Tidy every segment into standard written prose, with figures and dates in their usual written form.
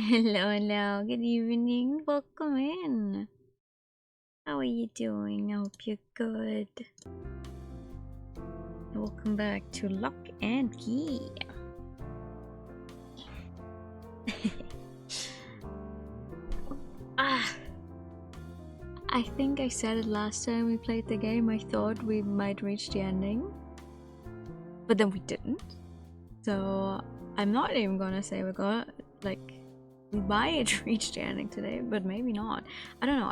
Hello, hello, good evening, welcome in. How are you doing? I hope you're good. Welcome back to Lock and Key. I think I said it last time we played the game. I thought we might reach the ending, but then we didn't. So I'm not even gonna say we're gonna, like, we might reach the ending today, but maybe not. I don't know.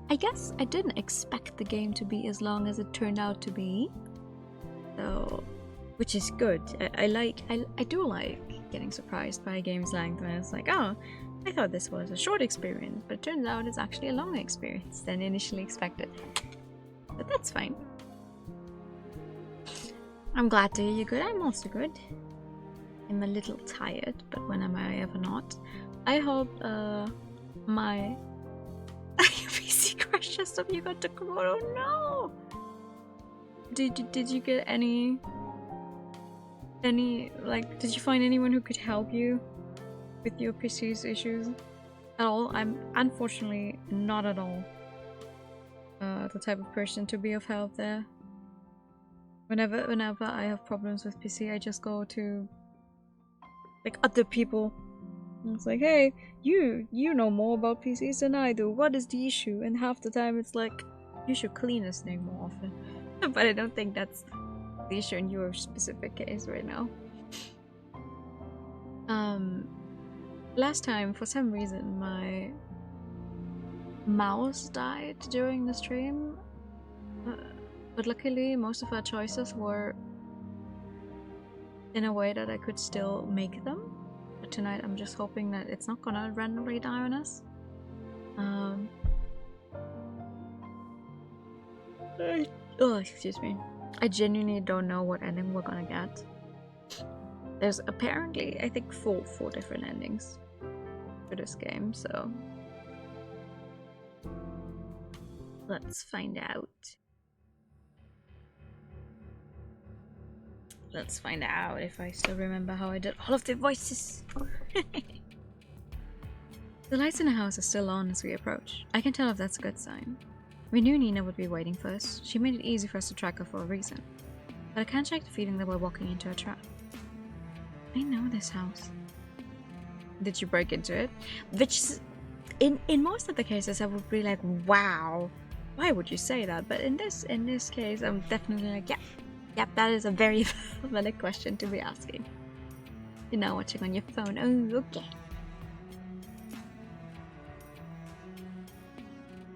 I guess I didn't expect the game to be as long as it turned out to be. So, which is good. I do like getting surprised by a game's length when it's like, oh, I thought this was a short experience, but it turns out it's actually a longer experience than initially expected. But that's fine. I'm glad to hear you're good. I'm also good. I'm a little tired, but when am I ever not? I hope my PC crashed just after you got to Kemono. No! Did you get any like, did you find anyone who could help you with your PC's issues at all? I'm unfortunately not at all the type of person to be of help there. Whenever I have problems with PC, I just go to like other people. And it's like, hey, you know more about PCs than I do. What is the issue? And half the time it's like, you should clean this thing more often. But I don't think that's the issue in your specific case right now. Last time, for some reason, my mouse died during the stream. But luckily, most of our choices were in a way that I could still make them. But tonight, I'm just hoping that it's not gonna randomly die on us. Oh, excuse me. I genuinely don't know what ending we're gonna get. There's apparently, I think, four different endings for this game, so let's find out. Let's find out if I still remember how I did all of the voices. The lights in the house are still on as we approach. I can tell if that's a good sign. We knew Nina would be waiting for us. She made it easy for us to track her for a reason. But I can't shake the feeling that we're walking into a trap. I know this house. Did you break into it? Which, in most of the cases, I would be like, wow, why would you say that? But in this case, I'm definitely like, yep, that is a very valid question to be asking. You're now watching on your phone. Oh, okay.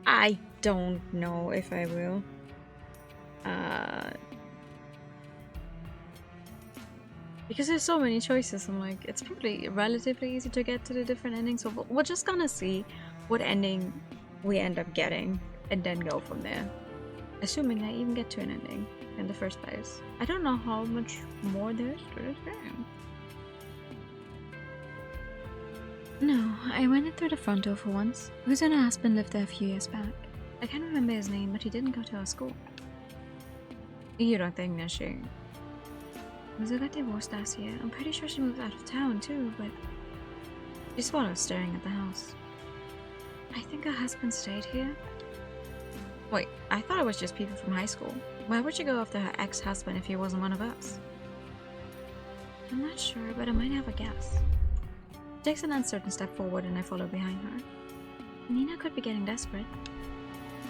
I don't know if I will. Because there's so many choices, I'm like, it's probably relatively easy to get to the different endings, so we're just gonna see what ending we end up getting and then go from there. Assuming I even get to an ending in the first place. I don't know how much more there is to this game. No, I went in through the front door for once. Who's and her husband lived there a few years back. I can't remember his name, but he didn't go to our school. You don't think that she... Lisa got divorced last year. I'm pretty sure she moved out of town too, but she swallowed staring at the house. I think her husband stayed here. Wait, I thought it was just people from high school. Why would she go after her ex-husband if he wasn't one of us? I'm not sure, but I might have a guess. She takes an uncertain step forward and I follow behind her. Nina could be getting desperate.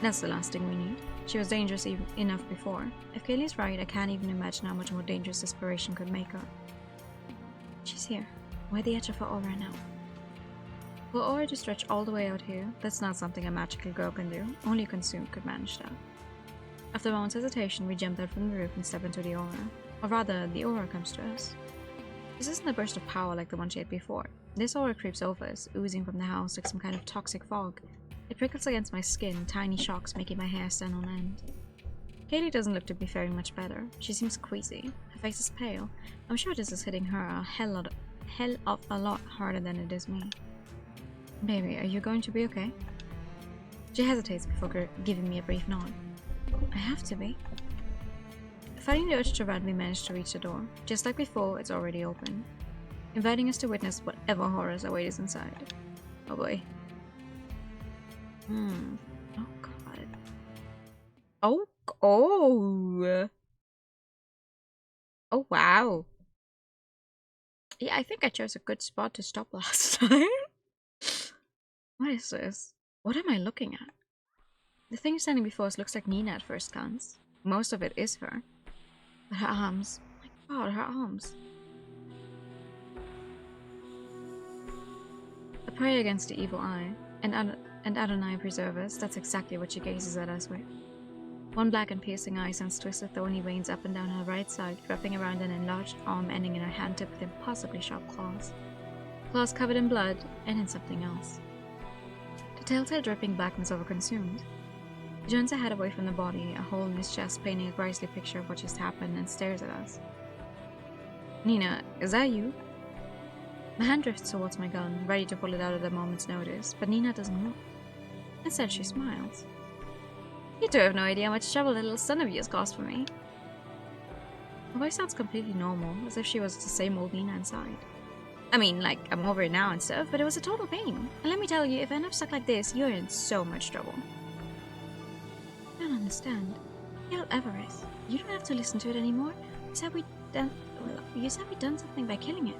That's the last thing we need. She was dangerous enough before. If Kaylee's right, I can't even imagine how much more dangerous desperation could make her. She's here. We're at the edge of her aura now. For aura to stretch all the way out here, that's not something a magical girl can do. Only a consumed could manage that. After a moment's hesitation, we jump out from the roof and step into the aura. Or rather, the aura comes to us. This isn't a burst of power like the one she had before. This aura creeps over us, oozing from the house like some kind of toxic fog. It prickles against my skin, tiny shocks making my hair stand on end. Kaylee doesn't look to be faring much better. She seems queasy. Her face is pale. I'm sure this is hitting her a hell of a lot harder than it is me. Baby, are you going to be okay? She hesitates before giving me a brief nod. I have to be. Fighting the urge to run, we manage to reach the door. Just like before, it's already open. inviting us to witness whatever horrors await us inside. Oh boy. Oh god. Oh. Oh wow. Yeah, I think I chose a good spot to stop last time. What is this? What am I looking at? The thing standing before us looks like Nina at first glance. Most of it is her. But her arms. My god, her arms. A prayer against the evil eye. And Adonai preserve us. That's exactly what she gazes at us with. One black and piercing eye sends twisted thorny veins up and down her right side, wrapping around an enlarged arm ending in her hand tipped with impossibly sharp claws. Claws covered in blood, and in something else. The telltale dripping blackness overconsumed. He turns her head away from the body, a hole in his chest painting a grisly picture of what just happened, and stares at us. Nina, is that you? My hand drifts towards my gun, ready to pull it out at a moment's notice, but Nina doesn't move. Instead, she smiles. You two have no idea how much trouble that little son of yours caused for me. Her voice sounds completely normal, as if she was the same old Nina inside. I mean, like, I'm over it now and stuff, but it was a total pain. And let me tell you, if I end up stuck like this, you're in so much trouble. I don't understand. Kill Everest. You don't have to listen to it anymore. You said we'd done something by killing it.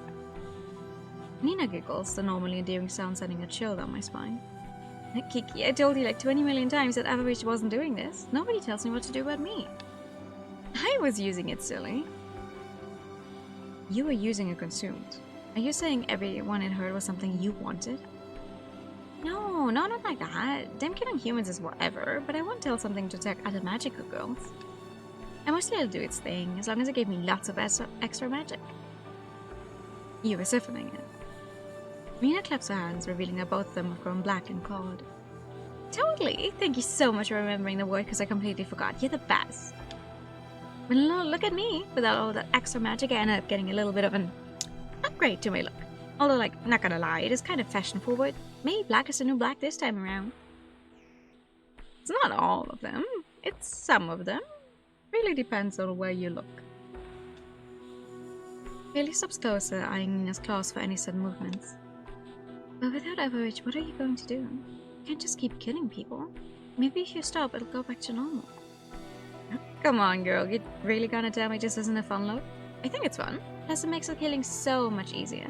Nina giggles, the normally endearing sound sending a chill down my spine. Kiki, I told you like 20 million times that Average wasn't doing this. Nobody tells me what to do about me. I was using it, silly. You were using it consumed. Are you saying everyone in her was something you wanted? No, not like that. Them killing humans is whatever, but I won't tell something to attack other magical girls. I mostly let it do its thing, as long as it gave me lots of extra magic. You were siphoning it. Mina claps her hands, revealing that both of them have grown black and cold. Totally! Thank you so much for remembering the word, because I completely forgot. You're the best. But look at me. Without all that extra magic, I ended up getting a little bit of an upgrade to my look. Although, like, not gonna lie, it is kind of fashion forward. Maybe black is the new black this time around. It's not all of them. It's some of them. Really depends on where you look. Bailey stops closer, eyeing Nina's claws for any sudden movements. But without Average, what are you going to do? You can't just keep killing people. Maybe if you stop, it'll go back to normal. Come on, girl. You really gonna tell me this isn't a fun look? I think it's fun. Plus, it makes the killing so much easier.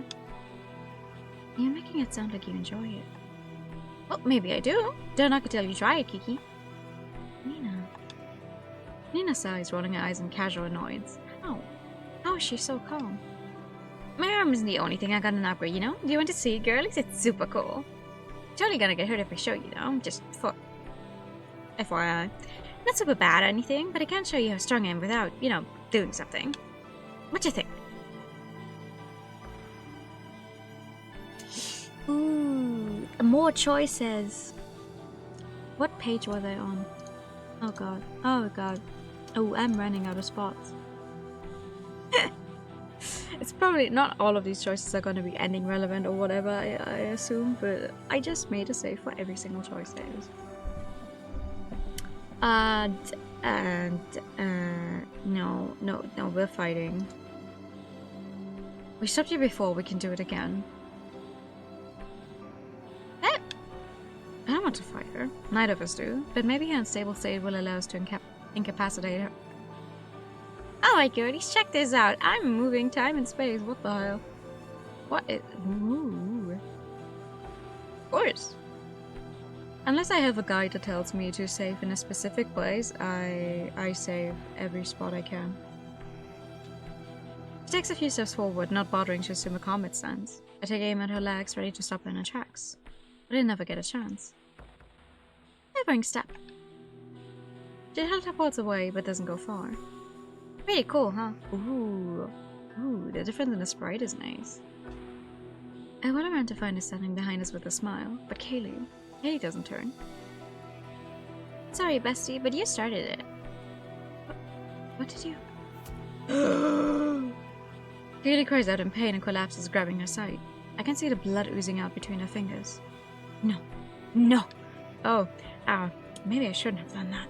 You're making it sound like you enjoy it. Well, maybe I do. Don't knock it till you try it, Kiki. Nina sighs, rolling her eyes in casual annoyance. How is she so calm? My arm isn't the only thing I got an upgrade, you know? Do you want to see it, girlies? It's super cool. Totally gonna get hurt if I show you, though. Just for FYI. Not super bad or anything, but I can't show you how strong I am without, you know, doing something. What you think? Ooh, more choices. What page were they on? Oh god. Oh god. Oh, I'm running out of spots. It's probably not all of these choices are going to be ending relevant or whatever, I assume, but I just made a save for every single choice there is. No, we're fighting. We stopped you before, we can do it again. I don't want to fight her. Neither of us do, but maybe her unstable state will allow us to incapacitate her. Alright, girlies, check this out. I'm moving time and space. What the hell? What is... Ooh. Of course. Unless I have a guide that tells me to save in a specific place, I save every spot I can. She takes a few steps forward, not bothering to assume a combat stance. I take aim at her legs, ready to stop her in her tracks. But I never get a chance. Nevering step. She teleports away, but doesn't go far. Pretty cool, huh? Ooh, the difference in the sprite is nice. I went around to find her standing behind us with a smile, but Kaylee doesn't turn. Sorry, bestie, but you started it. What did you... Kaylee cries out in pain and collapses, grabbing her side. I can see the blood oozing out between her fingers. No. Oh, maybe I shouldn't have done that.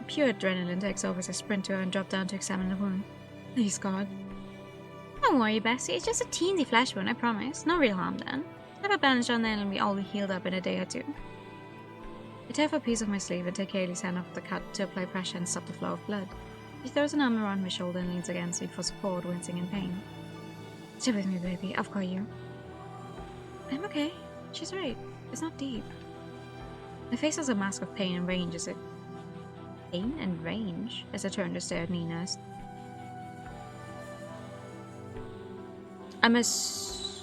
Pure adrenaline takes over as I sprint to her and drop down to examine the wound. Please, God. Don't worry, Bessie. It's just a teensy flesh wound, I promise. No real harm then. Have a bandage on there and it'll be all healed up in a day or two. I tear off a piece of my sleeve and take Kaylee's hand off the cut to apply pressure and stop the flow of blood. She throws an arm around my shoulder and leans against me for support, wincing in pain. Stay with me, baby. I've got you. I'm okay. She's right. It's not deep. My face has a mask of pain and range as it... Pain and range? As I turn to stare at Nina. I'm assuming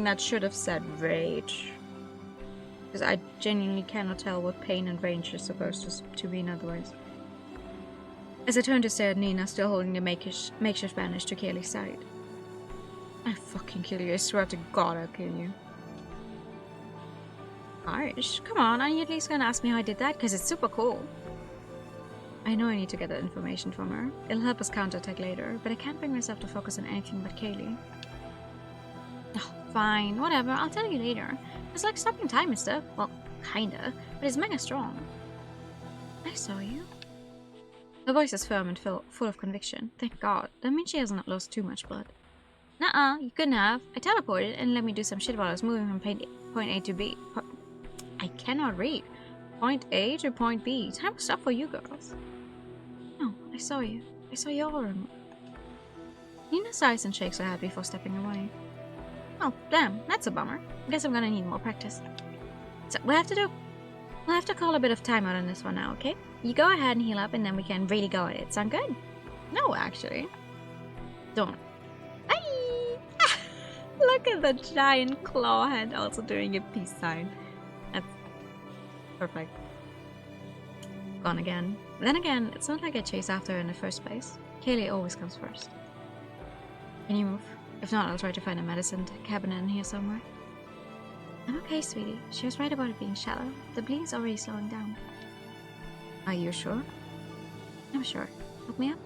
that should have said rage. Because I genuinely cannot tell what pain and range is supposed to mean otherwise. As I turn to stare at Nina, still holding the makeshift bandage to Kaylee's side. I'll fucking kill you. I swear to God I'll kill you. Gosh, come on, are you at least gonna ask me how I did that? Because it's super cool. I know I need to get that information from her. It'll help us counterattack later, but I can't bring myself to focus on anything but Kaylee. Oh, fine, whatever, I'll tell you later. It's like stopping time and stuff. Well, kinda, but it's mega strong. I saw you. Her voice is firm and full of conviction. Thank God. That means she has not lost too much blood. Nuh-uh, you couldn't have. I teleported and let me do some shit while I was moving from point A to B. I cannot read. Point A to point B. Time to stop for you girls. No, I saw you. I saw your room. Nina sighs and shakes her head before stepping away. Oh, damn, that's a bummer. Guess I'm gonna need more practice. So, we'll have to call a bit of time out on this one now, okay? You go ahead and heal up and then we can really go at it. Sound good? No, actually. Don't. Bye! Look at the giant claw hand also doing a peace sign. That's perfect. Gone again. Then again, it's not like I chase after her in the first place. Kaylee always comes first. Can you move? If not, I'll try to find a medicine cabinet in here somewhere. I'm okay, sweetie. She was right about it being shallow. The bleeding's already slowing down. Are you sure? I'm sure. Help me up?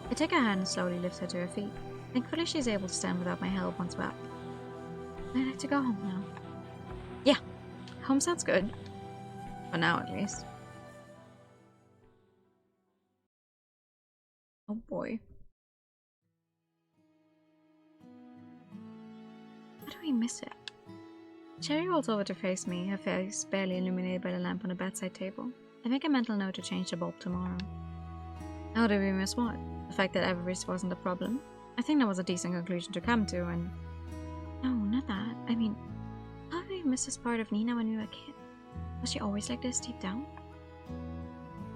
I take her hand and slowly lift her to her feet. Thankfully, she's able to stand without my help once back. I'd like to go home now. Yeah, home sounds good. For now, at least. Oh boy. How do we miss it? Cherry rolls over to face me, her face barely illuminated by the lamp on the bedside table. I make a mental note to change the bulb tomorrow. How did we miss what? The fact that avarice wasn't a problem? I think that was a decent conclusion to come to, and... No, not that. I mean, how did we miss this part of Nina when we were a kid? Was she always like this deep down?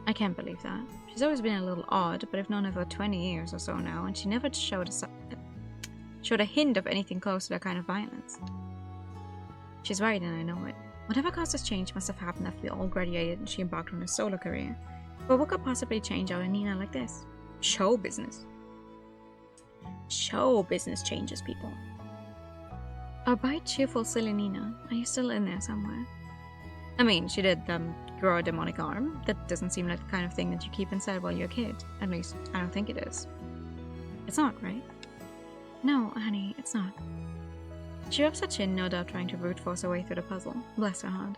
I can't believe that. She's always been a little odd, but I've known her for 20 years or so now, and she never showed a hint of anything close to that kind of violence. She's right, and I know it. Whatever caused this change must have happened after we all graduated and she embarked on her solo career. But what could possibly change out of Nina like this? Show business. Show business changes people. Our bright, cheerful, silly Nina, are you still in there somewhere? I mean, she did grow a demonic arm. That doesn't seem like the kind of thing that you keep inside while you're a kid. At least, I don't think it is. It's not, right? No, honey, it's not. She rubs her chin, no doubt trying to brute force her way through the puzzle. Bless her heart.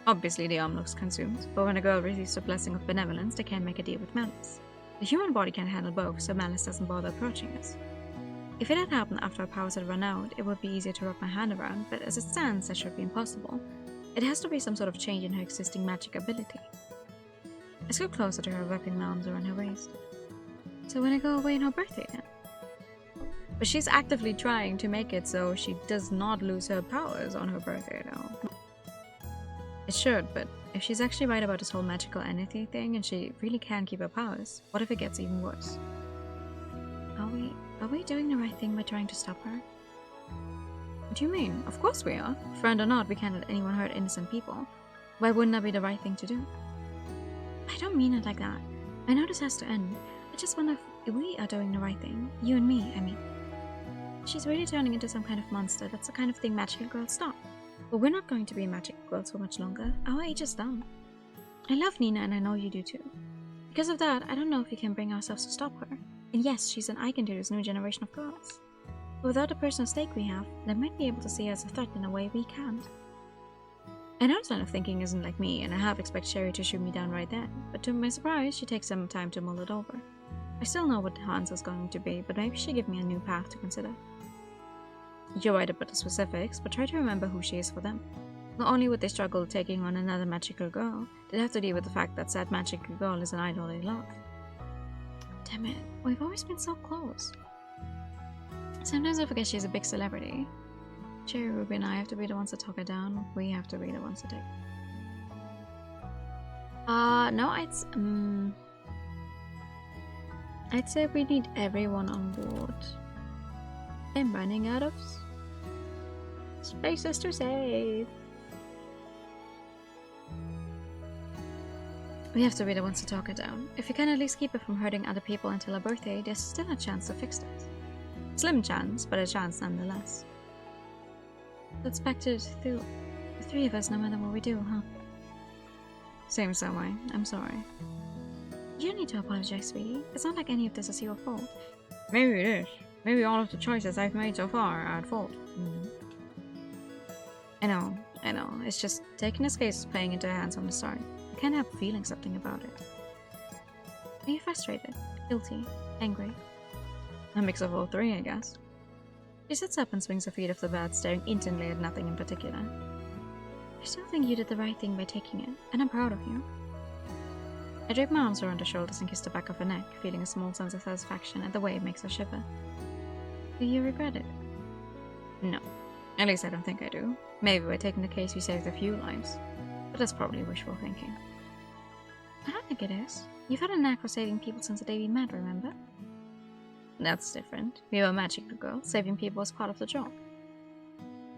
Obviously, the arm looks consumed, but when a girl receives a blessing of benevolence, they can't make a deal with malice. The human body can handle both, so malice doesn't bother approaching us. If it had happened after our powers had run out, it would be easier to wrap my hand around, but as it stands, that should be impossible. It has to be some sort of change in her existing magic ability. I scoot closer to her, wrapping my arms around her waist. So when I go away on her birthday then? But she's actively trying to make it so she does not lose her powers on her birthday now. It should, but if she's actually right about this whole magical entity thing and she really can keep her powers, what if it gets even worse? Are we doing the right thing by trying to stop her? What do you mean? Of course we are. Friend or not, we can't let anyone hurt innocent people. Why wouldn't that be the right thing to do? I don't mean it like that. I know this has to end. I just wonder if we are doing the right thing. You and me, I mean. She's really turning into some kind of monster. That's the kind of thing magical girls stop. But we're not going to be magical girls for much longer. Our age is done. I love Nina and I know you do too. Because of that, I don't know if we can bring ourselves to stop her. And yes, she's an icon to this new generation of girls. But without the personal stake we have, they might be able to see us as a threat in a way we can't. I know this line of thinking isn't like me, and I half expect Sherry to shoot me down right then, but to my surprise, she takes some time to mull it over. I still know what Hans is going to be, but maybe she'll give me a new path to consider. You're right about the specifics, but try to remember who she is for them. Not only would they struggle taking on another magical girl, they'd have to deal with the fact that said magical girl is an idol they love. Damn it, we've always been so close. Sometimes I forget she's a big celebrity. Cherry, Ruby, and I have to be the ones to talk her down. We have to be the ones to take. No, I'd say we need everyone on board. I'm running out of spaces to save. We have to be the ones to talk her down. If we can at least keep her from hurting other people until her birthday, there's still a chance to fix this. Slim chance, but a chance nonetheless. Let's back to the three of us no matter what we do, huh? Same way. I'm sorry. You don't need to apologize, sweetie. It's not like any of this is your fault. Maybe it is. Maybe all of the choices I've made so far are at fault. I know. It's just taking this case is playing into her hands from the start. I can't help feeling something about it. Are you frustrated? Guilty? Angry? A mix of all three, I guess. She sits up and swings her feet off the bed, staring intently at nothing in particular. I still think you did the right thing by taking it, and I'm proud of you. I drape my arms around her shoulders and kiss the back of her neck, feeling a small sense of satisfaction at the way it makes her shiver. Do you regret it? No. At least I don't think I do. Maybe by taking the case we saved a few lives. But that's probably wishful thinking. I don't think it is. You've had a knack for saving people since the day we met, remember? That's different. We were a magical girl. Saving people was part of the job.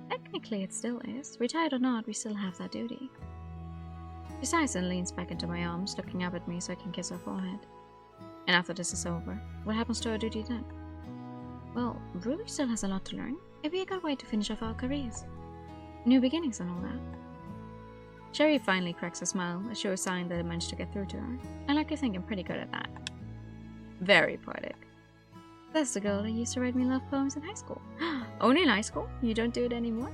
Technically it still is. Retired or not, we still have that duty. She sighs and leans back into my arms, looking up at me so I can kiss her forehead. And after this is over, what happens to our duty then? Well, Ruby still has a lot to learn. It'd be a good way to finish off our careers. New beginnings and all that. Cherry finally cracks a smile, a sure sign that I managed to get through to her. I like to think I'm pretty good at that. Very poetic. That's the girl that used to write me love poems in high school. Only in high school? You don't do it anymore?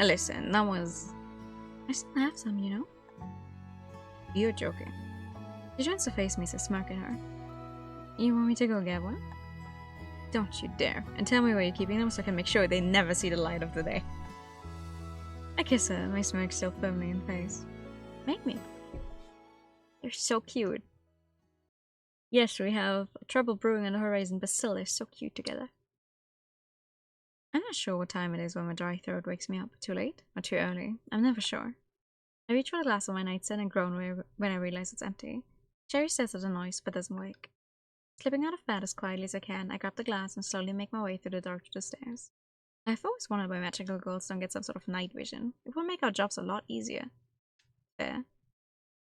Listen, that was... I still have some, you know? You're joking. She tries to face me, so smirk at her. You want me to go get one? Don't you dare. And tell me where you're keeping them so I can make sure they never see the light of the day. I kiss her, my smirk still firmly in face. Make me. They're so cute. Yes, we have trouble brewing on the horizon, but still they're so cute together. I'm not sure what time it is when my dry throat wakes me up. Too late? Or too early? I'm never sure. I reach for the glass on my nightstand and groan when I realize it's empty. Cherry stares at the noise, but doesn't wake. Slipping out of bed as quietly as I can, I grab the glass and slowly make my way through the dark to the stairs. I've always wondered why magical girls don't get some sort of night vision. It would make our jobs a lot easier. There.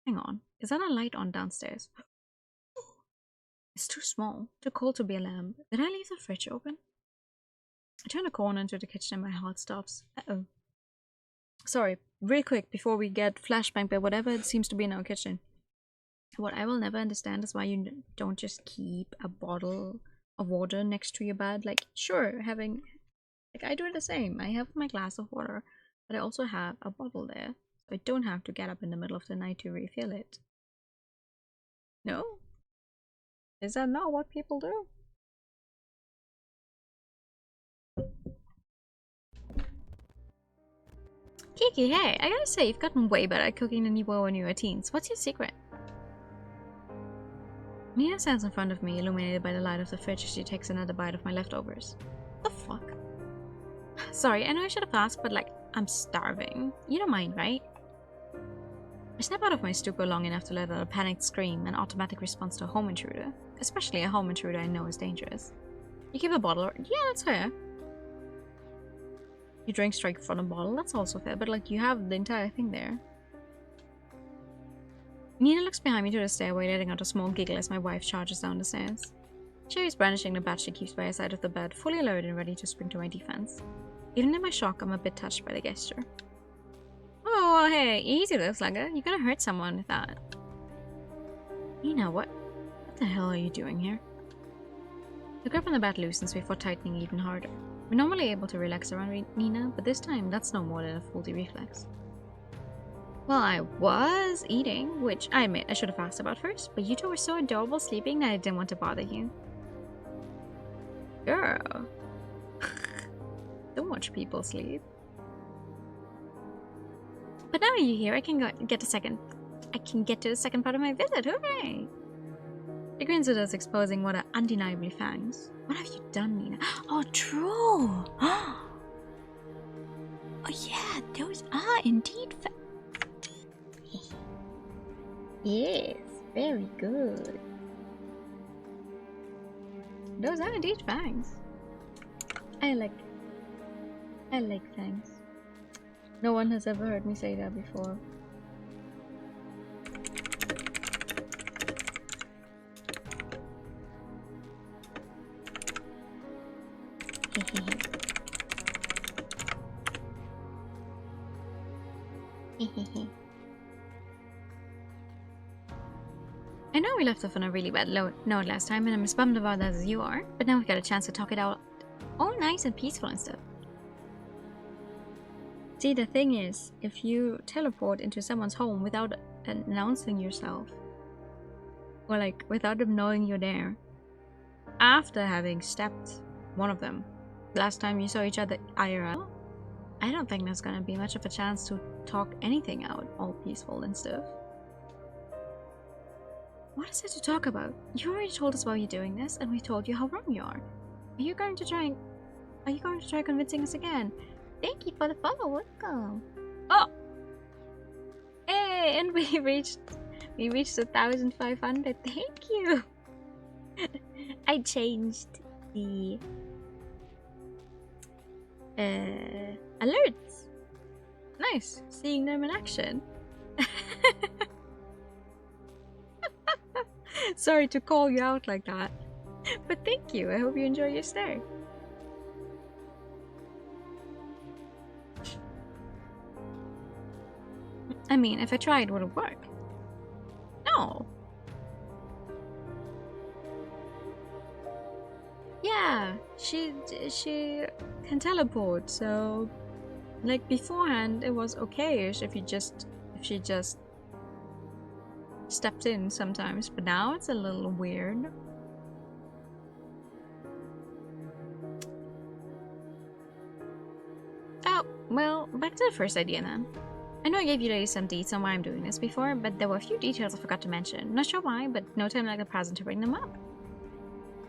Hang on. Is that a light on downstairs? It's too small. Too cold to be a lamp. Did I leave the fridge open? I turn a corner into the kitchen and my heart stops. Uh-oh. Sorry, real quick before we get flashbang by whatever it seems to be in our kitchen. What I will never understand is why you don't just keep a bottle of water next to your bed. Like, sure, having... Like, I do the same. I have my glass of water, but I also have a bottle there. So I don't have to get up in the middle of the night to refill it. No? Is that not what people do? Kiki, hey, I gotta say, you've gotten way better at cooking than you were when you were teens. What's your secret? Nina stands in front of me, illuminated by the light of the fridge as she takes another bite of my leftovers. The fuck? Sorry, I know I should have asked, but like, I'm starving. You don't mind, right? I snap out of my stupor long enough to let out a panicked scream, an automatic response to a home intruder. Especially a home intruder I know is dangerous. You keep a bottle, yeah, that's fair. You drink straight from a bottle, that's also fair, but like, you have the entire thing there. Nina looks behind me to the stairway, letting out a small giggle as my wife charges down the stairs. Cherry's brandishing the bat she keeps by her side of the bed, fully alert and ready to spring to my defense. Even in my shock, I'm a bit touched by the gesture. Oh, hey, easy there, Slugger. You're gonna hurt someone with that. Nina, what the hell are you doing here? The grip on the bat loosens before tightening even harder. We're normally able to relax around Nina, but this time that's no more than a faulty reflex. Well, I was eating, which I admit I should have asked about first, but you two were so adorable sleeping that I didn't want to bother you. Girl. Don't watch people sleep. But now you're here, I can get to the second part of my visit. Hooray! She grins at us, exposing what are undeniably fangs. What have you done, Nina? Oh, true! Oh yeah, those are indeed fangs. Yes, very good. Those are indeed fangs. I like fangs. No one has ever heard me say that before. I know we left off on a really bad note last time, and I'm as bummed about that as you are, but now we've got a chance to talk it out all nice and peaceful and stuff. See, the thing is, if you teleport into someone's home without announcing yourself, or like without them knowing you're there, after having stepped one of them last time you saw each other IRL, I don't think there's gonna be much of a chance to talk anything out all peaceful and stuff. What is there to talk about? You already told us why you're doing this, and we told you how wrong you are. Are you going to try convincing us again? Thank you for the follow. Welcome. Oh, hey, and we reached 1,500. Thank you. I changed the alerts. Nice seeing them in action. Sorry to call you out like that, but thank you. I hope you enjoy your stay. I mean, if I tried, would it work? No. Yeah, she can teleport, so like beforehand it was okay-ish if she just stepped in sometimes, but now it's a little weird. Oh, well, back to the first idea then. I know I gave you ladies some deets on why I'm doing this before, but there were a few details I forgot to mention. Not sure why, but no time like the present to bring them up.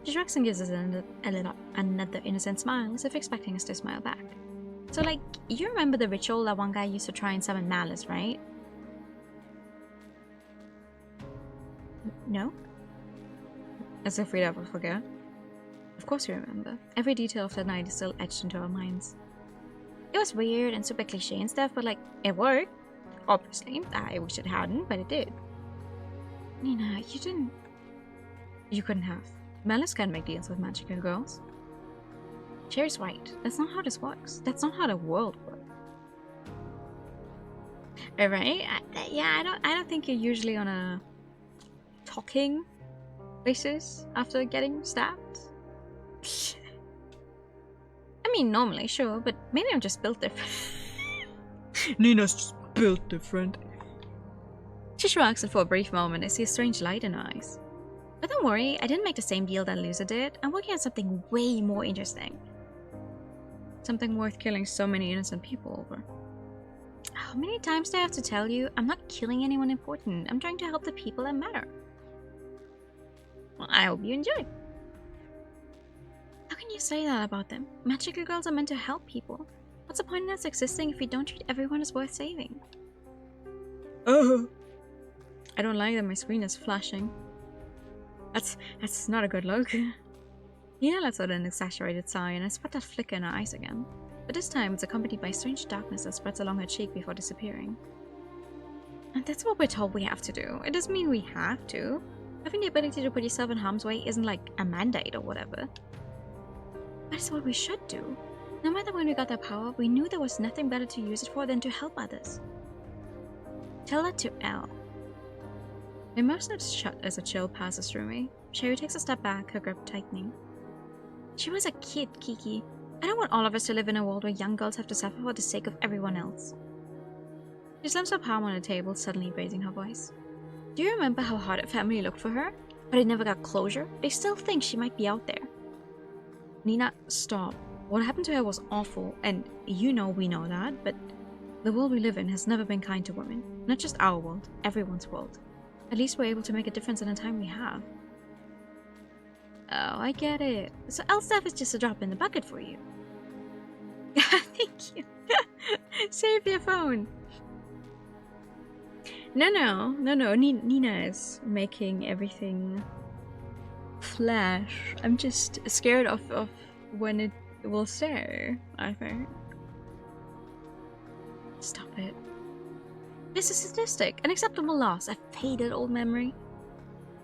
She shrugs and gives us another innocent smile, as if expecting us to smile back. So, like, you remember the ritual that one guy used to try and summon malice, right? No? As if we'd ever forget. Of course we remember. Every detail of that night is still etched into our minds. It was weird and super cliche and stuff, but like, it worked. Obviously. I wish it hadn't, but it did. Nina, you didn't... You couldn't have. Malice can't make deals with magical girls. Cherry's right. That's not how this works. That's not how the world works. Alright? Yeah, I don't think you're usually on a talking basis after getting stabbed. I mean, normally, sure, but maybe I'm just built different. Nina's just built different. She shrugs, and for a brief moment I see a strange light in her eyes. But don't worry, I didn't make the same deal that Loser did. I'm working on something way more interesting. Something worth killing so many innocent people over. How many times do I have to tell you? I'm not killing anyone important. I'm trying to help the people that matter. Well, I hope you enjoy. How can you say that about them? Magical girls are meant to help people. What's the point in us existing if we don't treat everyone as worth saving? Oh. I don't like that my screen is flashing. That's not a good look. Nina lets out an exaggerated sigh, and I spot that flicker in her eyes again. But this time it's accompanied by strange darkness that spreads along her cheek before disappearing. And that's what we're told we have to do. It doesn't mean we have to. Having the ability to put yourself in harm's way isn't like a mandate or whatever. But it's what we should do. No matter when we got that power, we knew there was nothing better to use it for than to help others. Tell that to Elle. My mouth snaps shut as a chill passes through me. Sherry takes a step back, her grip tightening. She was a kid, Kiki. I don't want all of us to live in a world where young girls have to suffer for the sake of everyone else. She slams her palm on the table, suddenly raising her voice. Do you remember how hard her family looked for her? But it never got closure? They still think she might be out there. Nina, stop. What happened to her was awful, and you know we know that, but the world we live in has never been kind to women. Not just our world, everyone's world. At least we're able to make a difference in the time we have. Oh, I get it. So Elstaf is just a drop in the bucket for you. Thank you. Save your phone. No. Nina is making everything flash. I'm just scared of when it will stay, I think. Stop it. It's a statistic. An acceptable loss. A faded old memory.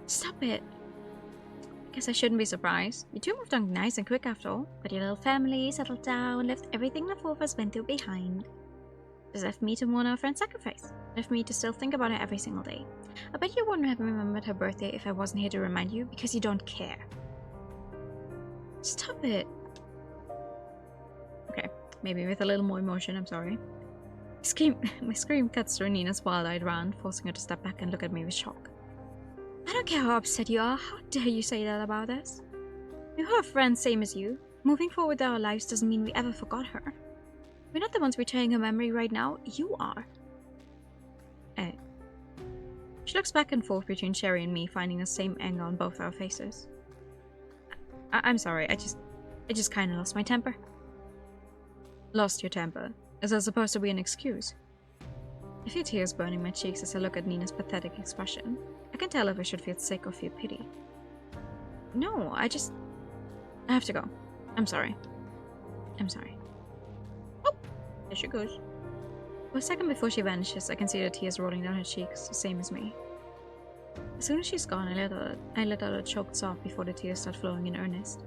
Stop it. Guess I shouldn't be surprised. You two moved on nice and quick after all. Got your little family, settled down, left everything the four of us went through behind. Just left me to mourn our friend's sacrifice. Left me to still think about her every single day. I bet you wouldn't have remembered her birthday if I wasn't here to remind you, because you don't care. Stop it. Okay, maybe with a little more emotion, I'm sorry. My scream cuts through Nina's wild-eyed rant, forcing her to step back and look at me with shock. I don't care how upset you are. How dare you say that about us? We're her friends, same as you. Moving forward with our lives doesn't mean we ever forgot her. We're not the ones betraying her memory right now. You are. She looks back and forth between Sherry and me, finding the same anger on both our faces. I'm sorry. I just kind of lost my temper. Lost your temper? Is that supposed to be an excuse? I feel tears burning my cheeks as I look at Nina's pathetic expression. I can tell if I should feel sick or feel pity. No, I have to go. I'm sorry. I'm sorry. Oh! There she goes. For a second before she vanishes, I can see the tears rolling down her cheeks, the same as me. As soon as she's gone, I let out a choked sob before the tears start flowing in earnest.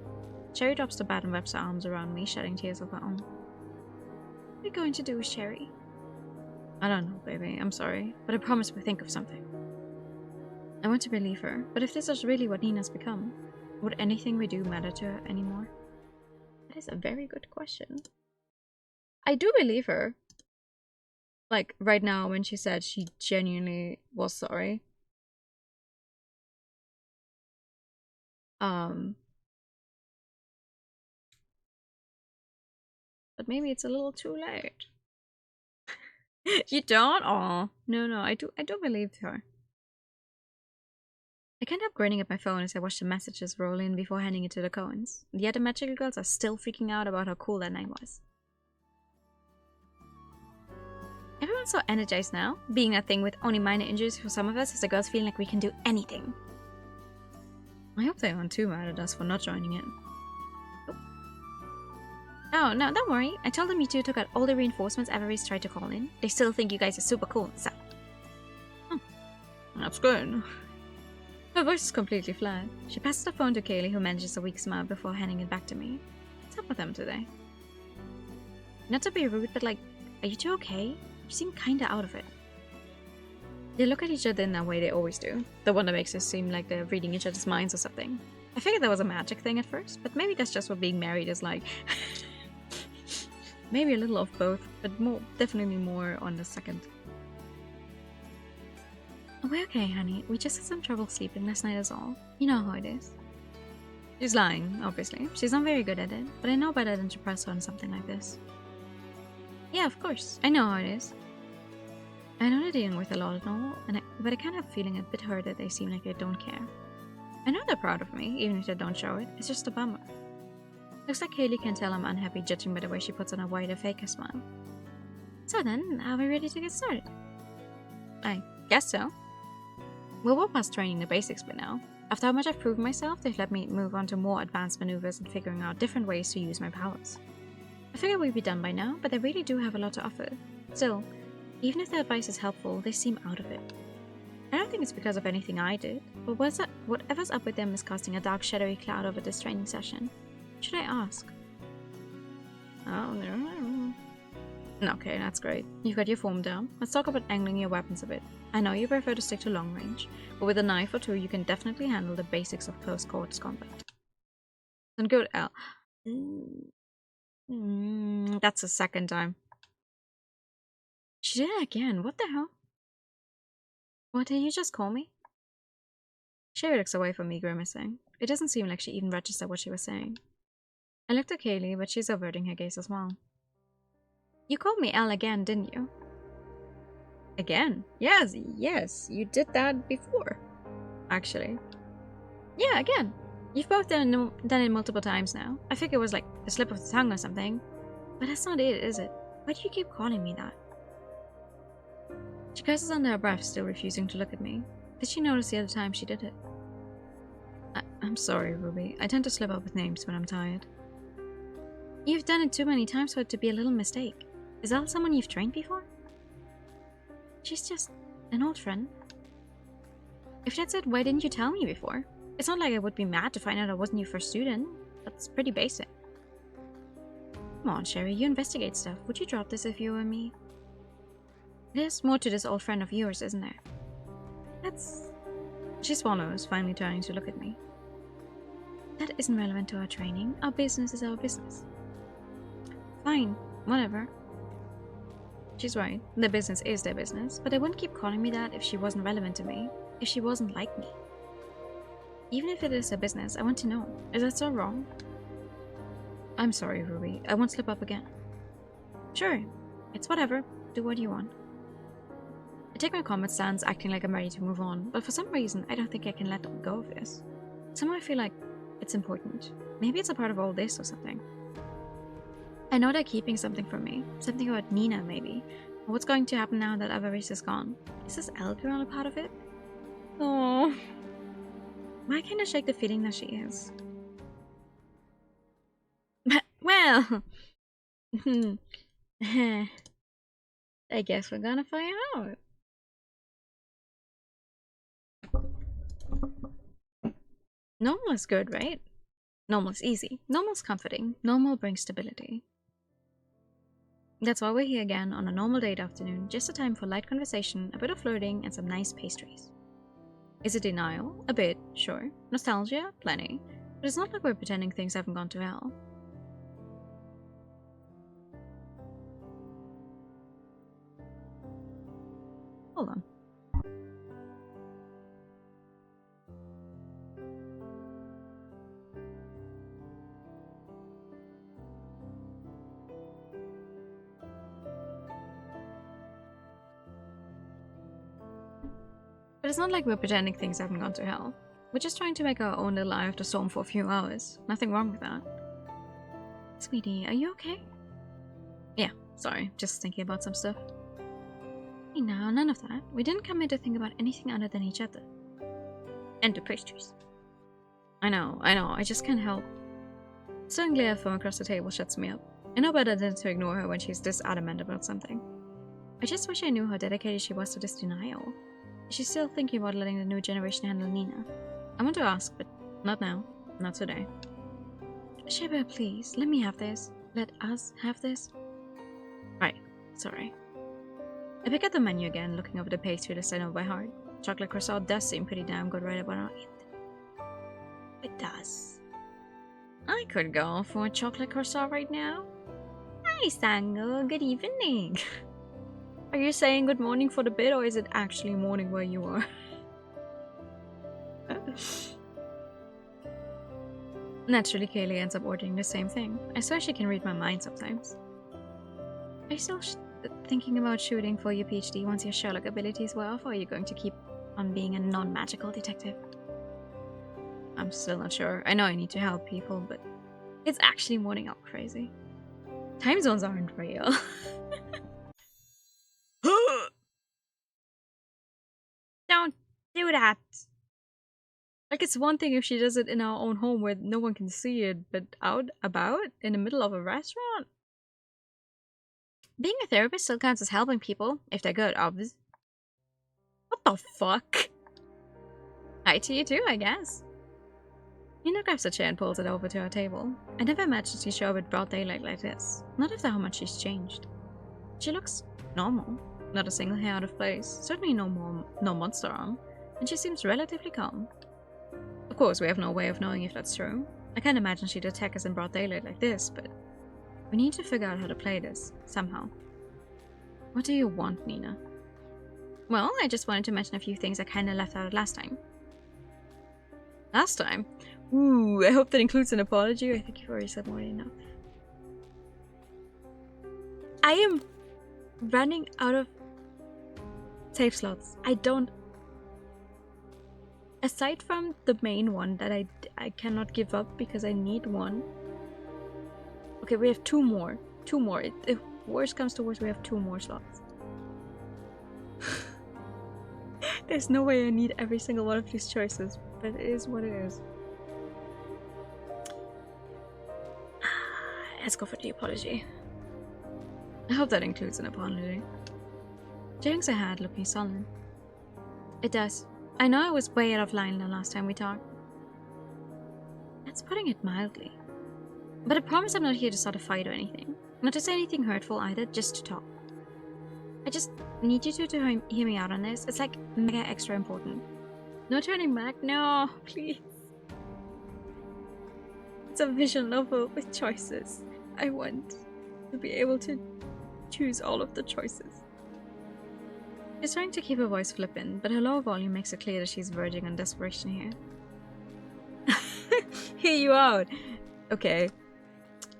Sherry drops the bat and wraps her arms around me, shedding tears of her own. What are you going to do, Sherry? I don't know, baby. I'm sorry, but I promise we'll think of something. I want to believe her, but if this is really what Nina's become, would anything we do matter to her anymore? That is a very good question. I do believe her. Like, right now, when she said she genuinely was sorry. But maybe it's a little too late. You don't? Aw. No, I do believe her. I can't help grinning at my phone as I watch the messages roll in before handing it to the Coens. The other magical girls are still freaking out about how cool that night was. Everyone's so energized now. Being that thing with only minor injuries for some of us has the girls feeling like we can do anything. I hope they aren't too mad at us for not joining in. Oh, no, don't worry. I told them you two took out all the reinforcements Avery's tried to call in. They still think you guys are super cool, so... That's good. Her voice is completely flat. She passes the phone to Kaylee, who manages a weak smile before handing it back to me. What's up with them today? Not to be rude, but like, are you two okay? You seem kinda out of it. They look at each other in that way they always do. The one that makes it seem like they're reading each other's minds or something. I figured that was a magic thing at first, but maybe that's just what being married is like. Maybe a little of both, but definitely more on the second. We're okay, honey. We just had some trouble sleeping last night is all. You know how it is. She's lying, obviously. She's not very good at it, but I know better than to press her on something like this. Yeah, of course. I know how it is. I know they're dealing with a lot and all, but I can't help feeling a bit hurt that they seem like they don't care. I know they're proud of me, even if they don't show it. It's just a bummer. Looks like Kaylee can tell I'm unhappy judging by the way she puts on a wider, faker smile. So then, are we ready to get started? I guess so. We're well past training the basics by now. After how much I've proven myself, they've let me move on to more advanced maneuvers and figuring out different ways to use my powers. I figured we'd be done by now, but they really do have a lot to offer. Still, even if their advice is helpful, they seem out of it. I don't think it's because of anything I did, but whatever's up with them is casting a dark, shadowy cloud over this training session. Should I ask? Oh, no. Okay, that's great. You've got your form down. Let's talk about angling your weapons a bit. I know you prefer to stick to long range, but with a knife or two you can definitely handle the basics of close quarters combat. And good, Al. That's the second time. She did it again. What the hell? What did you just call me? Shiro looks away from me, grimacing. It doesn't seem like she even registered what she was saying. I looked at Kaylee, but she's averting her gaze as well. You called me Elle again, didn't you? Again? Yes, you did that before. Actually. Yeah, again. You've both done it multiple times now. I figured it was like a slip of the tongue or something. But that's not it, is it? Why do you keep calling me that? She curses under her breath, still refusing to look at me. Did she notice the other time she did it? I'm sorry, Ruby. I tend to slip up with names when I'm tired. You've done it too many times for it to be a little mistake. Is that someone you've trained before? She's just an old friend. If that's it, why didn't you tell me before? It's not like I would be mad to find out I wasn't your first student. That's pretty basic. Come on, Sherry, you investigate stuff. Would you drop this if you were me? There's more to this old friend of yours, isn't there? She swallows, finally turning to look at me. That isn't relevant to our training. Our business is our business. Fine, whatever. She's right. Their business is their business, but they wouldn't keep calling me that if she wasn't relevant to me, if she wasn't like me. Even if it is her business, I want to know. Is that so wrong? I'm sorry, Ruby. I won't slip up again. Sure. It's whatever. Do what you want. I take my comment stance, acting like I'm ready to move on, but for some reason, I don't think I can let go of this. Somehow I feel like it's important. Maybe it's a part of all this or something. I know they're keeping something from me. Something about Nina, maybe. Or what's going to happen now that Avarice is gone? Is this Elle girl a part of it? Oh. Why can't I shake the feeling that she is? Well. I guess we're gonna find out. Normal is good, right? Normal's easy. Normal's comforting. Normal brings stability. That's why we're here again on a normal date afternoon, just a time for light conversation, a bit of flirting, and some nice pastries. Is it denial? A bit, sure. Nostalgia? Plenty. But it's not like we're pretending things haven't gone to hell. Hold on. But it's not like we're pretending things haven't gone to hell. We're just trying to make our own little eye of the storm for a few hours. Nothing wrong with that. Sweetie, are you okay? Yeah, sorry. Just thinking about some stuff. Hey now, none of that. We didn't come here to think about anything other than each other. And the pastries. I know. I just can't help. Sudden glare from across the table shuts me up. I know better than to ignore her when she's this adamant about something. I just wish I knew how dedicated she was to this denial. Is she still thinking about letting the new generation handle Nina? I want to ask, but not now. Not today. Sheba, please, let me have this. Let us have this. Right, sorry. I pick up the menu again, looking over the pastry list I know by heart. Chocolate croissant does seem pretty damn good right about it. It does. I could go for a chocolate croissant right now. Hi, Sango. Good evening. Are you saying good morning for the bit, or is it actually morning where you are? Naturally, Kaylee ends up ordering the same thing. I swear she can read my mind sometimes. Are you still thinking about shooting for your PhD once your Sherlock abilities were off, or are you going to keep on being a non-magical detective? I'm still not sure. I know I need to help people, but it's actually morning out crazy. Time zones aren't real. Don't do that. Like, it's one thing if she does it in our own home where no one can see it, but out about in the middle of a restaurant? Being a therapist still counts as helping people, if they're good, obviously. What the fuck? Hi to you too, I guess. Nina grabs a chair and pulls it over to our table. I never imagined she'd show up at broad daylight like this. Not after how much she's changed. She looks normal. Not a single hair out of place. Certainly no monster arm. And she seems relatively calm. Of course, we have no way of knowing if that's true. I can't imagine she'd attack us in broad daylight like this, but we need to figure out how to play this, somehow. What do you want, Nina? Well, I just wanted to mention a few things I kinda left out last time. Last time? Ooh, I hope that includes an apology. I think you've already said more than enough. I am running out of save slots. I don't... Aside from the main one that I cannot give up because I need one. Okay, we have two more. Two more. If worst comes to worst, we have two more slots. There's no way I need every single one of these choices, but it is what it is. Let's go for the apology. I hope that includes an apology. She hangs her head, looking sullen. It does. I know I was way out of line the last time we talked. That's putting it mildly. But I promise I'm not here to start a fight or anything. Not to say anything hurtful either, just to talk. I just need you two to hear me out on this. It's like mega extra important. No turning back, no, please. It's a visual novel with choices. I want to be able to choose all of the choices. She's trying to keep her voice flippant, but her low volume makes it clear that she's verging on desperation here. Hear you out. Okay.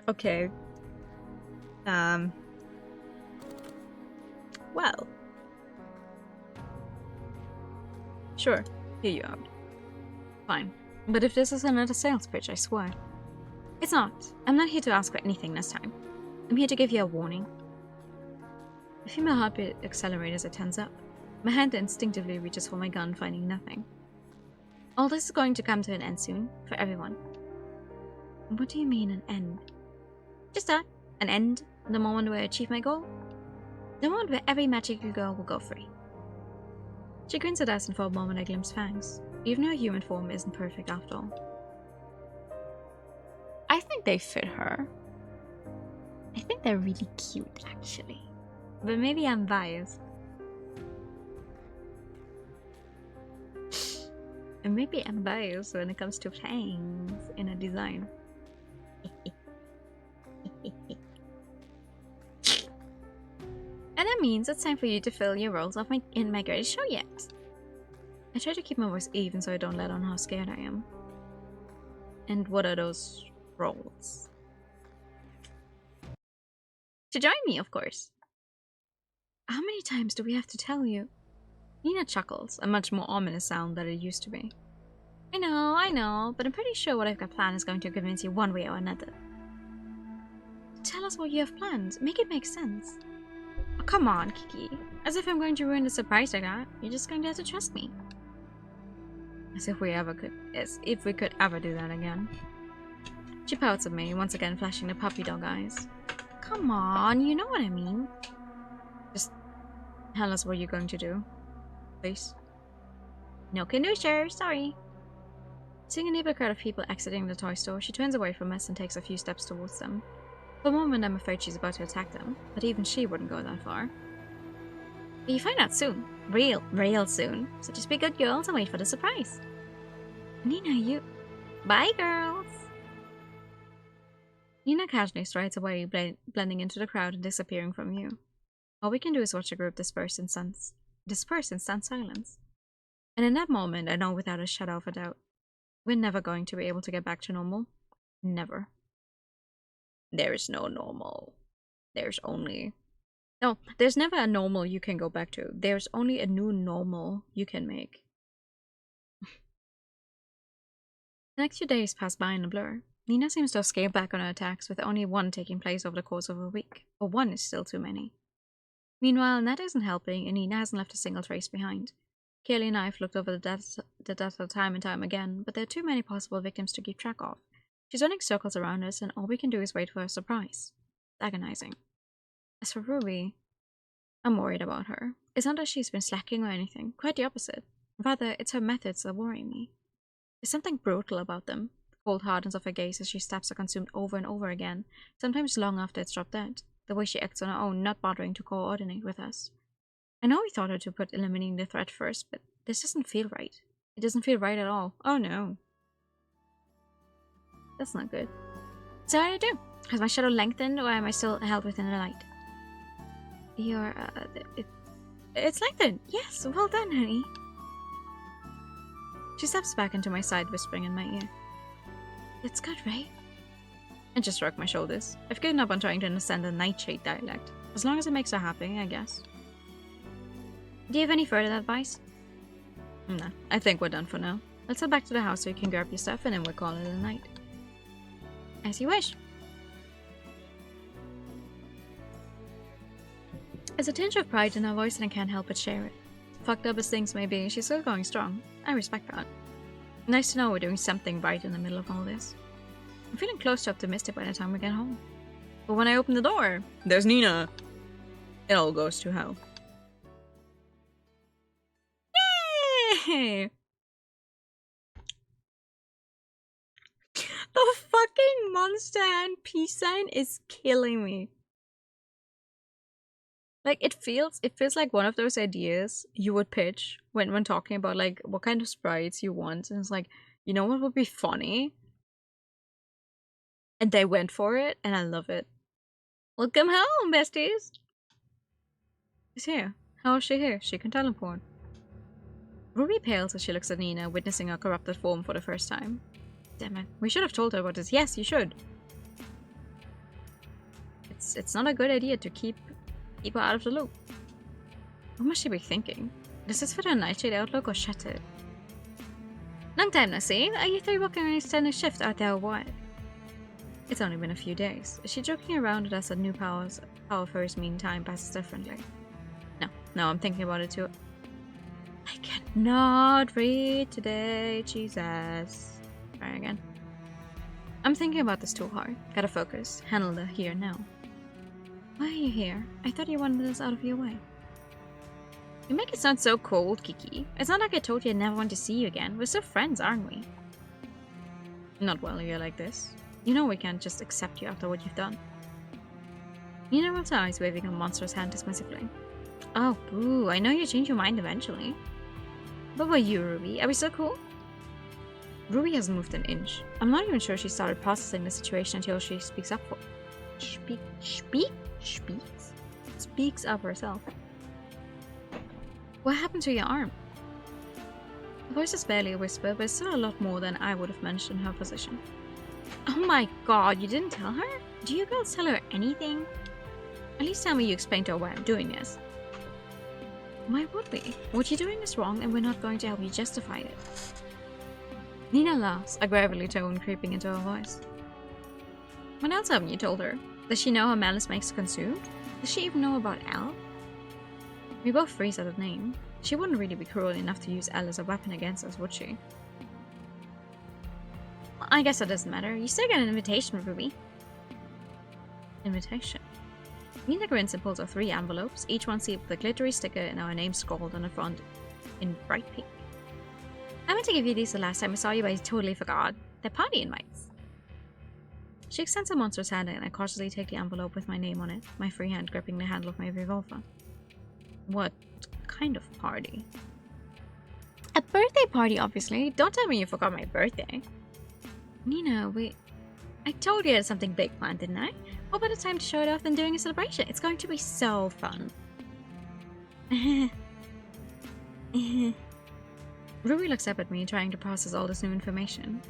Okay. Well. Sure, hear you out. Fine. But if this is another sales pitch, I swear. It's not. I'm not here to ask for anything this time. I'm here to give you a warning. I feel my heartbeat accelerate as it turns up. My hand instinctively reaches for my gun, finding nothing. All this is going to come to an end soon, for everyone. What do you mean, an end? Just that. An end. The moment where I achieve my goal. The moment where every magical girl will go free. She grins at us, and for a moment I glimpse fangs. Even her human form isn't perfect after all. I think they fit her. I think they're really cute, actually. But maybe I'm biased. And maybe I'm biased when it comes to fangs in a design. And that means it's time for you to fill your roles off in my greatest show yet. I try to keep my voice even so I don't let on how scared I am. And what are those roles? To join me, of course. How many times do we have to tell you? Nina chuckles, a much more ominous sound than it used to be. I know, but I'm pretty sure what I've got planned is going to convince you one way or another. Tell us what you have planned. Make it make sense. Oh, come on, Kiki. As if I'm going to ruin the surprise like that. You're just going to have to trust me. As if we could ever do that again. She pouts at me, once again flashing the puppy dog eyes. Come on, you know what I mean. Just tell us what you're going to do. Please. No can do, sure, sorry. Seeing a neighbor crowd of people exiting the toy store, she turns away from us and takes a few steps towards them. For a moment, I'm afraid she's about to attack them, but even she wouldn't go that far. But you find out soon. Real soon. So just be good girls and wait for the surprise. Nina, you... Bye, girls! Nina casually strides away, blending into the crowd and disappearing from view. All we can do is watch the group disperse in stunned silence. And in that moment, I know without a shadow of a doubt, we're never going to be able to get back to normal. Never. There is no normal. There's only... No, there's never a normal you can go back to. There's only a new normal you can make. The next few days pass by in a blur. Nina seems to have scaled back on her attacks, with only one taking place over the course of a week. But one is still too many. Meanwhile, Ned isn't helping, and Nina hasn't left a single trace behind. Kaylee and I have looked over the data time and time again, but there are too many possible victims to keep track of. She's running circles around us, and all we can do is wait for a surprise. It's agonizing. As for Ruby, I'm worried about her. It's not that she's been slacking or anything, quite the opposite. Rather, it's her methods that worry me. There's something brutal about them. The cold hardness of her gaze as she stabs are consumed over and over again, sometimes long after it's dropped dead. The way she acts on her own, not bothering to coordinate with us. I know we thought her to put eliminating the threat first, but this doesn't feel right. It doesn't feel right at all. Oh no. That's not good. So what do I do? Has my shadow lengthened, or am I still held within the light? You're, it's like that. Yes, well done, honey. She steps back into my side, whispering in my ear. It's good, right? I just shrugged my shoulders. I've given up on trying to understand the Nightshade dialect. As long as it makes her happy, I guess. Do you have any further advice? No, I think we're done for now. Let's head back to the house so you can grab your stuff and then we'll call it a night. As you wish. There's a tinge of pride in her voice and I can't help but share it. Fucked up as things may be, she's still going strong. I respect that. Nice to know we're doing something right in the middle of all this. I'm feeling close to optimistic by the time we get home. But when I open the door, there's Nina. It all goes to hell. Yay! The fucking monster hand peace sign is killing me. Like it feels like one of those ideas you would pitch when talking about like what kind of sprites you want, and it's like, you know what would be funny? And they went for it, and I love it. Welcome home, besties. She's here. How is she here? She can teleport. Ruby pales as she looks at Nina, witnessing her corrupted form for the first time. Damn it. We should have told her about this. Yes, you should. It's not a good idea to keep her out of the loop. What must she be thinking? Does this fit her Nightshade outlook or shut it? Long time no see. Are you three working on an extended shift out there or what? It's only been a few days. Is she joking around with us that new power of hers mean time passes differently? No, I'm thinking about it too. I cannot read today, Jesus. Try again. I'm thinking about this too hard. Gotta focus. Handle the here and now. Why are you here? I thought you wanted us out of your way. You make it sound so cold, Kiki. It's not like I told you I never want to see you again. We're still friends, aren't we? Not while you're like this. You know we can't just accept you after what you've done. Nina rolls her eyes, waving a monstrous hand dismissively. Oh, boo. I know you change your mind eventually. But what about you, Ruby? Are we still cool? Ruby hasn't moved an inch. I'm not even sure she started processing the situation until she speaks up for... Speaks up herself. What happened to your arm? The voice is barely a whisper, but it's still a lot more than I would have mentioned her position. Oh my god, you didn't tell her? Do you girls tell her anything? At least tell me you explained to her why I'm doing this. Why would we? What you're doing is wrong and we're not going to help you justify it. Nina laughs, a gravelly tone creeping into her voice. What else haven't you told her? Does she know how malice makes her consumed? Does she even know about L? We both freeze at the name. She wouldn't really be cruel enough to use L as a weapon against us, would she? Well, I guess that doesn't matter. You still get an invitation, Ruby. Invitation? Nina grins and pulls out 3 envelopes, each one sealed with a glittery sticker and our name scrawled on the front in bright pink. I meant to give you these the last time I saw you, but I totally forgot. They're party invites. She extends a monstrous hand and I cautiously take the envelope with my name on it, my free hand gripping the handle of my revolver. What kind of party? A birthday party, obviously. Don't tell me you forgot my birthday. Nina, I told you I had something big planned, didn't I? What better time to show it off than doing a celebration? It's going to be so fun. Ruby looks up at me, trying to process all this new information.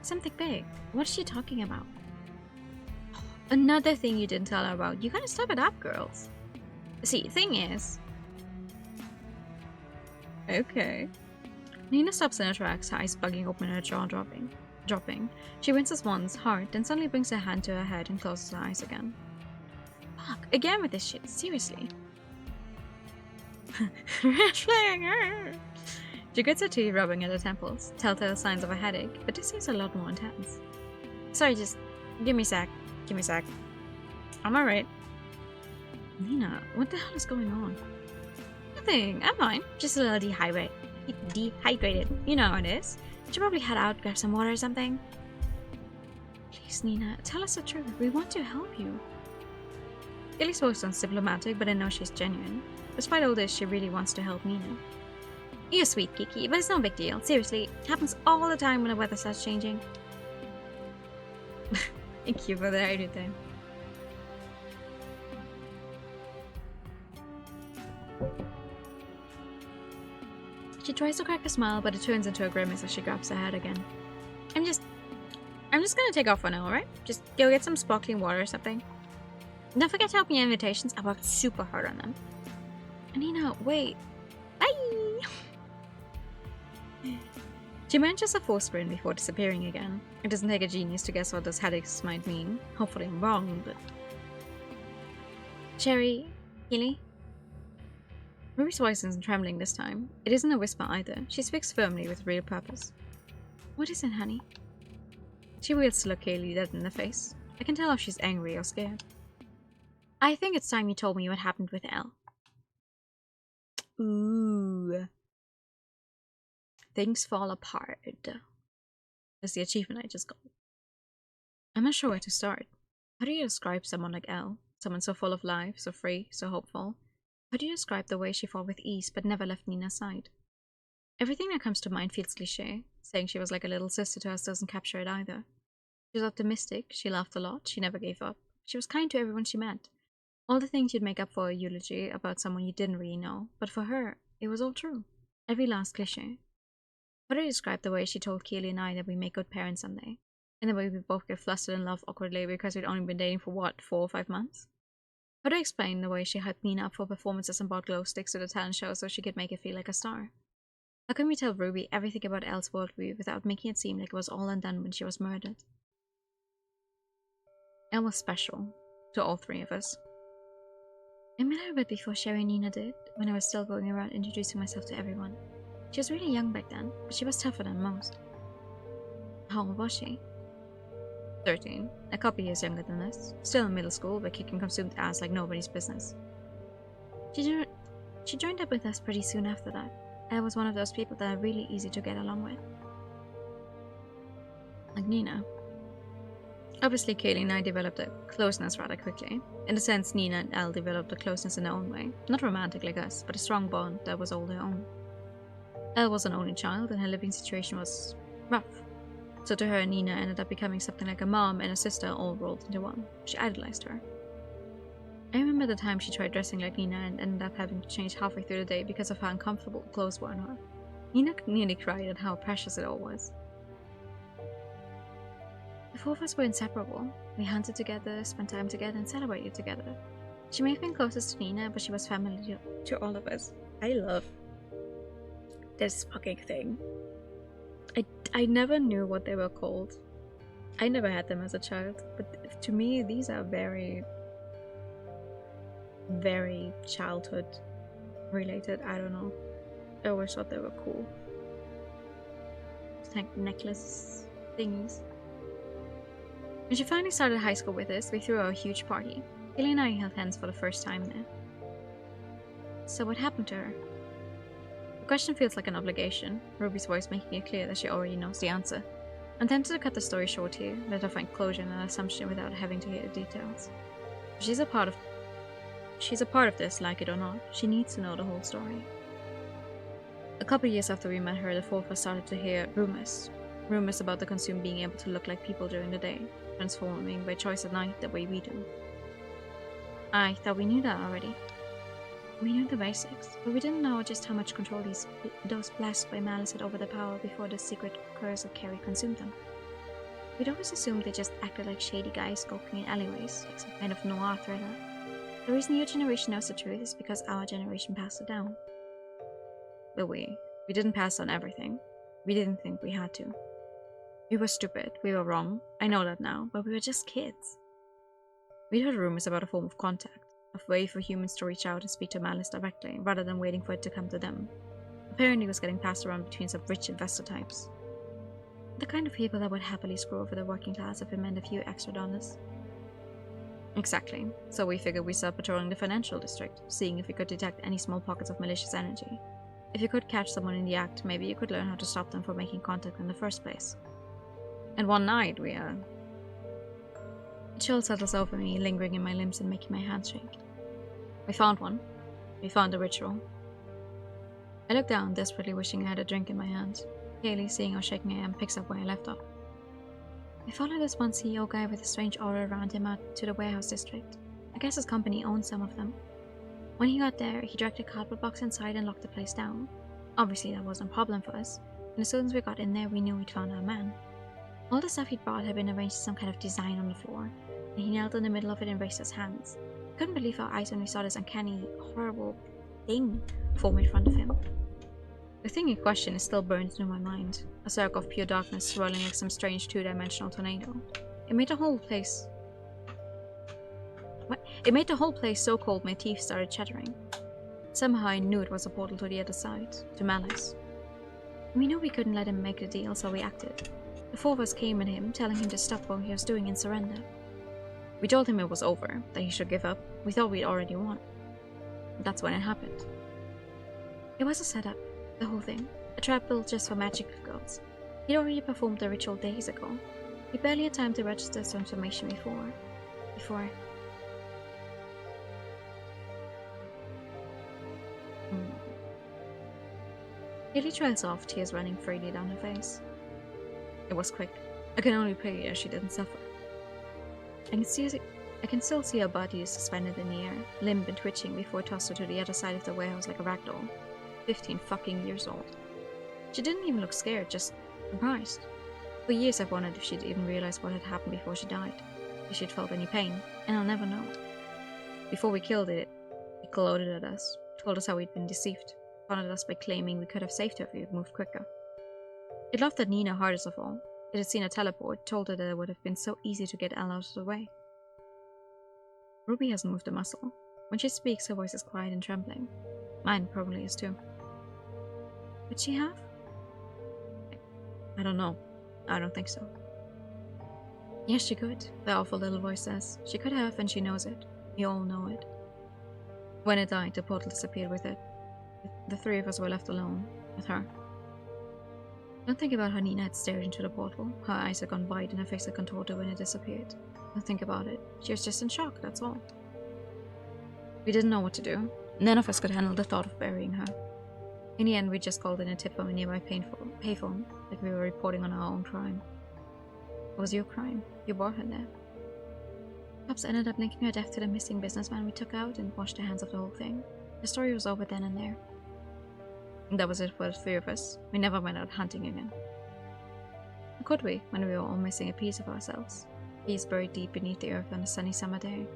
Something big. What is she talking about? Another thing you didn't tell her about. You gotta step it up, girls. See, thing is... Okay. Nina stops in her tracks, eyes bugging open, her jaw dropping. She winces once, hard, then suddenly brings her hand to her head and closes her eyes again. Fuck, again with this shit, seriously. Red flag! She grits her teeth, rubbing at her temples, telltale signs of a headache, but this seems a lot more intense. Sorry, just give me a sec. I'm alright. Nina, what the hell is going on? Nothing, I'm fine. Just a little dehydrated. You know how it is. Should probably head out, grab some water or something. Please, Nina, tell us the truth. We want to help you. Gilly's voice sounds diplomatic, but I know she's genuine. Despite all this, she really wants to help Nina. You're sweet, Kiki, but it's no big deal. Seriously, it happens all the time when the weather starts changing. Thank you for the hydrate time. She tries to crack a smile, but it turns into a grimace as she grabs her head again. I'm just gonna take off for now, alright? Just go get some sparkling water or something. Don't forget to help me invitations. I worked super hard on them. Nina, wait. Bye! She manages a full sprint before disappearing again. It doesn't take a genius to guess what those headaches might mean. Hopefully I'm wrong, but... Cherry... Keely? Ruby's voice isn't trembling this time. It isn't a whisper either. She speaks firmly with real purpose. What is it, honey? She wheels to look Kaylee dead in the face. I can tell if she's angry or scared. I think it's time you told me what happened with Elle. Ooh. Things fall apart. That's the achievement I just got. I'm not sure where to start. How do you describe someone like Elle? Someone so full of life, so free, so hopeful. How do you describe the way she fought with ease but never left Nina's side? Everything that comes to mind feels cliché. Saying she was like a little sister to us doesn't capture it either. She was optimistic, she laughed a lot, she never gave up. She was kind to everyone she met. All the things you'd make up for a eulogy about someone you didn't really know, but for her, it was all true. Every last cliché. How do you describe the way she told Keely and I that we make good parents someday? And the way we both get flustered and laugh awkwardly because we'd only been dating for what, 4 or 5 months? How do I explain the way she hyped Nina up for performances and bought glow sticks to the talent show so she could make it feel like a star? How can we tell Ruby everything about Elle's worldview without making it seem like it was all undone when she was murdered? Elle was special, to all 3 of us. I met her a bit before Sherry and Nina did, when I was still going around introducing myself to everyone. She was really young back then, but she was tougher than most. How old was she? 13, a couple years younger than us, still in middle school but kicking consumed ass like nobody's business. She joined up with us pretty soon after that. I was one of those people that are really easy to get along with. Like Nina. Obviously, Kaylee and I developed a closeness rather quickly. In a sense, Nina and Elle developed a closeness in their own way. Not romantic like us, but a strong bond that was all their own. Elle was an only child and her living situation was rough. So to her, Nina ended up becoming something like a mom and a sister all rolled into one. She idolized her. I remember the time she tried dressing like Nina and ended up having to change halfway through the day because of how uncomfortable clothes were on her. Nina nearly cried at how precious it all was. The 4 of us were inseparable. We hunted together, spent time together, and celebrated together. She may have been closest to Nina, but she was family to all of us. I love this fucking thing. I never knew what they were called. I never had them as a child, but to me these are very, very childhood related. I don't know. I always thought they were cool. It's like necklace thingies. When she finally started high school with us, we threw a huge party. Haley and I held hands for the first time there. So what happened to her? The question feels like an obligation, Ruby's voice making it clear that she already knows the answer. I'm tempted to cut the story short here, let her find closure in an assumption without having to hear the details. She's a part of this, like it or not. She needs to know the whole story. A couple years after we met her, the 4 of us started to hear rumors. Rumors about the consume being able to look like people during the day, transforming by choice at night the way we do. I thought we knew that already. We knew the basics, but we didn't know just how much control those blessed by malice had over their power before the secret curse of Carrie consumed them. We'd always assumed they just acted like shady guys skulking in alleyways, like some kind of noir thriller. The reason your generation knows the truth is because our generation passed it down. But we didn't pass on everything. We didn't think we had to. We were stupid, we were wrong, I know that now, but we were just kids. We'd heard rumors about a form of contact, a way for humans to reach out and speak to malice directly, rather than waiting for it to come to them. Apparently it was getting passed around between some rich investor types. The kind of people that would happily screw over the working class if it meant a few extra dollars. Exactly, so we figured we'd start patrolling the financial district, seeing if we could detect any small pockets of malicious energy. If you could catch someone in the act, maybe you could learn how to stop them from making contact in the first place. And one night, a chill settles over me, lingering in my limbs and making my hands shake. We found one. We found the ritual. I look down, desperately wishing I had a drink in my hand. Kaylee, seeing how shaking I am, picks up where I left off. I follow this one CEO guy with a strange aura around him out to the warehouse district. I guess his company owns some of them. When he got there, he dragged a cardboard box inside and locked the place down. Obviously, that wasn't a problem for us, and as soon as we got in there, we knew we'd found our man. All the stuff he'd brought had been arranged as some kind of design on the floor, and he knelt in the middle of it and raised his hands. We couldn't believe our eyes when we saw this uncanny, horrible thing form in front of him. The thing in question is still burned into my mind, a circle of pure darkness swirling like some strange two-dimensional tornado. It made the whole place so cold my teeth started chattering. Somehow I knew it was a portal to the other side, to Malice. We knew we couldn't let him make the deal, so we acted. The four of us came at him, telling him to stop what he was doing and surrender. We told him it was over, that he should give up. We thought we'd already won. That's when it happened. It was a setup, the whole thing. A trap built just for magic girls. He'd already performed the ritual days ago. We barely had time to register his transformation before... Haley trails off, tears running freely down her face. It was quick. I can only pray that she didn't suffer. I can still see her body suspended in the air, limp and twitching before I tossed her to the other side of the warehouse like a ragdoll. 15 fucking years old. She didn't even look scared, just surprised. For years I've wondered if she'd even realized what had happened before she died, if she'd felt any pain, and I'll never know. Before we killed it gloated at us, told us how we'd been deceived, taunted us by claiming we could have saved her if we had moved quicker. It laughed at Nina hardest of all. It had seen her teleport, told her that it would have been so easy to get Elle out of the way. Ruby hasn't moved a muscle. When she speaks, her voice is quiet and trembling. Mine probably is too. Would she have? I don't know. I don't think so. Yes, she could, the awful little voice says. She could have, and she knows it. We all know it. When it died, the portal disappeared with it. The three of us were left alone, with her. Don't think about how Nina had stared into the portal. Her eyes had gone wide and her face had contorted when it disappeared. Don't think about it. She was just in shock, that's all. We didn't know what to do. None of us could handle the thought of burying her. In the end, we just called in a tip from a nearby payphone, like we were reporting on our own crime. It was your crime. You brought her there. Cops ended up linking her death to the missing businessman we took out and washed their hands of the whole thing. The story was over then and there. And that was it for the three of us. We never went out hunting again. How could we, when we were all missing a piece of ourselves? Piece buried deep beneath the earth on a sunny summer day.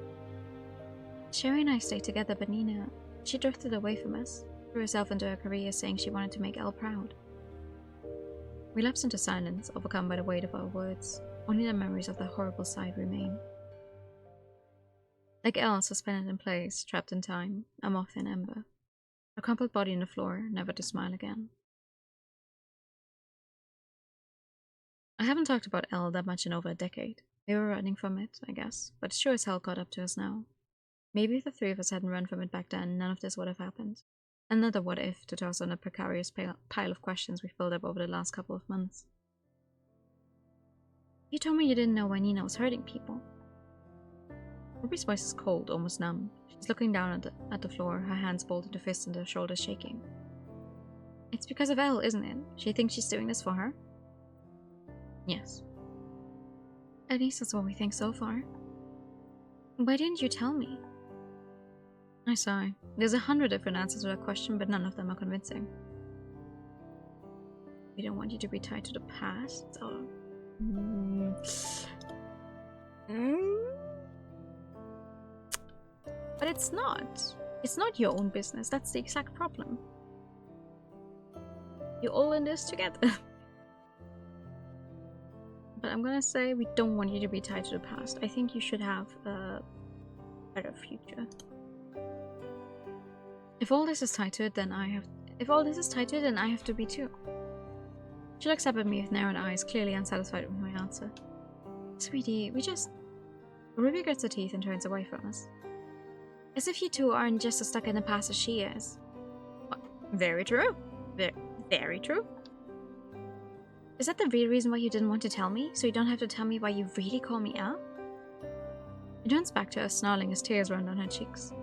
Sherry and I stayed together, but Nina, she drifted away from us, threw herself into her career saying she wanted to make Elle proud. We lapsed into silence, overcome by the weight of our words. Only the memories of the horrible sight remain. Like Elle, suspended in place, trapped in time, a moth in ember. A crumpled body on the floor, never to smile again. I haven't talked about Elle that much in over a decade. We were running from it, I guess, but it sure as hell caught up to us now. Maybe if the three of us hadn't run from it back then, none of this would have happened. Another what if to toss on a precarious pile of questions we filled up over the last couple of months. You told me you didn't know why Nina was hurting people. Ruby's voice is cold, almost numb. She's looking down at the floor, her hands balled into fists and her shoulders shaking. It's because of Elle, isn't it? She thinks she's doing this for her? Yes. At least that's what we think so far. Why didn't you tell me? I sigh. There's 100 different answers to that question, but none of them are convincing. We don't want you to be tied to the past, or... But it's not. It's not your own business. That's the exact problem. You're all in this together. But I'm gonna say we don't want you to be tied to the past. I think you should have a better future. If all this is tied to it, then I have. If all this is tied to it, then I have to be too. She looks up at me with narrowed eyes, clearly unsatisfied with my answer. Sweetie, we just. Ruby grits her teeth and turns away from us. As if you two aren't just as stuck in the past as she is. What? Very true. Very true. Is that the real reason why you didn't want to tell me? So you don't have to tell me why you really call me out? He turns back to us, snarling as tears run down her cheeks.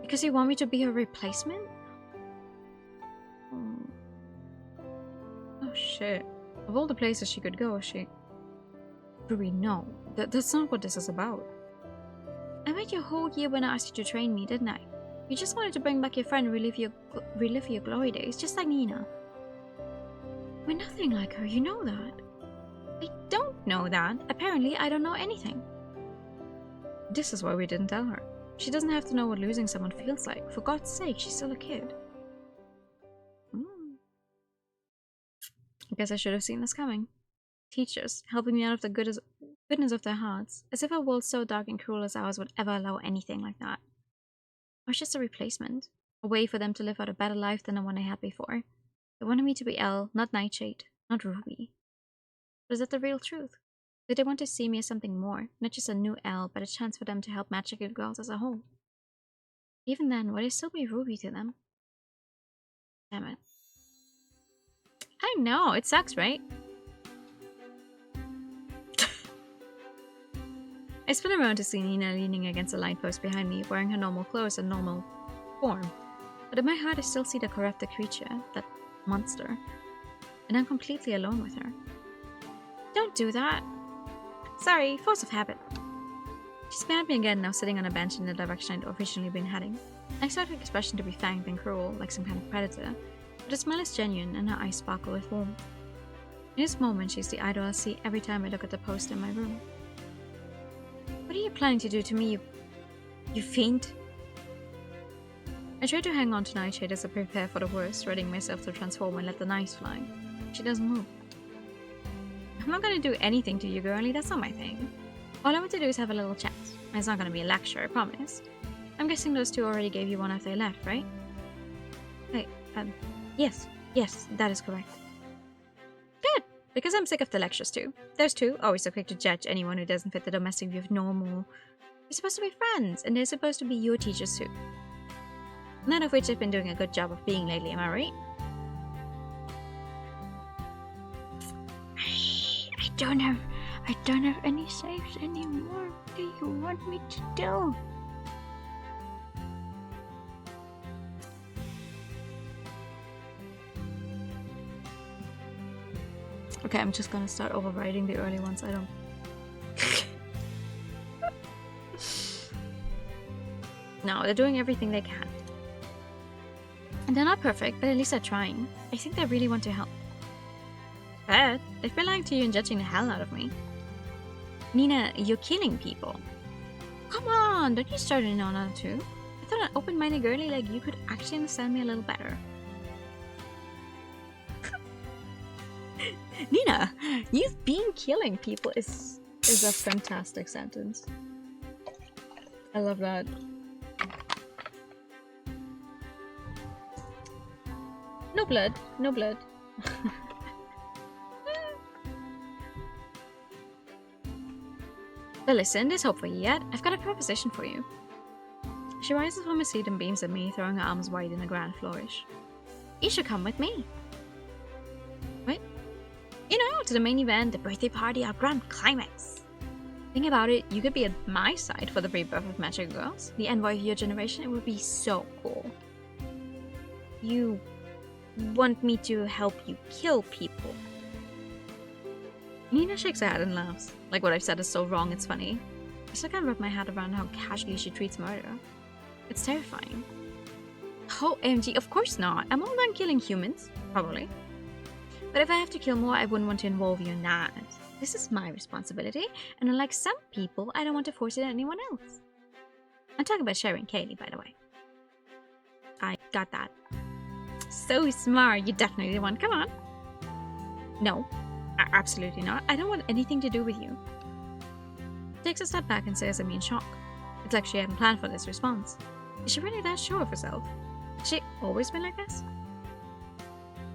Because you want me to be her replacement? Oh shit. Of all the places she could go, Ruby, no. That's not what this is about. I waited your whole year when I asked you to train me, didn't I? You just wanted to bring back your friend and relive your glory days, just like Nina. We're nothing like her, you know that. I don't know that. Apparently, I don't know anything. This is why we didn't tell her. She doesn't have to know what losing someone feels like. For God's sake, she's still a kid. I guess I should have seen this coming. Teachers, helping me out of the goodness of their hearts, as if a world so dark and cruel as ours would ever allow anything like that. I was just a replacement, a way for them to live out a better life than the one I had before. They wanted me to be Elle, not Nightshade, not Ruby. But is that the real truth? Did they want to see me as something more, not just a new Elle, but a chance for them to help magical girls as a whole? Even then, would I still be Ruby to them? Damn it. I know, it sucks, right? I spun around to see Nina leaning against a light post behind me, wearing her normal clothes and normal form. But in my heart I still see the corrupted creature, that monster. And I'm completely alone with her. Don't do that. Sorry, force of habit. She smiled at me again, now sitting on a bench in the direction I'd originally been heading. I expected her expression to be fanged and cruel, like some kind of predator, but the smile is genuine and her eyes sparkle with warmth. In this moment, she's the idol I see every time I look at the poster in my room. What are you planning to do to me, you fiend? I try to hang on to Nightshade as I prepare for the worst, readying myself to transform and let the knives fly. She doesn't move. I'm not gonna do anything to you, girlie, that's not my thing. All I want to do is have a little chat. It's not gonna be a lecture, I promise. I'm guessing those two already gave you one after they left, right? Wait, yes, that is correct. Good, because I'm sick of the lectures too. Those two, always so quick to judge anyone who doesn't fit the domestic view of normal. They're supposed to be friends, and they're supposed to be your teachers too. None of which have been doing a good job of being lately, am I right? I don't have any saves anymore. What do you want me to do? Okay, I'm just gonna start overriding the early ones. I don't... No, they're doing everything they can. And they're not perfect, but at least they're trying. I think they really want to help. But they've been lying to you and judging the hell out of me. Nina, you're killing people. Come on, don't you start in on that too? I thought an open-minded girlie like you could actually understand me a little better. Nina, you've been killing people is a fantastic sentence. I love that. No blood, no blood. But listen, there's hope for you yet. I've got a proposition for you. She rises from her seat and beams at me, throwing her arms wide in a grand flourish. You should come with me. What? You know, to the main event, the birthday party, our grand climax. Think about it, you could be at my side for the rebirth of Magic Girls, the envoy of your generation. It would be so cool. You want me to help you kill people? Nina shakes her head and laughs. Like what I've said is so wrong, it's funny. I still can't wrap my head around how casually she treats murder. It's terrifying. Oh, OMG, of course not. I'm all done killing humans, probably. But if I have to kill more, I wouldn't want to involve you in that. This is my responsibility, and unlike some people, I don't want to force it on anyone else. I'm talking about Sherry and Kaylee, by the way. I got that. So smart, you definitely the one. Come on. No. Absolutely not. I don't want anything to do with you. She takes a step back and stares at me in shock. It's like she hadn't planned for this response. Is she really that sure of herself? Has she always been like this?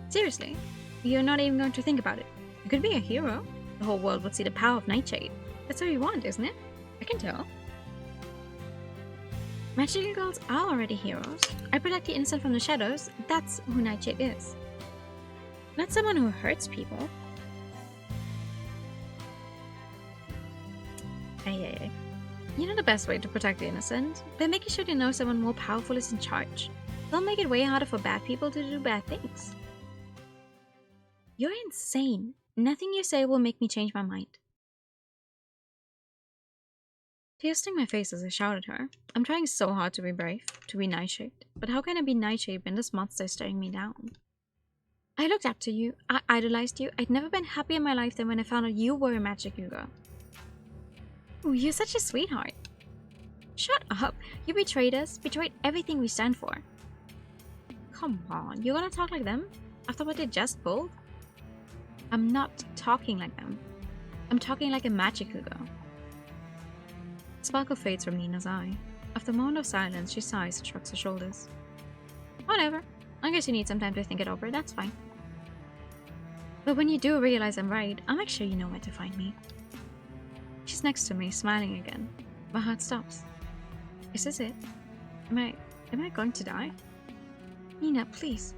Seriously? You're not even going to think about it. You could be a hero. The whole world would see the power of Nightshade. That's what you want, isn't it? I can tell. Magical girls are already heroes. I protect the innocent from the shadows. That's who Nightshade is. Not someone who hurts people. Hey. You know the best way to protect the innocent? By making sure they know someone more powerful is in charge. They'll make it way harder for bad people to do bad things. You're insane. Nothing you say will make me change my mind. Tears my face as I shout at her. I'm trying so hard to be brave, to be nightshaped. But how can I be nightshaped when this monster is staring me down? I looked up to you. I idolized you. I'd never been happier in my life than when I found out you were a magic girl. Ooh, you're such a sweetheart. Shut up. You betrayed us. Betrayed everything we stand for. Come on. You're gonna talk like them? After what they just pulled? I'm not talking like them. I'm talking like a magic girl. Sparkle fades from Nina's eye. After a moment of silence, she sighs and shrugs her shoulders. Whatever. I guess you need some time to think it over. That's fine. But when you do realize I'm right, I'll make sure you know where to find me. She's next to me, smiling again. My heart stops. Is this it? Am I going to die? Nina, please.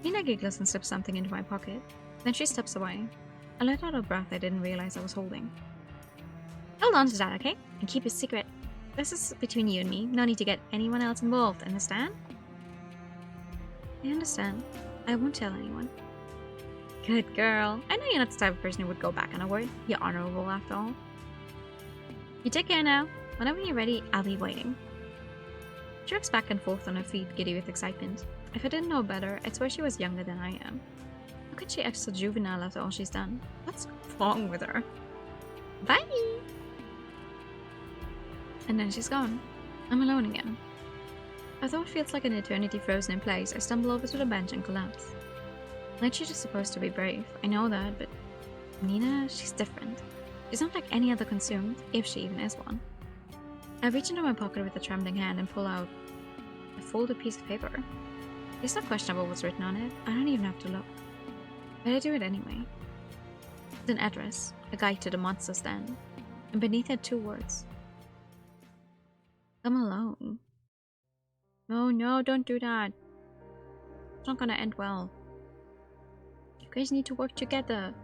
Nina giggles and slips something into my pocket. Then she steps away. I let out a breath I didn't realize I was holding. Hold on to that, okay? And keep it secret. This is between you and me. No need to get anyone else involved, understand? I understand. I won't tell anyone. Good girl. I know you're not the type of person who would go back on a word. You're honorable after all. You take care now. Whenever you're ready, I'll be waiting. She rocks back and forth on her feet, giddy with excitement. If I didn't know better, I'd swear she was younger than I am. How could she act so juvenile after all she's done? What's wrong with her? Bye! And then she's gone. I'm alone again. Although it feels like an eternity frozen in place, I stumble over to the bench and collapse. Like she's just supposed to be brave. I know that, but Nina, she's different. She's not like any other consumed, if she even is one. I reach into my pocket with a trembling hand and pull out a folded piece of paper. It's not questionable what's written on it. I don't even have to look. But I do it anyway. It's an address, a guide to the monster's den, and beneath it 2 words. Come alone. No, don't do that. It's not gonna end well. You guys need to work together.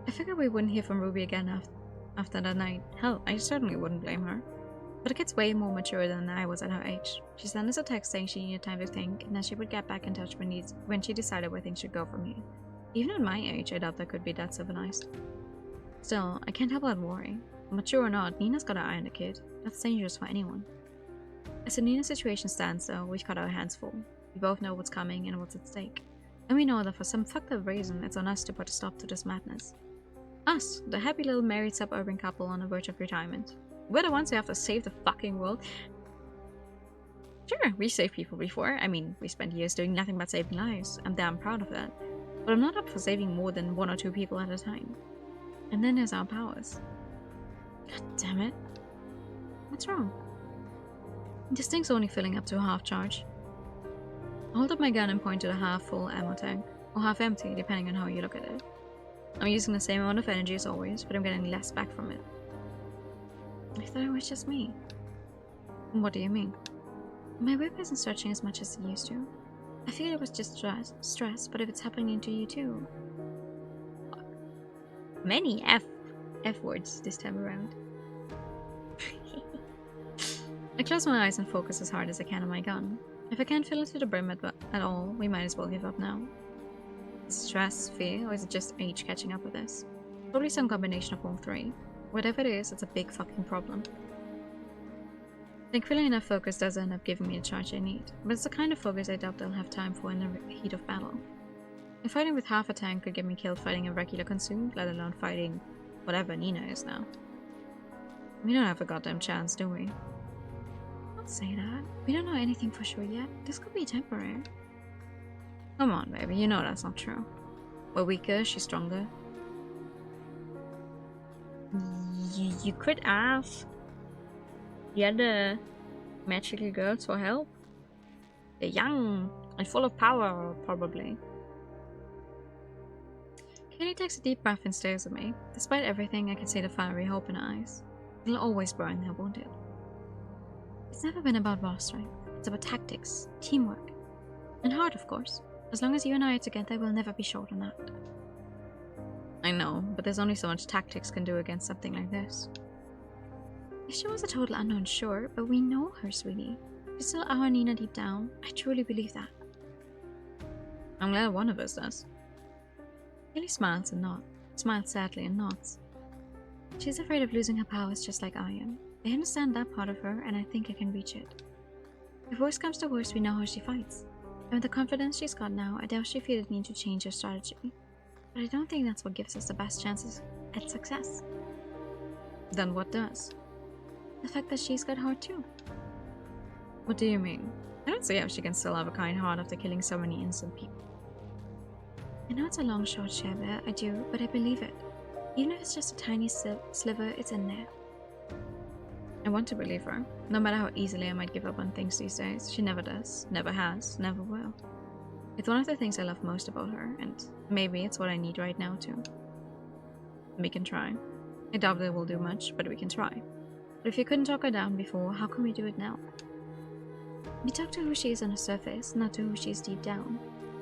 I figured we wouldn't hear from Ruby again after that night. Hell, I certainly wouldn't blame her. But the kid's way more mature than I was at her age. She sent us a text saying she needed time to think, and that she would get back in touch when she decided where things should go from here. Even at my age, I doubt that could be that civilized. Still, I can't help but worry. Mature or not, Nina's got her eye on the kid. That's dangerous for anyone. As the Nina situation stands, though, we've got our hands full. We both know what's coming and what's at stake. And we know that for some fucked up reason, it's on us to put a stop to this madness. Us, the happy little married suburban couple on the verge of retirement. We're the ones who have to save the fucking world. Sure, we saved people before. I mean, we spent years doing nothing but saving lives. I'm damn proud of that. But I'm not up for saving more than 1 or 2 people at a time. And then there's our powers. God damn it. What's wrong? This thing's only filling up to a half charge. I hold up my gun and point to the half-full ammo tank. Or half-empty, depending on how you look at it. I'm using the same amount of energy as always, but I'm getting less back from it. I thought it was just me. What do you mean? My whip isn't stretching as much as it used to. I figured it was just stress, but if it's happening to you too... Many F words this time around. I close my eyes and focus as hard as I can on my gun. If I can't fill it to the brim at all, we might as well give up now. Is it stress, fear, or is it just age catching up with us? Probably some combination of all 3. Whatever it is, it's a big fucking problem. I think feeling enough focus does end up giving me the charge I need, but it's the kind of focus I doubt I'll have time for in the heat of battle. If fighting with half a tank could get me killed fighting a regular consumed, let alone fighting whatever Nina is now. We don't have a goddamn chance, do we? Don't say that. We don't know anything for sure yet. This could be temporary. Come on, baby, you know that's not true. We're weaker, she's stronger. You could ask the other magical girls for help. They're young and full of power, probably. Katie takes a deep breath and stares at me. Despite everything, I can see the fiery hope in her eyes. It'll always burn there, won't it? It's never been about raw strength. It's about tactics, teamwork, and heart, of course. As long as you and I are together, we'll never be short on that. I know, but there's only so much tactics can do against something like this. If she was a total unknown, sure, but we know her, sweetie. She's still our Nina deep down. I truly believe that. I'm glad one of us does. Haley smiles and nods. Smiles sadly and nods. She's afraid of losing her powers just like I am. I understand that part of her, and I think I can reach it. If worse comes to worse, we know how she fights. And with the confidence she's got now, I doubt she feels the need to change her strategy. But I don't think that's what gives us the best chances at success. Then what does? The fact that she's got heart too. What do you mean? I don't see how she can still have a kind heart after killing so many innocent people. I know it's a long shot, Sheva, I do, but I believe it. Even if it's just a tiny sliver, it's in there. I want to believe her. No matter how easily I might give up on things these days, she never does, never has, never will. It's one of the things I love most about her, and maybe it's what I need right now too. We can try. I doubt it will do much, but we can try. But if you couldn't talk her down before, how can we do it now? We talk to who she is on the surface, not to who she is deep down.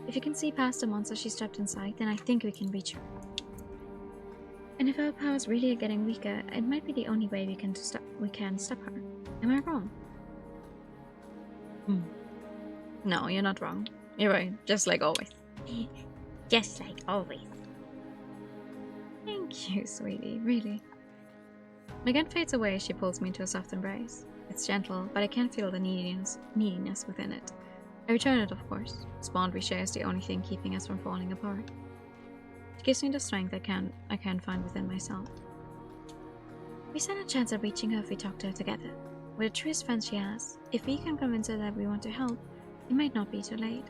If you can see past the monster she's trapped inside, then I think we can reach her. And if our powers really are getting weaker, it might be the only way we can stop her. Am I wrong? No, you're not wrong. You're right, just like always. Just like always. Thank you, sweetie, really. My gun fades away as she pulls me into a soft embrace. It's gentle, but I can feel the neediness within it. I return it, of course. This bond we share is the only thing keeping us from falling apart. It gives me the strength I can find within myself. We stand a chance at reaching her if we talk to her together. With the truest friends she has, if we can convince her that we want to help, it might not be too late.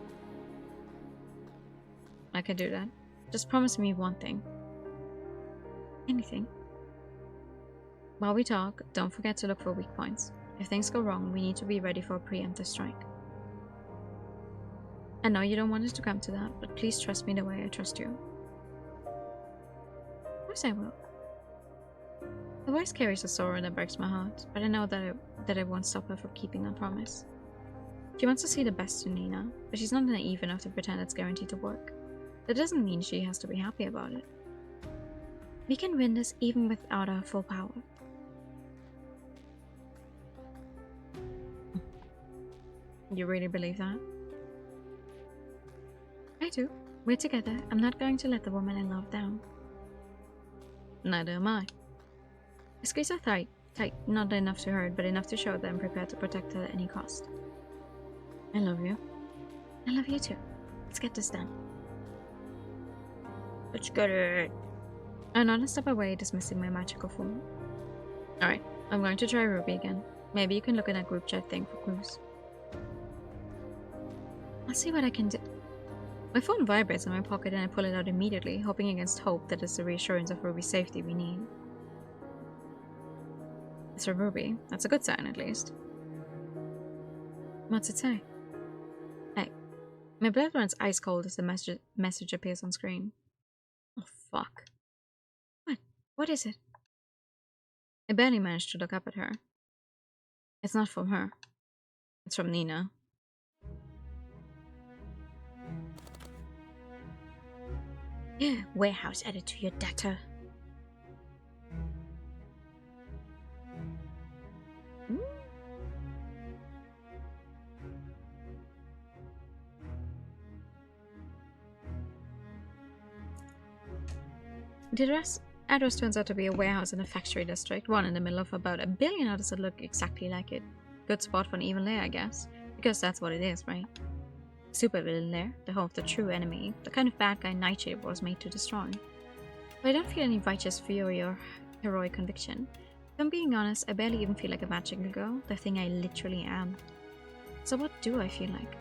I can do that. Just promise me one thing. Anything. While we talk, don't forget to look for weak points. If things go wrong, we need to be ready for a preemptive strike. I know you don't want us to come to that, but please trust me the way I trust you. Of course I will. The voice carries a sorrow that breaks my heart, but I know that I won't stop her from keeping that promise. She wants to see the best in Nina, but she's not naive enough to pretend it's guaranteed to work. That doesn't mean she has to be happy about it. We can win this even without our full power. You really believe that? I do. We're together. I'm not going to let the woman I love down. Neither am I. I squeeze her tight, not enough to hurt, but enough to show that I'm prepared to protect her at any cost. I love you. I love you too. Let's get this done. Let's get it. I nod and step away, dismissing my magical form. Alright, I'm going to try Ruby again. Maybe you can look at that group chat thing for clues. I'll see what I can do. My phone vibrates in my pocket and I pull it out immediately, hoping against hope that it's the reassurance of Ruby's safety we need. It's for Ruby. That's a good sign, at least. What's it say? Hey. My blood runs ice cold as the message appears on screen. Oh, fuck. What is it? I barely managed to look up at her. It's not from her. It's from Nina. Warehouse added to your data. The address turns out to be a warehouse in a factory district, one in the middle of about 1 billion others that look exactly like it. Good spot for an evil lair, I guess. Because that's what it is, right? Supervillain lair, the home of the true enemy, the kind of bad guy Nightshade was made to destroy. But I don't feel any righteous fury or heroic conviction. If I'm being honest, I barely even feel like a magical girl, the thing I literally am. So what do I feel like?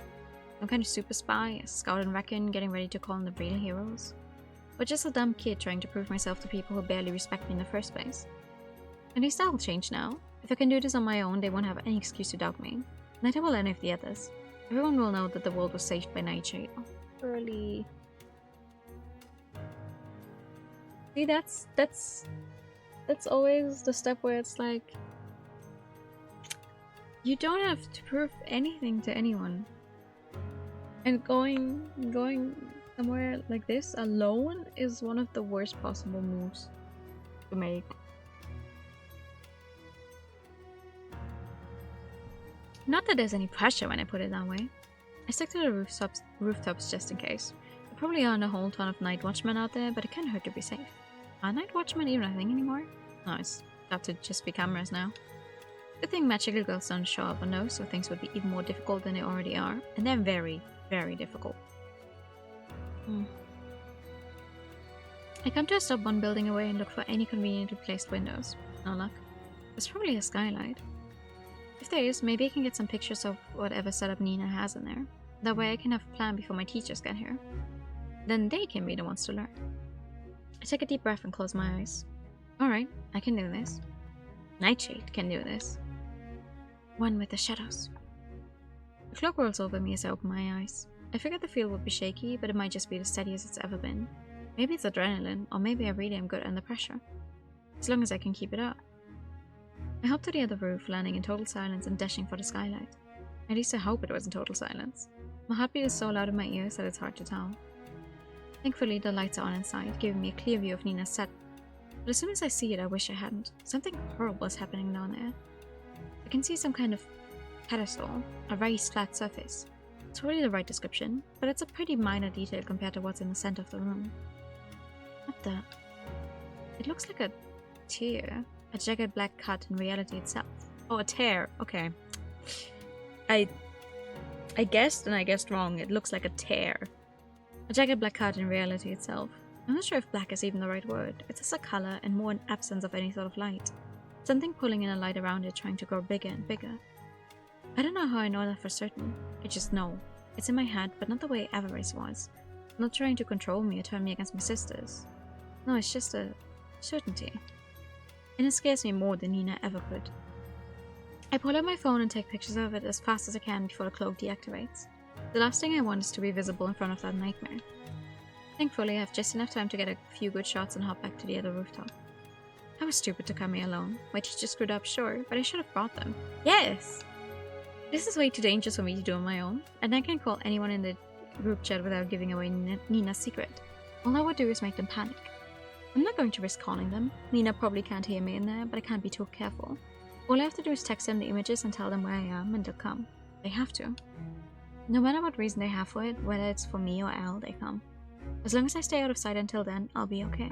Some kind of super spy, a scout and reckon, getting ready to call in the real heroes? Or just a dumb kid trying to prove myself to people who barely respect me in the first place? At least that will change now. If I can do this on my own, they won't have any excuse to doubt me. Neither will any of the others. Everyone will know that the world was saved by Nightshade. Oh, early. See, that's always the step where it's like, you don't have to prove anything to anyone. And going somewhere like this alone is one of the worst possible moves to make. Not that there's any pressure when I put it that way. I stick to the rooftops just in case. There probably aren't a whole ton of night watchmen out there, but it can't hurt to be safe. Are night watchmen even a thing anymore? Nice. Got to just be cameras now. Good thing magical girls don't show up on those, so things would be even more difficult than they already are. And they're very, very difficult. I come to a stop one building away and look for any conveniently placed windows. No luck. There's probably a skylight. If there is, maybe I can get some pictures of whatever setup Nina has in there. That way I can have a plan before my teachers get here. Then they can be the ones to learn. I take a deep breath and close my eyes. Alright, I can do this. Nightshade can do this. One with the shadows. The cloak rolls over me as I open my eyes. I figured the field would be shaky, but it might just be the steadiest it's ever been. Maybe it's adrenaline, or maybe I really am good under pressure. As long as I can keep it up. I hop to the other roof, landing in total silence and dashing for the skylight. At least I hope it was in total silence. My heartbeat is so loud in my ears that it's hard to tell. Thankfully, the lights are on inside, giving me a clear view of Nina's set. But as soon as I see it, I wish I hadn't. Something horrible is happening down there. I can see some kind of pedestal, a raised flat surface. It's probably the right description, but it's a pretty minor detail compared to what's in the center of the room. What the? It looks like a tear. A jagged black cut in reality itself. Oh, a tear. Okay. I guessed, and I guessed wrong. It looks like a tear. A jagged black cut in reality itself. I'm not sure if black is even the right word. It's just a color and more an absence of any sort of light. Something pulling in a light around it, trying to grow bigger and bigger. I don't know how I know that for certain. I just know. It's in my head, but not the way Avarice was. Not trying to control me or turn me against my sisters. No, it's just a certainty. And it scares me more than Nina ever could. I pull out my phone and take pictures of it as fast as I can before the cloak deactivates. The last thing I want is to be visible in front of that nightmare. Thankfully, I have just enough time to get a few good shots and hop back to the other rooftop. I was stupid to come here alone. My teacher screwed up, sure, but I should have brought them. Yes! This is way too dangerous for me to do on my own, and I can't call anyone in the group chat without giving away Nina's secret. All I would do is make them panic. I'm not going to risk calling them. Nina probably can't hear me in there, but I can't be too careful. All I have to do is text them the images and tell them where I am, and they'll come. They have to. No matter what reason they have for it, whether it's for me or Al, they come. As long as I stay out of sight until then, I'll be okay.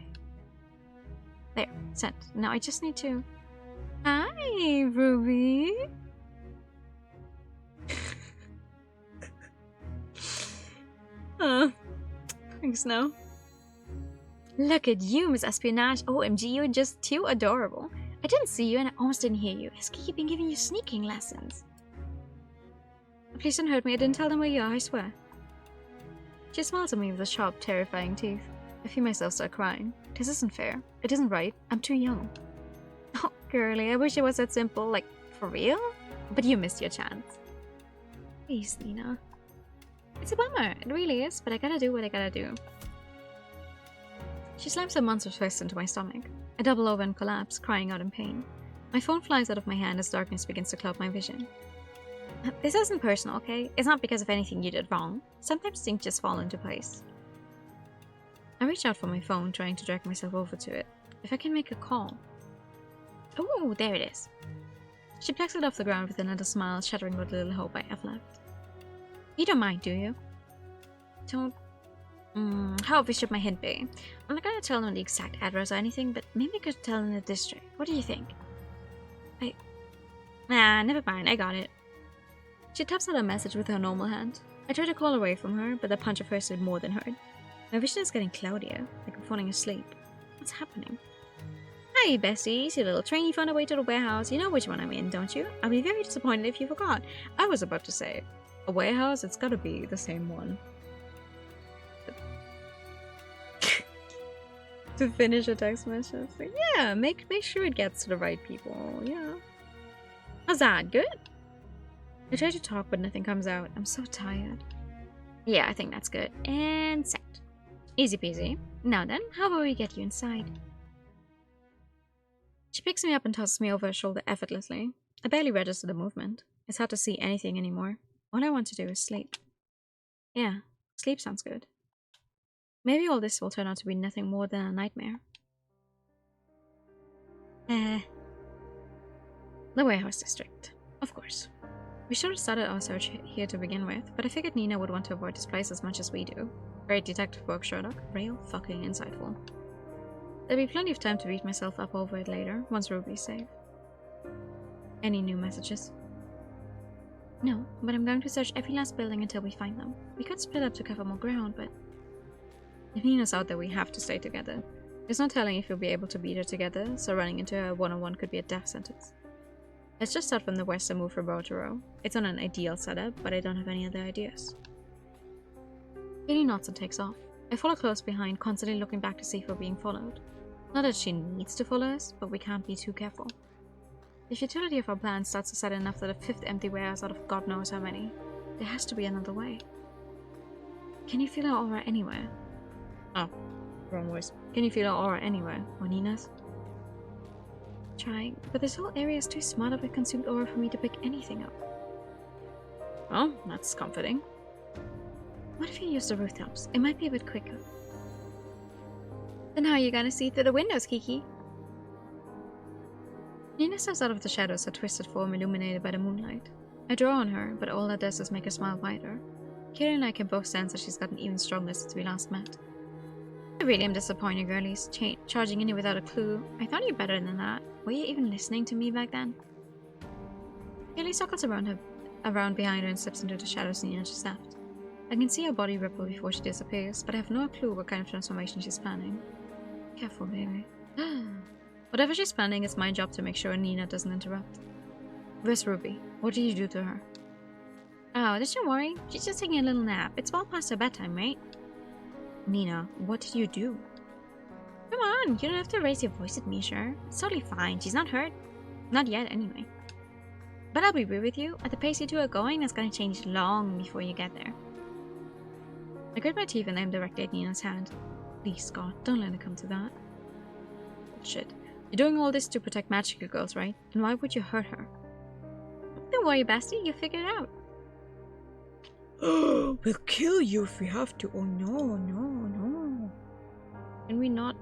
There, sent. Now I just need to... Hi, Ruby! Thanks, no. Look at you, Miss Espionage. OMG, you're just too adorable. I didn't see you and I almost didn't hear you. Has Kiki been giving you sneaking lessons? Please don't hurt me. I didn't tell them where you are, I swear. She smiles at me with her sharp, terrifying teeth. I feel myself start crying. This isn't fair. It isn't right. I'm too young. Oh, girlie, I wish it was that simple. Like, for real? But you missed your chance. Please, Nina. It's a bummer. It really is, but I gotta do what I gotta do. She slams her monstrous fist into my stomach. I double over and collapse, crying out in pain. My phone flies out of my hand as darkness begins to cloud my vision. This isn't personal, okay? It's not because of anything you did wrong. Sometimes things just fall into place. I reach out for my phone, trying to drag myself over to it. If I can make a call. Oh, there it is. She plucks it off the ground with another smile, shattering what little hope I have left. You don't mind, do you? Don't... how obvious should my hint be? I'm not gonna tell them the exact address or anything, but maybe I could tell them the district. What do you think? Nah, never mind, I got it. She taps out a message with her normal hand. I try to call away from her, but the punch of hers did more than hurt. My vision is getting cloudier, like I'm falling asleep. What's happening? Hi, besties, your little trainee found a way to the warehouse. You know which one I'm in, don't you? I'll be very disappointed if you forgot. I was about to say, a warehouse? It's gotta be the same one. To finish a text message. Like, yeah, make sure it gets to the right people. Yeah. How's that? Good? I try to talk, but nothing comes out. I'm so tired. Yeah, I think that's good. And set. Easy peasy. Now then, how about we get you inside? She picks me up and tosses me over her shoulder effortlessly. I barely register the movement. It's hard to see anything anymore. All I want to do is sleep. Yeah, sleep sounds good. Maybe all this will turn out to be nothing more than a nightmare. The warehouse district. Of course. We should have started our search here to begin with, but I figured Nina would want to avoid this place as much as we do. Great detective work, Sherlock. Real fucking insightful. There'll be plenty of time to beat myself up over it later, once Ruby's safe. Any new messages? No, but I'm going to search every last building until we find them. We could split up to cover more ground, but if Nina's out there, we have to stay together. There's no telling if we'll be able to beat her together, so running into her one-on-one could be a death sentence. Let's just start from the west and move from row to row. It's not an ideal setup, but I don't have any other ideas. Kaylee nods and takes off. I follow close behind, constantly looking back to see if we're being followed. Not that she needs to follow us, but we can't be too careful. The futility of our plan starts to set enough that a fifth empty warehouse out of God knows how many. There has to be another way. Can you feel our aura anywhere? Oh, wrong voice. Can you feel our aura anywhere? Or Nina's? Trying, but this whole area is too smart of a consumed aura for me to pick anything up. Oh, that's comforting. What if you use the rooftops? It might be a bit quicker. Then how are you gonna see through the windows, Kiki? Nina steps out of the shadows, her twisted form illuminated by the moonlight. I draw on her, but all that does is make her smile wider. Kaylee and I can both sense that she's gotten even stronger since we last met. I really am disappointed, girlies. Charging in here without a clue. I thought you better than that. Were you even listening to me back then? Kaylee circles around behind her and slips into the shadows Nina just left. I can see her body ripple before she disappears, but I have no clue what kind of transformation she's planning. Careful, baby. Whatever she's planning, it's my job to make sure Nina doesn't interrupt. Where's Ruby? What did you do to her? Oh, don't worry. She's just taking a little nap. It's well past her bedtime, right? Nina, what did you do? Come on, you don't have to raise your voice at me, sure. It's totally fine. She's not hurt. Not yet, anyway. But I'll be real with you. At the pace you two are going, that's gonna change long before you get there. I grit my teeth and aim directly at Nina's hand. Please, God, don't let it come to that. Bullshit. You're doing all this to protect magical girls, right? Then why would you hurt her? Don't worry, bestie. You'll figure it out. We'll kill you if we have to. Oh no, no, no. Can we not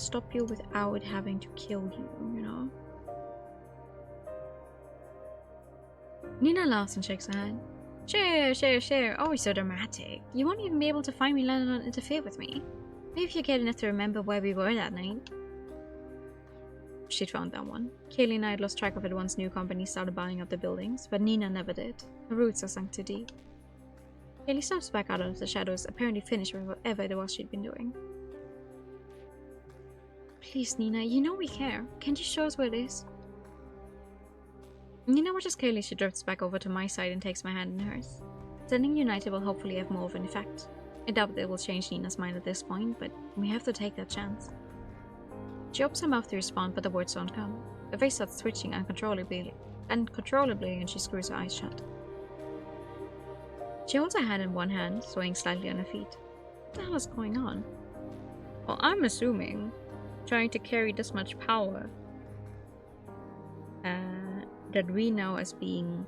stop you without having to kill you, you know? Nina laughs and shakes her head. Sure. Always so dramatic. You won't even be able to find me, let alone interfere with me. Maybe if you get enough to remember where we were that night. She'd found that one. Kaylee and I had lost track of it once new companies started buying up the buildings, but Nina never did. Her roots are sunk too deep. Kaylee steps back out of the shadows, apparently finished with whatever it was she'd been doing. Please, Nina, you know we care. Can't you show us where it is? Nina watches Kaylee. She drifts back over to my side and takes my hand in hers. Standing united will hopefully have more of an effect. I doubt that it will change Nina's mind at this point, but we have to take that chance. She opens her mouth to respond, but the words don't come. Her face starts twitching uncontrollably, and she screws her eyes shut. She holds her hand in one hand, swaying slightly on her feet. What the hell is going on? Well, I'm assuming trying to carry this much power that we know as being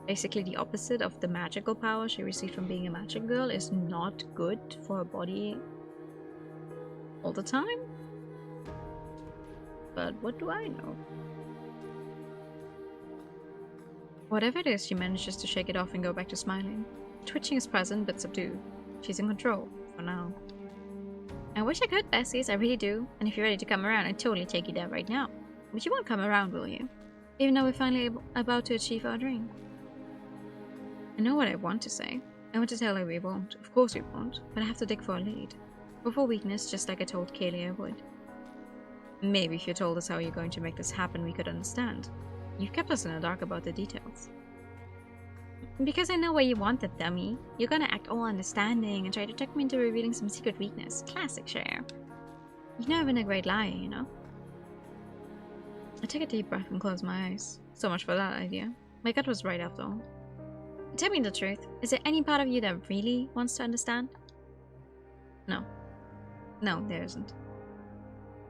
basically the opposite of the magical power she received from being a magic girl is not good for her body all the time. But what do I know? Whatever it is, she manages to shake it off and go back to smiling. Twitching is present but subdued. She's in control, for now. I wish I could, Bessies, I really do. And if you're ready to come around, I'd totally take you there right now. But you won't come around, will you? Even though we're finally about to achieve our dream. I know what I want to say. I want to tell her we won't. Of course we won't. But I have to dig for a lead. Or for weakness, just like I told Kaylee I would. Maybe if you told us how you're going to make this happen, we could understand. You've kept us in the dark about the details. Because I know where you want it, dummy. You're gonna act all understanding and try to trick me into revealing some secret weakness. Classic Cher. You've never been a great liar, you know? I take a deep breath and close my eyes. So much for that idea. My gut was right after all. Tell me the truth. Is there any part of you that really wants to understand? No. No, there isn't.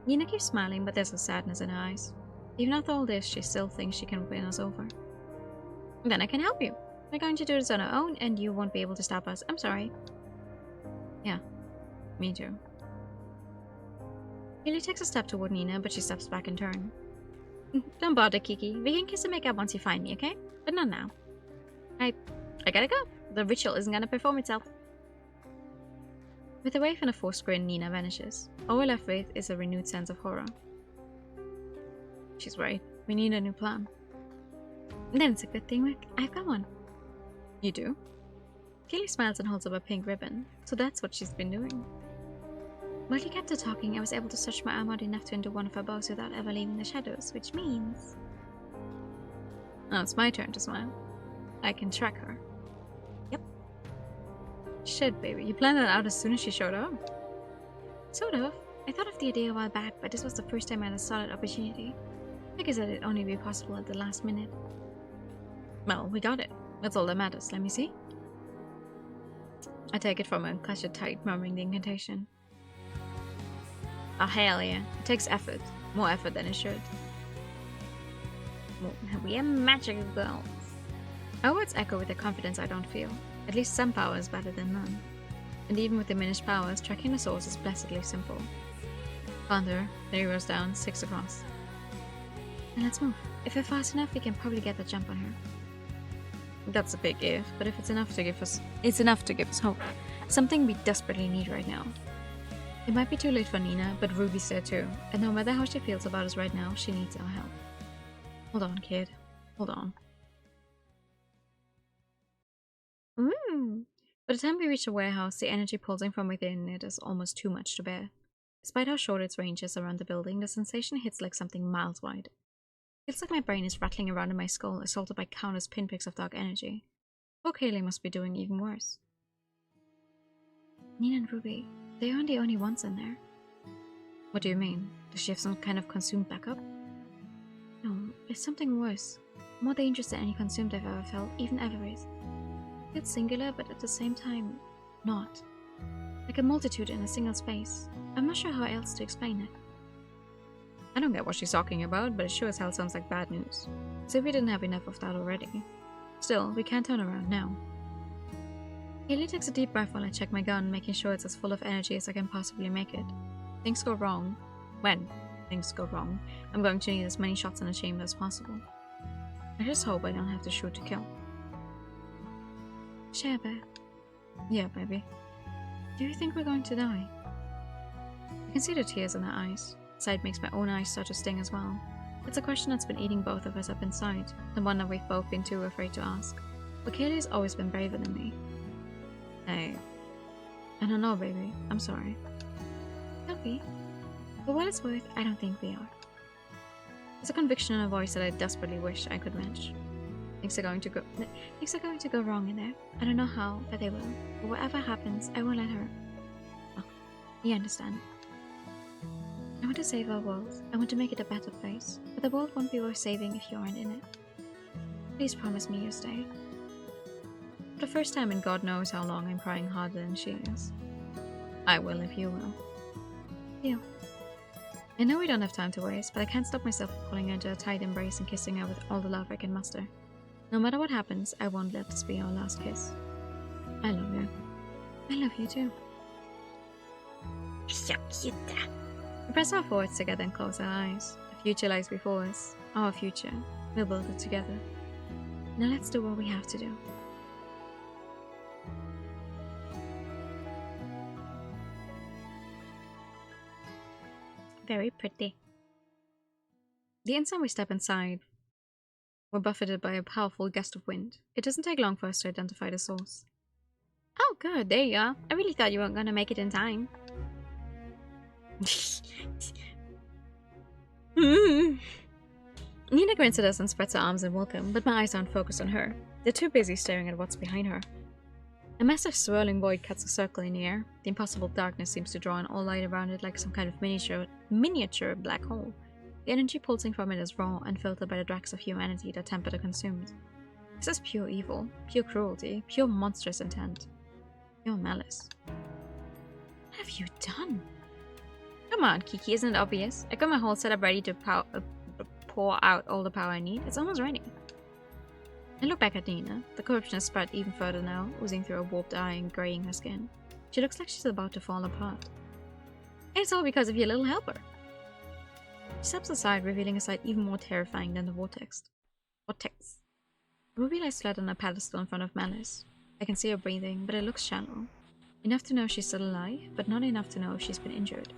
Nina keeps smiling, but there's a sadness in her eyes. Even after all this, she still thinks she can win us over. Then I can help you. We're going to do this on our own, and you won't be able to stop us. I'm sorry. Yeah, me too. Kaylee takes a step toward Nina, but she steps back in turn. Don't bother, Kiki. We can kiss and make up once you find me, okay? But not now. I gotta go. The ritual isn't gonna perform itself. With a wave and a forced grin, Nina vanishes. All we're left with is a renewed sense of horror. She's right. We need a new plan. Then it's a good thing I've got one. You do? Kaylee smiles and holds up a pink ribbon. So that's what she's been doing. While he kept her talking, I was able to stretch my arm out enough to undo one of her bows without ever leaving the shadows, which means... Now it's my turn to smile. I can track her. Yep. Shit, baby. You planned that out as soon as she showed up? Sort of. I thought of the idea a while back, but this was the first time I had a solid opportunity. I guess that it'd only be possible at the last minute. Well, we got it. That's all that matters. Let me see. I take it from her and clutch it tight, murmuring the incantation. Oh, hell yeah. It takes effort. More effort than it should. We are magical girls. Our words echo with a confidence I don't feel. At least some power is better than none. And even with diminished powers, tracking the source is blessedly simple. Plant her, 3 rows down, 6 across. And let's move. If we're fast enough, we can probably get a jump on her. That's a big if, but if it's enough to give us hope. Something we desperately need right now. It might be too late for Nina, but Ruby's there too, and no matter how she feels about us right now, she needs our help. Hold on, kid. Hold on. By the time we reach the warehouse, the energy pulsing from within it is almost too much to bear. Despite how short its range is around the building, the sensation hits like something miles wide. It feels like my brain is rattling around in my skull, assaulted by countless pinpricks of dark energy. Poor Kaylee must be doing even worse. Nina and Ruby, they aren't the only ones in there. What do you mean? Does she have some kind of consumed backup? No, it's something worse. More dangerous than any consumed I've ever felt, even Everest. It's singular, but at the same time, not. Like a multitude in a single space. I'm not sure how else to explain it. I don't get what she's talking about, but it sure as hell sounds like bad news. As if we didn't have enough of that already. Still, we can't turn around now. Haley takes a deep breath while I check my gun, making sure it's as full of energy as I can possibly make it. Things go wrong. When things go wrong, I'm going to need as many shots in the chamber as possible. I just hope I don't have to shoot to kill. Sheba. Yeah, baby. Do you think we're going to die? I can see the tears in her eyes. Sight makes my own eyes start to sting as well. It's a question that's been eating both of us up inside, the one that we've both been too afraid to ask. But Kaylee's always been braver than me. I don't know, baby. I'm sorry. Don't be. For what it's worth, I don't think we are. There's a conviction in her voice that I desperately wish I could match. Things are going to go wrong in there. I don't know how, but they will. But whatever happens, I won't let her. Oh, you understand. I want to save our world. I want to make it a better place. But the world won't be worth saving if you aren't in it. Please promise me you'll stay. For the first time in God knows how long, I'm crying harder than she is. I will if you will. Deal. I know we don't have time to waste, but I can't stop myself from pulling her into a tight embrace and kissing her with all the love I can muster. No matter what happens, I won't let this be our last kiss. I love you. I love you too. So cute. We press our foreheads together and close our eyes. The future lies before us. Our future. We'll build it together. Now let's do what we have to do. Very pretty. The instant we step inside, we're buffeted by a powerful gust of wind. It doesn't take long for us to identify the source. Oh, good. There you are. I really thought you weren't going to make it in time. Nina grins at us and spreads her arms in welcome, but my eyes aren't focused on her. They're too busy staring at what's behind her. A massive swirling void cuts a circle in the air. The impossible darkness seems to draw in all light around it like some kind of miniature black hole. The energy pulsing from it is raw, unfiltered by the dregs of humanity that temper the consumed. This is pure evil, pure cruelty, pure monstrous intent, pure malice. What have you done? Come on, Kiki, isn't it obvious? I got my whole setup ready to pour out all the power I need. It's almost ready. I look back at Nina. The corruption has spread even further now, oozing through her warped eye and graying her skin. She looks like she's about to fall apart. It's all because of your little helper. She steps aside, revealing a sight even more terrifying than the vortex. Ruby lies flat on a pedestal in front of Malice. I can see her breathing, but it looks shallow. Enough to know she's still alive, but not enough to know if she's been injured.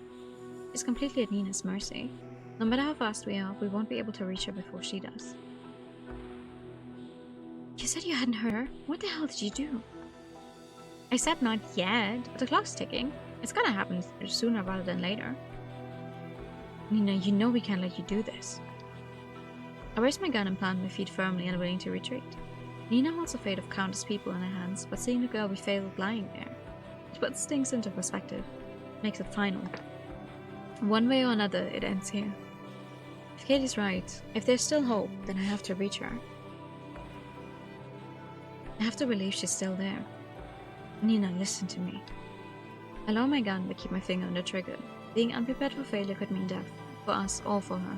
She's completely at Nina's mercy. No matter how fast we are, we won't be able to reach her before she does. You said you hadn't heard her. What the hell did you do? I said not yet, but the clock's ticking. It's gonna happen sooner rather than later. Nina, you know we can't let you do this. I raise my gun and plant my feet firmly, unwilling to retreat. Nina holds the fate of countless people in her hands, but seeing the girl we failed lying there, it puts things into perspective, makes it final. One way or another, it ends here. If Katie's right, if there's still hope, then I have to reach her. I have to believe she's still there. Nina, listen to me. I lower my gun but keep my finger on the trigger. Being unprepared for failure could mean death. For us, or for her.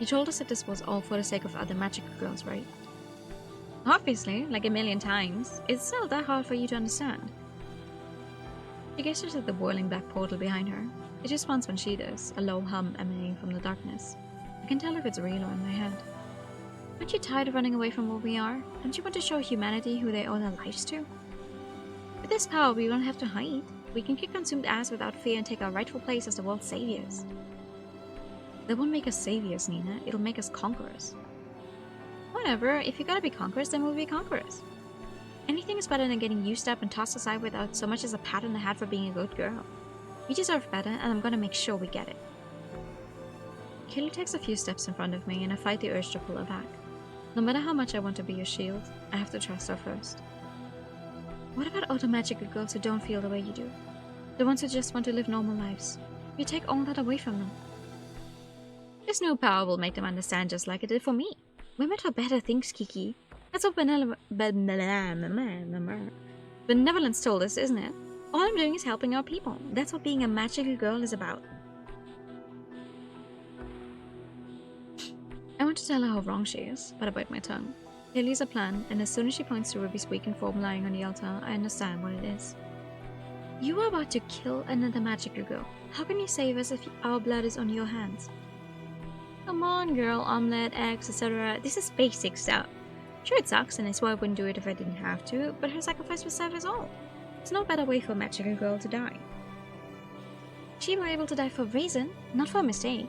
You told us that this was all for the sake of other magical girls, right? Obviously, like a million times. It's still that hard for you to understand. She gestures at the boiling black portal behind her. It responds when she does, a low hum emanating from the darkness. I can tell if it's real or in my head. Aren't you tired of running away from where we are? Don't you want to show humanity who they owe their lives to? With this power, we won't have to hide. We can kick consumed ass without fear and take our rightful place as the world's saviors. That won't make us saviors, Nina. It'll make us conquerors. Whatever. If you gotta be conquerors, then we'll be conquerors. Anything is better than getting used up and tossed aside without so much as a pat on the head for being a good girl. We deserve better, and I'm gonna make sure we get it. Kaylee takes a few steps in front of me, and I fight the urge to pull her back. No matter how much I want to be your shield, I have to trust her first. What about other magical girls who don't feel the way you do? The ones who just want to live normal lives. You take all that away from them. This new power will make them understand just like it did for me. We're meant for better things, Kiki. That's what benevolence told us, isn't it? All I'm doing is helping our people. That's what being a magical girl is about. I want to tell her how wrong she is, but I bite my tongue. Kaylee's a plan, and as soon as she points to Ruby's weakened form lying on the altar, I understand what it is. You are about to kill another magical girl. How can you save us if our blood is on your hands? Come on, girl, omelette, eggs, etc. This is basic stuff. Sure, it sucks, and I swear I wouldn't do it if I didn't have to, but her sacrifice will serve us all. There's no better way for a magical girl to die. She were able to die for a reason, not for a mistake.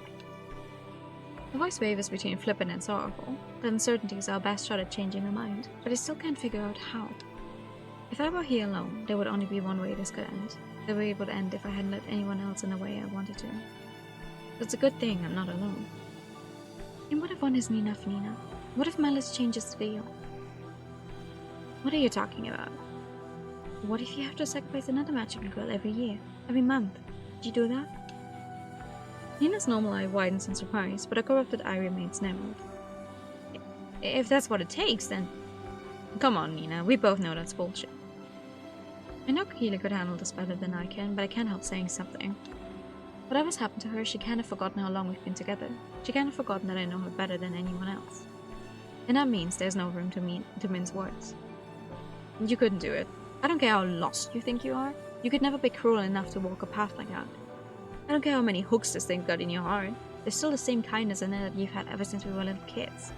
The voice wavers between flippant and sorrowful. The uncertainty is our best shot at changing her mind, but I still can't figure out how. If I were here alone, there would only be one way this could end. The way it would end if I hadn't let anyone else in the way I wanted to. It's a good thing I'm not alone. And what if one isn't enough, Nina? What if malice changes the deal? What are you talking about? What if you have to sacrifice another magical girl every year, every month? Would you do that? Nina's normal eye widens in surprise, but her corrupted eye remains narrowed. If that's what it takes, then... Come on, Nina, we both know that's bullshit. I know Keela could handle this better than I can, but I can't help saying something. Whatever's happened to her, she can't have forgotten how long we've been together. She can't have forgotten that I know her better than anyone else. And that means there's no room to mince words. You couldn't do it. I don't care how lost you think you are. You could never be cruel enough to walk a path like that. I don't care how many hooks this thing got in your heart. There's still the same kindness in there that you've had ever since we were little kids.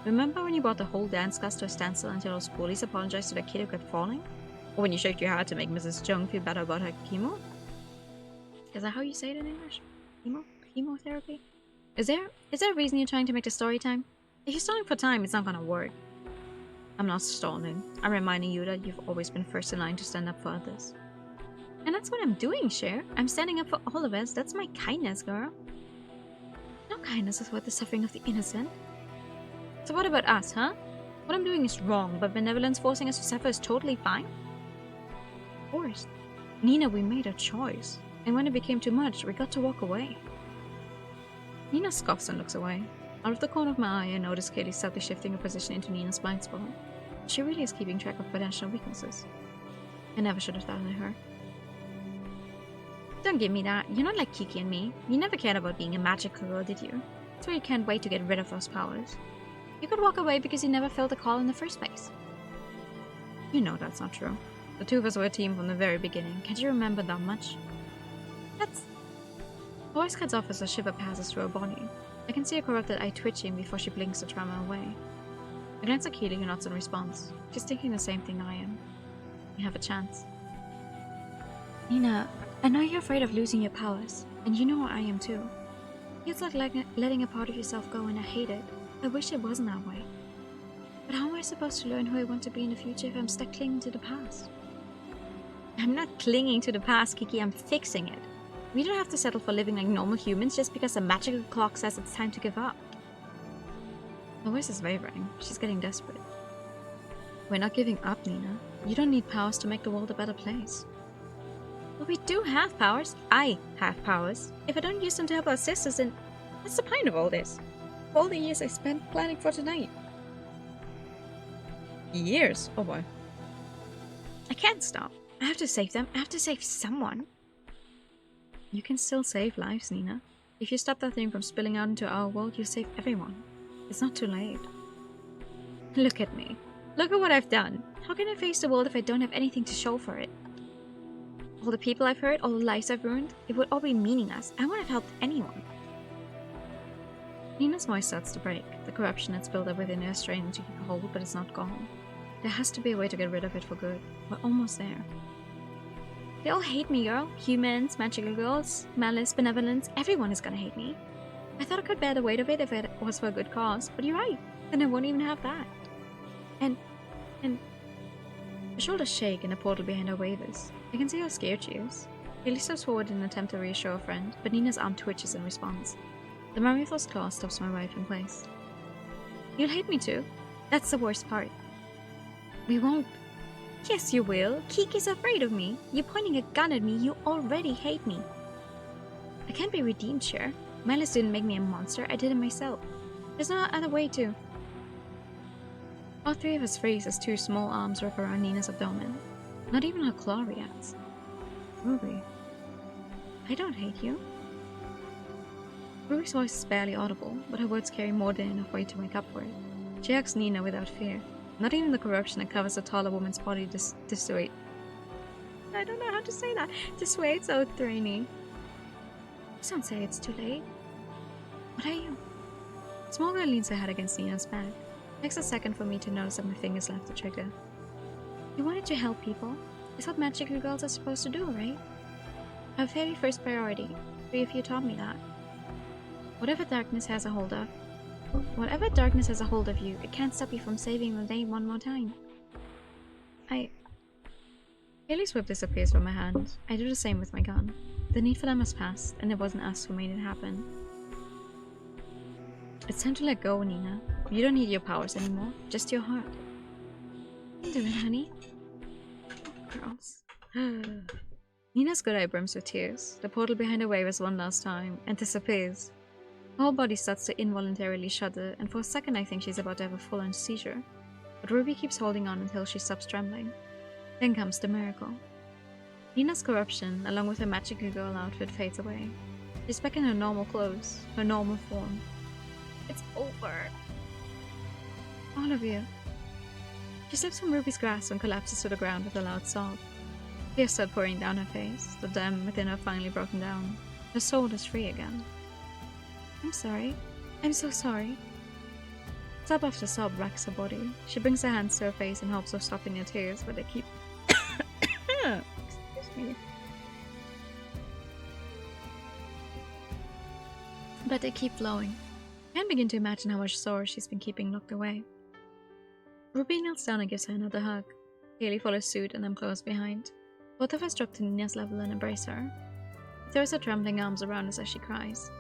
Remember when you brought the whole dance class to a standstill until those bullies apologized to the kid who kept falling? Or when you shaked your head to make Mrs. Jung feel better about her chemo? Is that how you say it in English? Chemotherapy? Is there a reason you're trying to make the story time? If you're stalling for time, it's not gonna work. I'm not stalling. I'm reminding you that you've always been first in line to stand up for others. And that's what I'm doing, Cher. I'm standing up for all of us. That's my kindness, girl. No kindness is worth the suffering of the innocent. So what about us, huh? What I'm doing is wrong, but benevolence forcing us to suffer is totally fine? Of course. Nina, we made a choice. And when it became too much, we got to walk away. Nina scoffs and looks away. Out of the corner of my eye, I notice Kaylee subtly shifting her position into Nina's blind spot. She really is keeping track of potential weaknesses. I never should have doubted her. Don't give me that. You're not like Kiki and me. You never cared about being a magical girl, did you? That's why you can't wait to get rid of those powers. You could walk away because you never felt the call in the first place. You know that's not true. The two of us were a team from the very beginning. Can't you remember that much? That's... The voice cuts off as a shiver passes through her body. I can see her corrupted eye twitching before she blinks the trauma away. I glance at Keely, who nods in response. She's thinking the same thing I am. We have a chance. Nina, I know you're afraid of losing your powers, and you know I am too. It's like letting a part of yourself go, and I hate it. I wish it wasn't that way. But how am I supposed to learn who I want to be in the future if I'm stuck clinging to the past? I'm not clinging to the past, Kiki, I'm fixing it. We don't have to settle for living like normal humans just because a magical clock says it's time to give up. Her voice is wavering. She's getting desperate. We're not giving up, Nina. You don't need powers to make the world a better place. Well, we do have powers. I have powers. If I don't use them to help our sisters, then what's the point of all this? For all the years I spent planning for tonight. Years? Oh boy. I can't stop. I have to save them. I have to save someone. You can still save lives, Nina. If you stop that thing from spilling out into our world, you'll save everyone. It's not too late. Look at me. Look at what I've done. How can I face the world if I don't have anything to show for it? All the people I've hurt, all the lives I've ruined, it would all be meaningless. I wouldn't have helped anyone. Nina's voice starts to break. The corruption that's built up within her is straining to keep a hold, but it's not gone. There has to be a way to get rid of it for good. We're almost there. They all hate me, girl. Humans, magical girls, malice, benevolence, everyone is gonna hate me. I thought I could bear the weight of it if it was for a good cause, but you're right. Then I won't even have that. And... Her shoulders shake and the portal behind her wavers. I can see how scared she is. Haley steps forward in an attempt to reassure a friend, but Nina's arm twitches in response. The memory of those claws stops my wife in place. You'll hate me too. That's the worst part. We won't. Yes, you will. Kiki's afraid of me. You're pointing a gun at me. You already hate me. I can't be redeemed, sure. Malice didn't make me a monster. I did it myself. There's no other way to. All three of us freeze as two small arms wrap around Nina's abdomen. Not even her claw reacts. Ruby. I don't hate you. Ruby's voice is barely audible, but her words carry more than enough weight to make up for it. She hugs Nina without fear. Not even the corruption that covers a taller woman's body dissuade. I don't know how to say that. Dissuades Othraini. Please don't say it's too late. What are you? Small girl leans her head against Nina's back. Takes a second for me to notice that my fingers left the trigger. You wanted to help people. It's what magical girls are supposed to do, right? Our very first priority. 3 of you taught me that. Whatever darkness has a hold of you, it can't stop you from saving the day one more time. Haley's whip disappears from my hand. I do the same with my gun. The need for them has passed, and it wasn't us who made it happen. It's time to let go, Nina. You don't need your powers anymore, just your heart. You can do it, honey. Oh, girls. Nina's good eye brims with tears. The portal behind her wavers one last time, and disappears. Her whole body starts to involuntarily shudder, and for a second I think she's about to have a full-on seizure. But Ruby keeps holding on until she stops trembling. Then comes the miracle. Nina's corruption, along with her magical girl outfit, fades away. She's back in her normal clothes, her normal form. It's over. All of you. She slips from Ruby's grasp and collapses to the ground with a loud sob. Tears start pouring down her face, the dam within her finally broken down. Her soul is free again. I'm sorry. I'm so sorry. Sob after sob racks her body. She brings her hands to her face in hopes of stopping her tears, but they keep... Excuse me. But they keep flowing. I can't begin to imagine how much sorrow she's been keeping locked away. Ruby kneels down and gives her another hug. Haley follows suit and I'm close behind. Both of us drop to Nina's level and embrace her. She throws her trembling arms around us as she cries.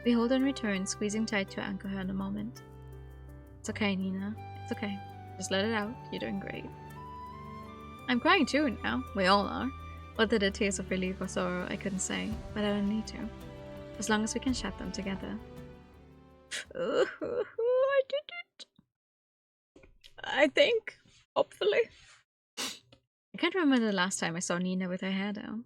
We hold her in return, squeezing tight to anchor her in a moment. It's okay, Nina. It's okay. Just let it out. You're doing great. I'm crying too now. We all are. Whether they're tears of relief or sorrow, I couldn't say, but I don't need to. As long as we can shed them together. I did it. I think. Hopefully. I can't remember the last time I saw Nina with her hair down.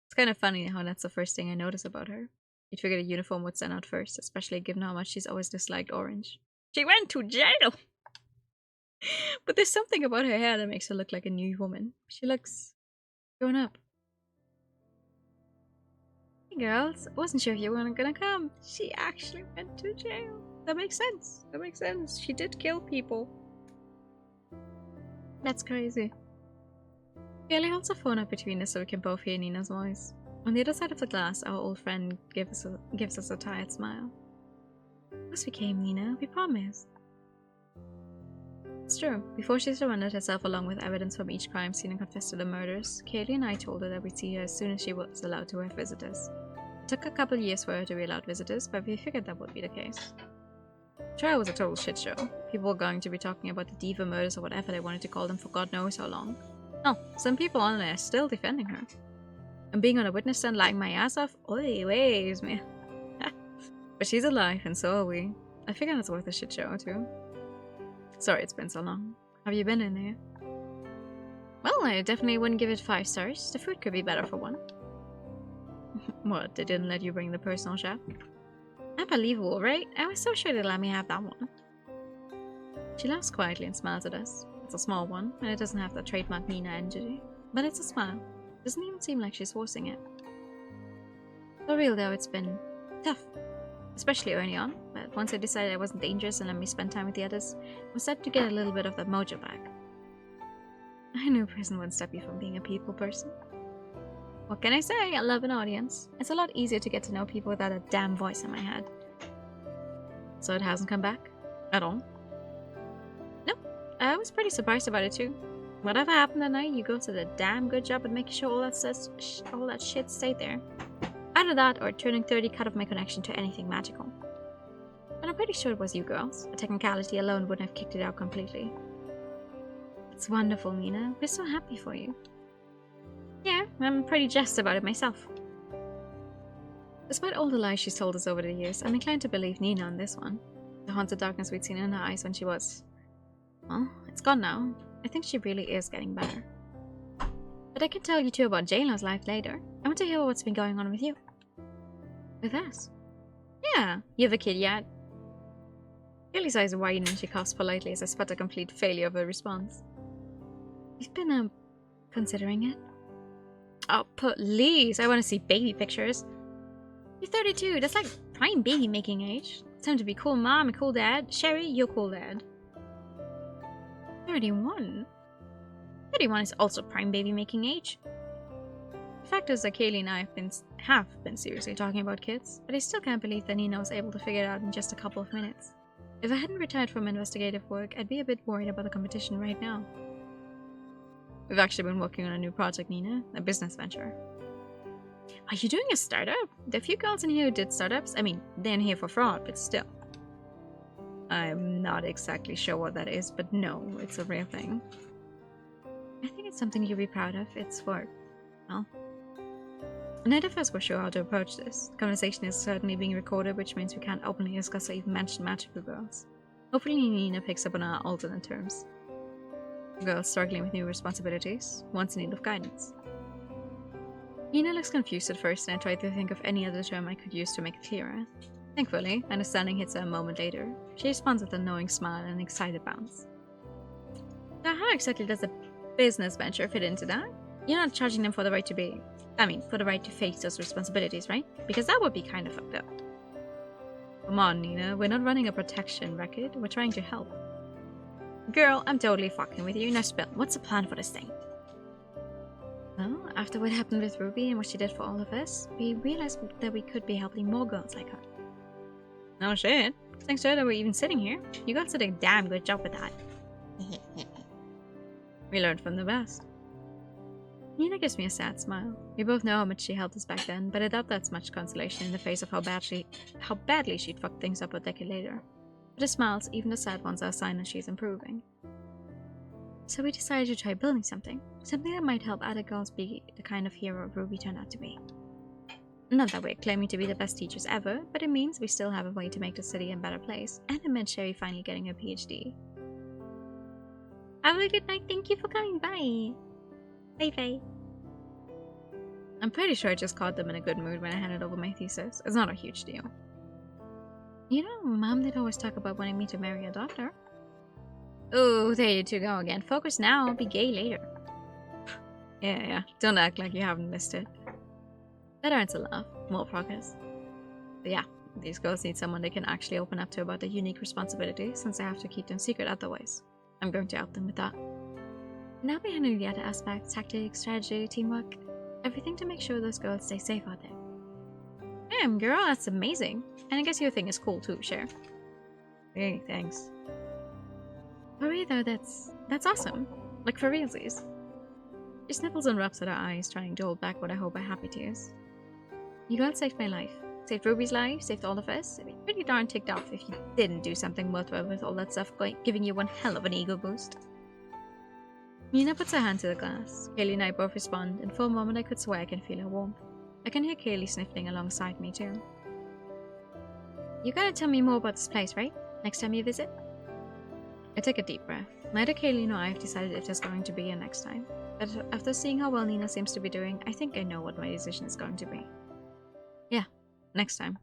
It's kind of funny how that's the first thing I notice about her. You'd figure the uniform would stand out first, especially given how much she's always disliked orange. She went to jail! But there's something about her hair that makes her look like a new woman. She looks grown up. Hey girls, I wasn't sure if you weren't gonna come. She actually went to jail. That makes sense. That makes sense. She did kill people. That's crazy. Kaylee holds the phone up between us so we can both hear Nina's voice. On the other side of the glass, our old friend gives us a tired smile. Of course we came, Nina. We promised. It's true. Before she surrendered herself along with evidence from each crime scene and confessed to the murders, Kaylee and I told her that we'd see her as soon as she was allowed to have visitors. It took a couple years for her to be allowed visitors, but we figured that would be the case. Sure, it was a total shit show. People were going to be talking about the diva murders or whatever they wanted to call them for God knows how long. Oh, some people on there are still defending her. And being on a witness stand lying my ass off, oi, waves me. But she's alive, and so are we. I figure it's worth a shit show, too. Sorry it's been so long. Have you been in there? Well, I definitely wouldn't give it 5 stars. The food could be better for one. What, they didn't let you bring the personal chef? Unbelievable, right? I was so sure they'd let me have that one. She laughs quietly and smiles at us. It's a small one, and it doesn't have the trademark Nina energy. But it's a smile. Doesn't even seem like she's forcing it. For real though, it's been tough. Especially early on, but once I decided I wasn't dangerous and let me spend time with the others, I was starting to get a little bit of that mojo back. I knew prison wouldn't stop you from being a people person. What can I say? I love an audience. It's a lot easier to get to know people without a damn voice in my head. So it hasn't come back? At all? No, I was pretty surprised about it too. Whatever happened that night, you guys did a damn good job at making sure all that shit stayed there. Either that or turning 30 cut off my connection to anything magical. But I'm pretty sure it was you girls. A technicality alone wouldn't have kicked it out completely. It's wonderful, Nina. We're so happy for you. Yeah, I'm pretty jazzed about it myself. Despite all the lies she's told us over the years, I'm inclined to believe Nina on this one. The haunted darkness we'd seen in her eyes when she was... well, it's gone now. I think she really is getting better. But I can tell you too about J-Lo's life later. I want to hear what's been going on with you. With us? Yeah, you have a kid yet? Kelly's eyes widen and she coughs politely as I spot a complete failure of her response. You've been, considering it? Oh, please, I want to see baby pictures. You're 32, that's like prime baby making age. It's time to be cool mom and cool dad. Sherry, you're cool dad. 31? 31 is also prime baby making age. The fact is that Kaylee and I have been seriously talking about kids, but I still can't believe that Nina was able to figure it out in just a couple of minutes. If I hadn't retired from investigative work, I'd be a bit worried about the competition right now. We've actually been working on a new project, Nina, a business venture. Are you doing a startup? There are a few girls in here who did startups. I mean, they're in here for fraud, but still. I'm not exactly sure what that is, but no, it's a real thing. I think it's something you'll be proud of. It's for, well, neither of us were sure how to approach this. The conversation is certainly being recorded, which means we can't openly discuss or even mention magical girls. Hopefully Nina picks up on our alternate terms. A girl struggling with new responsibilities, wants in need of guidance. Nina looks confused at first, and I try to think of any other term I could use to make it clearer. Thankfully, understanding hits her a moment later. She responds with a knowing smile and an excited bounce. So how exactly does a business venture fit into that? You're not charging them for the right to be... for the right to face those responsibilities, right? Because that would be kind of fucked up. Come on, Nina. We're not running a protection racket. We're trying to help. Girl, I'm totally fucking with you. Now spill. What's the plan for this thing? Well, after what happened with Ruby and what she did for all of us, we realized that we could be helping more girls like her. No shit. Thanks to her that we're even sitting here. You guys did a damn good job with that. We learned from the best. Nina gives me a sad smile. We both know how much she helped us back then, but I doubt that's much consolation in the face of how badly she'd fucked things up a decade later. But the smiles, even the sad ones, are a sign that she's improving. So we decided to try building something that might help other girls be the kind of hero Ruby turned out to be. Not that we're claiming to be the best teachers ever, but it means we still have a way to make the city a better place, and it meant Sherry finally getting her PhD. Have a good night, thank you for coming by. Bye-bye. I'm pretty sure I just caught them in a good mood when I handed over my thesis. It's not a huge deal. You know, Mom did always talk about wanting me to marry a doctor. Oh, there you two go again. Focus now, be gay later. Yeah, don't act like you haven't missed it. That earns a laugh. More progress. But yeah, these girls need someone they can actually open up to about their unique responsibilities, since I have to keep them secret otherwise. I'm going to out them with that. Now we handle the other aspects, tactics, strategy, teamwork, everything to make sure those girls stay safe out there. Damn, girl, that's amazing. And I guess your thing is cool too, Cher. Hey, thanks. For me though, that's awesome. Like for realsies. She sniffles and rubs at her eyes, trying to hold back what I hope are happy tears. You girls saved my life. Saved Ruby's life, saved all of us. I'd be pretty darn ticked off if you didn't do something worthwhile with all that stuff giving you one hell of an ego boost. Nina puts her hand to the glass. Kaylee and I both respond, and for a moment I could swear I can feel her warmth. I can hear Kaylee sniffling alongside me too. You gotta tell me more about this place, right? Next time you visit? I take a deep breath. Neither Kaylee nor I have decided if there's going to be a next time. But after seeing how well Nina seems to be doing, I think I know what my decision is going to be. Yeah, next time.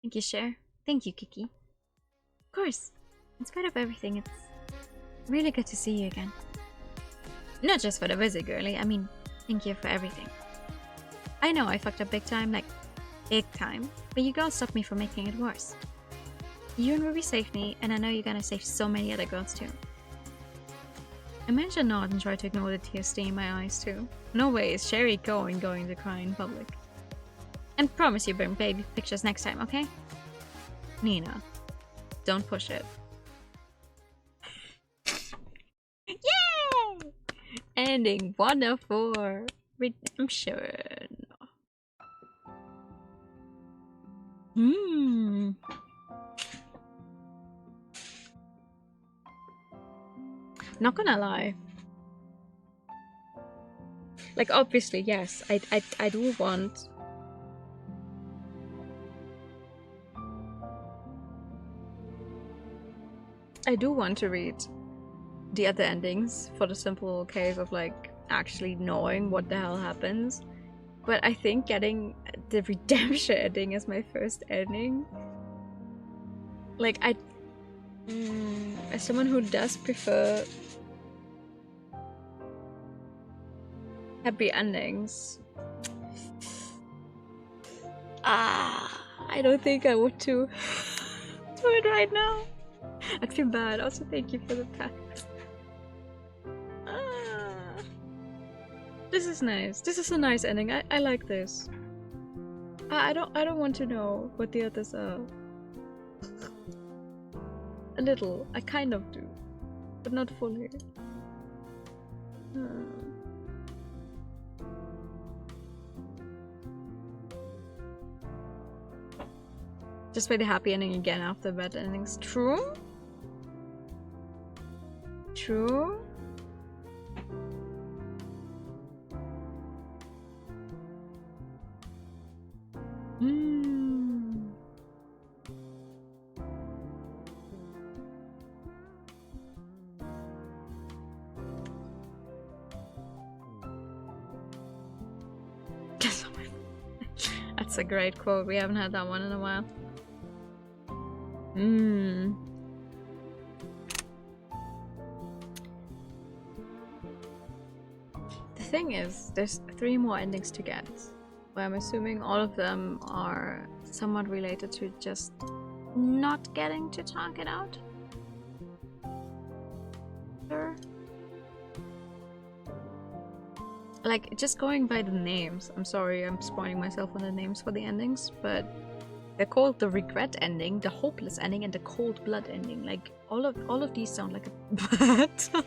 Thank you, Cher. Thank you, Kiki. Of course. In spite of everything, it's really good to see you again. Not just for the visit, girlie. I mean, thank you for everything. I know I fucked up big time, like, big time, but you girls stopped me from making it worse. You and Ruby saved me, and I know you're gonna save so many other girls too. I managed to nod and try to ignore the tears staining my eyes too. No way is Sherry going to cry in public. And promise you bring baby pictures next time, okay? Nina, don't push it. Yay! Ending 1 of 4. Redemption. Not gonna lie. Like, obviously, yes, I do want... I do want to read the other endings for the simple case of, like, actually knowing what the hell happens. But I think getting the redemption ending as my first ending... Like, as someone who does prefer happy endings, I don't think I want to do it right now. I'd feel bad. Also, thank you for the text. This is nice. This is a nice ending. I like this. I don't want to know what the others are. A little. I kind of do, but not fully. Just play the happy ending again after bad endings. True? True? That's a great quote. We haven't had that one in a while. The thing is, there's 3 more endings to get. But I'm assuming all of them are somewhat related to just not getting to talk it out. Sure. Like, just going by the names. I'm sorry, I'm spoiling myself on the names for the endings, but they're called the regret ending, the hopeless ending, and the cold blood ending. Like, all of these sound like a bad time.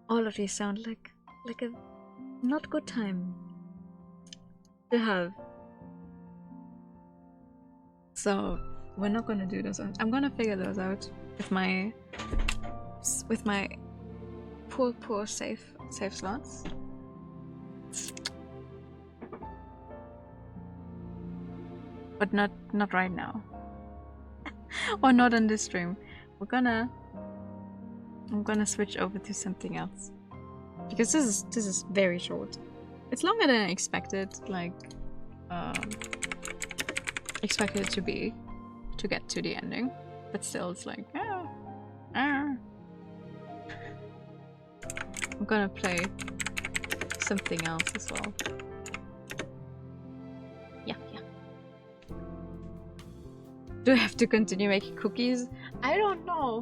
All of these sound like a not good time to have. So we're not gonna do those. I'm gonna figure those out with my poor save slots. But not right now. Or not on this stream. I'm gonna switch over to something else. Because this is very short. It's longer than I expected, like expected it to be to get to the ending. But still it's like I'm gonna play something else as well. Yeah. Do I have to continue making cookies? I don't know.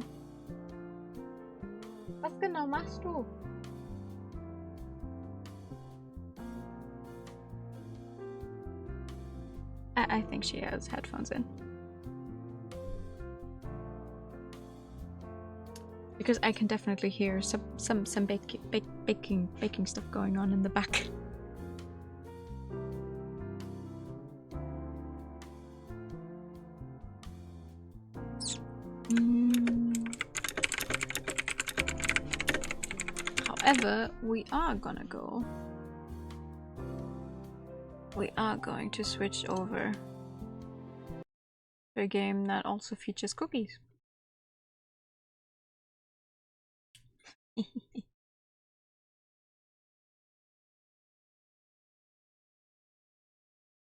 Was genau machst du? I think she has headphones in. Because I can definitely hear some baking stuff going on in the back. However, we are going to switch over to a game that also features cookies.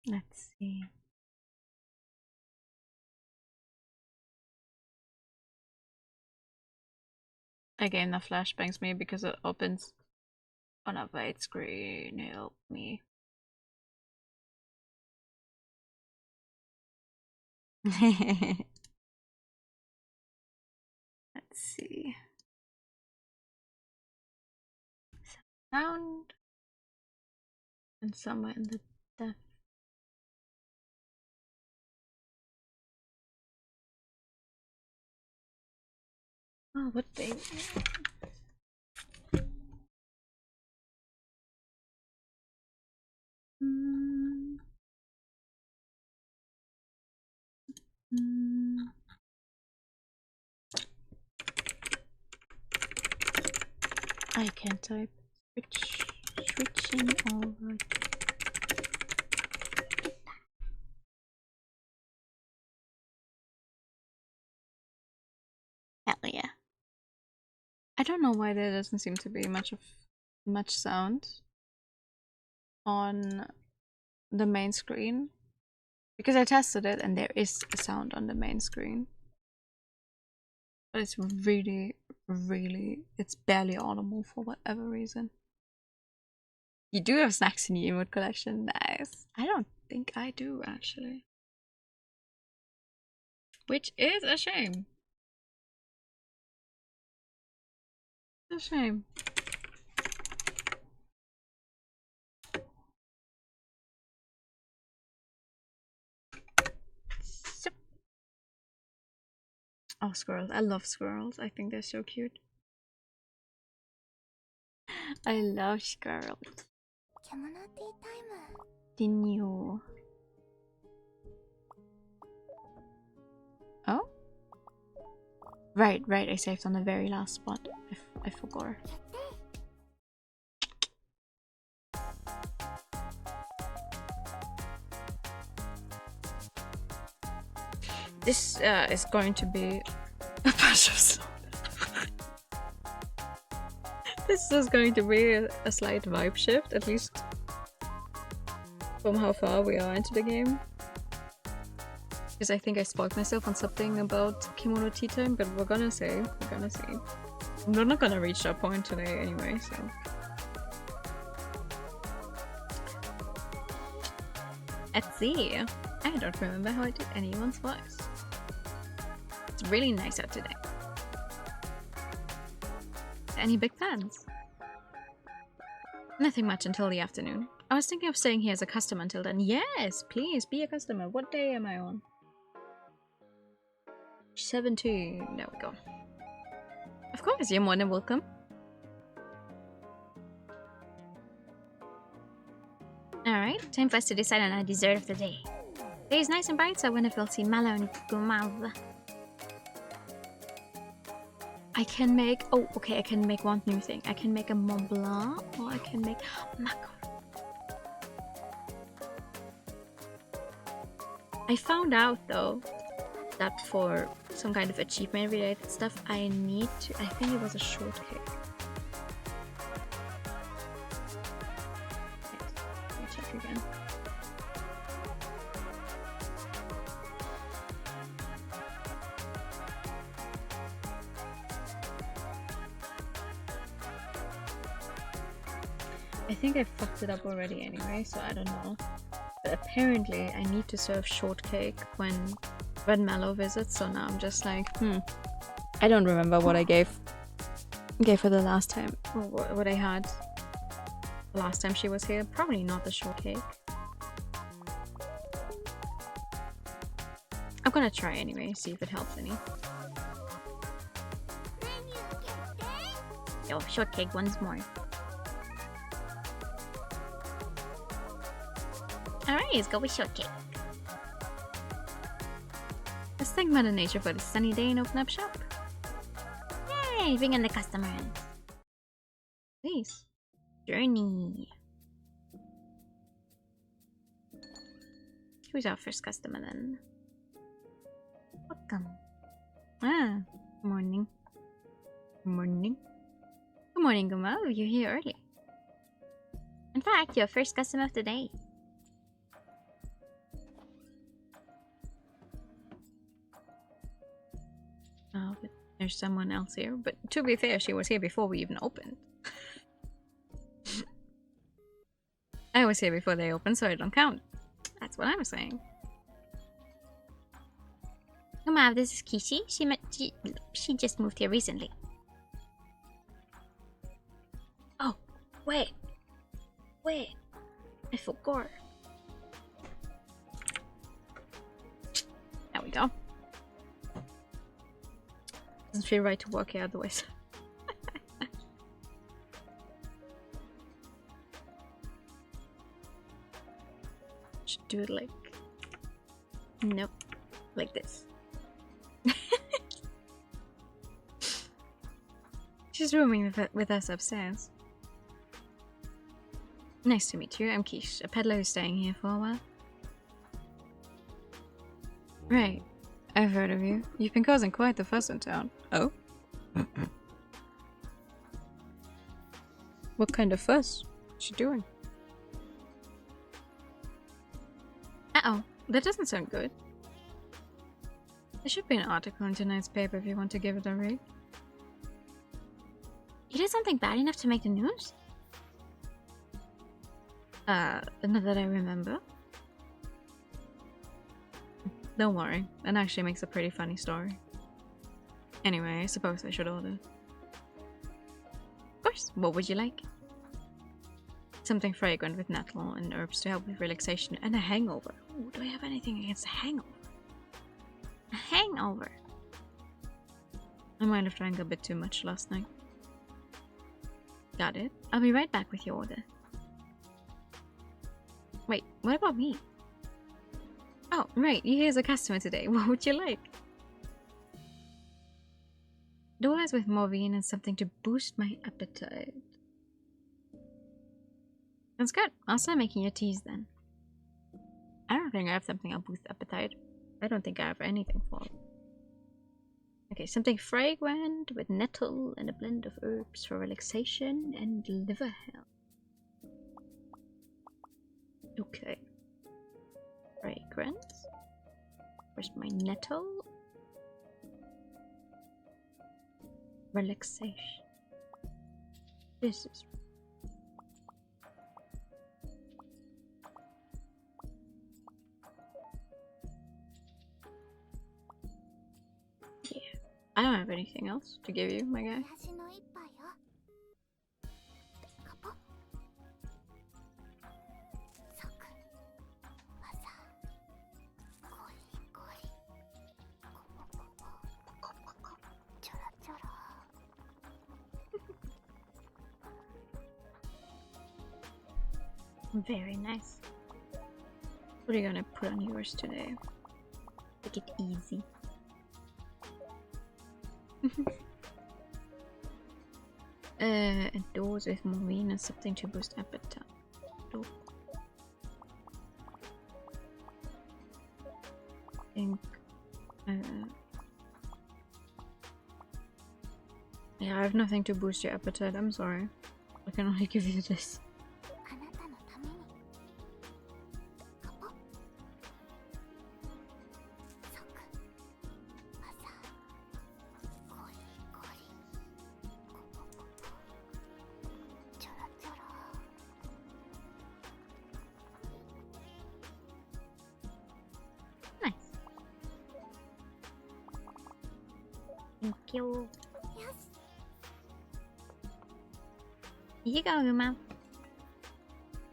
Let's see. A game that flashbangs me because it opens on a white screen. Help me. Let's see. Sound and somewhere in the depth. Oh, what day? I can't type. Switching over. Hell yeah. I don't know why there doesn't seem to be much sound on the main screen. Because I tested it and there is a sound on the main screen. But it's really, it's barely audible for whatever reason. You do have snacks in your emote collection, nice. I don't think I do, actually. Which is a shame. It's a shame. So. Oh, squirrels. I love squirrels. I think they're so cute. I love squirrels. Kemono Teatime. The new. Oh? Right, I saved on the very last spot. I forgot. This is going to be a bunch of slow. This is going to be a slight vibe shift, at least from how far we are into the game. Because I think I spoiled myself on something about Kemono Teatime, but we're gonna see. We're not gonna reach that point today anyway, so. Let's see. I don't remember how I did anyone's voice. It's really nice out today. Any big plans? Nothing much until the afternoon. I was thinking of staying here as a customer until then. Yes, please be a customer. What day am I on? 17. There we go. Of course, you're more than welcome. Alright, time for us to decide on our dessert of the day. Day is nice and bright, so I wonder if we'll see mallow and guimauve. I can make... Oh, okay, I can make one new thing. I can make a Mont Blanc, or I can make macaron. I found out, though, that for some kind of achievement-related stuff, I need to... I think it was a shortcake. Let me check again. I think I fucked it up already anyway, so I don't know. But apparently I need to serve shortcake when red mellow visits, so now I'm just like, I don't remember what I gave her the last time, or what I had the last time she was here. Probably not the shortcake. I'm gonna try anyway, see if it helps any. Yo, shortcake once more. Alright, let's go with shortcake. Let's thank Mother Nature for this sunny day and open up shop. Yay! Bring in the customer in. Please. Journey. Who's our first customer then? Welcome. Ah, morning. Morning. Good morning, Guma. You're here early. In fact, your first customer of the day. Oh, but there's someone else here. But to be fair, she was here before we even opened. I was here before they opened, so I don't count. That's what I'm saying. Guma, this is Kishi. She just moved here recently. Oh, wait. I forgot. There we go. Doesn't feel right to walk here otherwise. Should do it like... Nope. Like this. She's rooming with us upstairs. Nice to meet you. I'm Kish, a peddler who's staying here for a while. Right. I've heard of you. You've been causing quite the fuss in town. Oh? What kind of fuss? What's she doing? Uh-oh. That doesn't sound good. There should be an article in tonight's paper if you want to give it a read. You did something bad enough to make the news? Not that I remember. Don't worry, that actually makes a pretty funny story. Anyway, I suppose I should order. Of course, what would you like? Something fragrant with nettle and herbs to help with relaxation and a hangover. Ooh, do I have anything against a hangover? A hangover? I might have drank a bit too much last night. Got it. I'll be right back with your order. Wait, what about me? Oh, right, you're here as a customer today. What would you like? Doors with morphine and something to boost my appetite. That's good. I'll start making your teas then. I don't think I have something that'll boost appetite. I don't think I have anything for it. Okay, something fragrant with nettle and a blend of herbs for relaxation and liver health. Okay. Fragrance. Where's my nettle? Relaxation. This is... Yeah. I don't have anything else to give you, my guy. Very nice. What are you gonna put on yours today? Take it easy. And doors with marine and something to boost appetite. I think. Yeah, I have nothing to boost your appetite. I'm sorry. I can only give you this. Thank you. Yes. Here you go, Uma.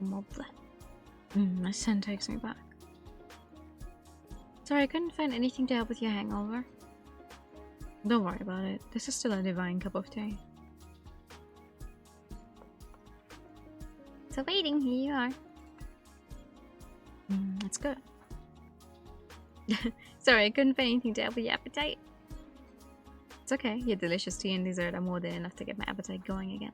Lovely. My scent takes me back. Sorry, I couldn't find anything to help with your hangover. Don't worry about it. This is still a divine cup of tea. So waiting, here you are. That's good. Sorry, I couldn't find anything to help with your appetite. It's okay. Your delicious tea and dessert are more than enough to get my appetite going again.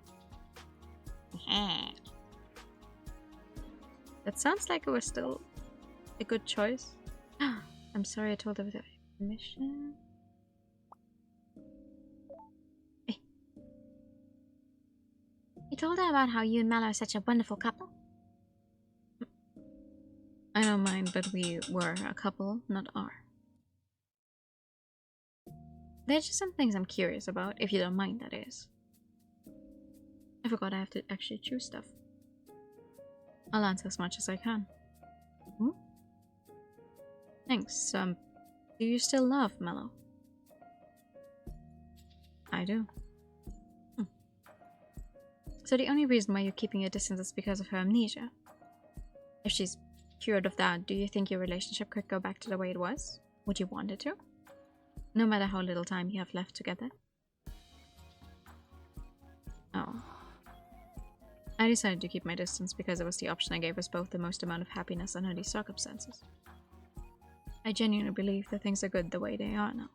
That sounds like it was still a good choice. I'm sorry I told her without permission. Hey. You told her about how you and Mallow are such a wonderful couple? I don't mind, but we were a couple, not are. There's just some things I'm curious about, if you don't mind, that is. I forgot I have to actually choose stuff. I'll answer as much as I can. Thanks. Do you still love Mallow? I do. So the only reason why you're keeping your distance is because of her amnesia? If she's cured of that, do you think your relationship could go back to the way it was? Would you want it to? No matter how little time you have left together? Oh. I decided to keep my distance because it was the option I gave us both the most amount of happiness under these circumstances. I genuinely believe that things are good the way they are now.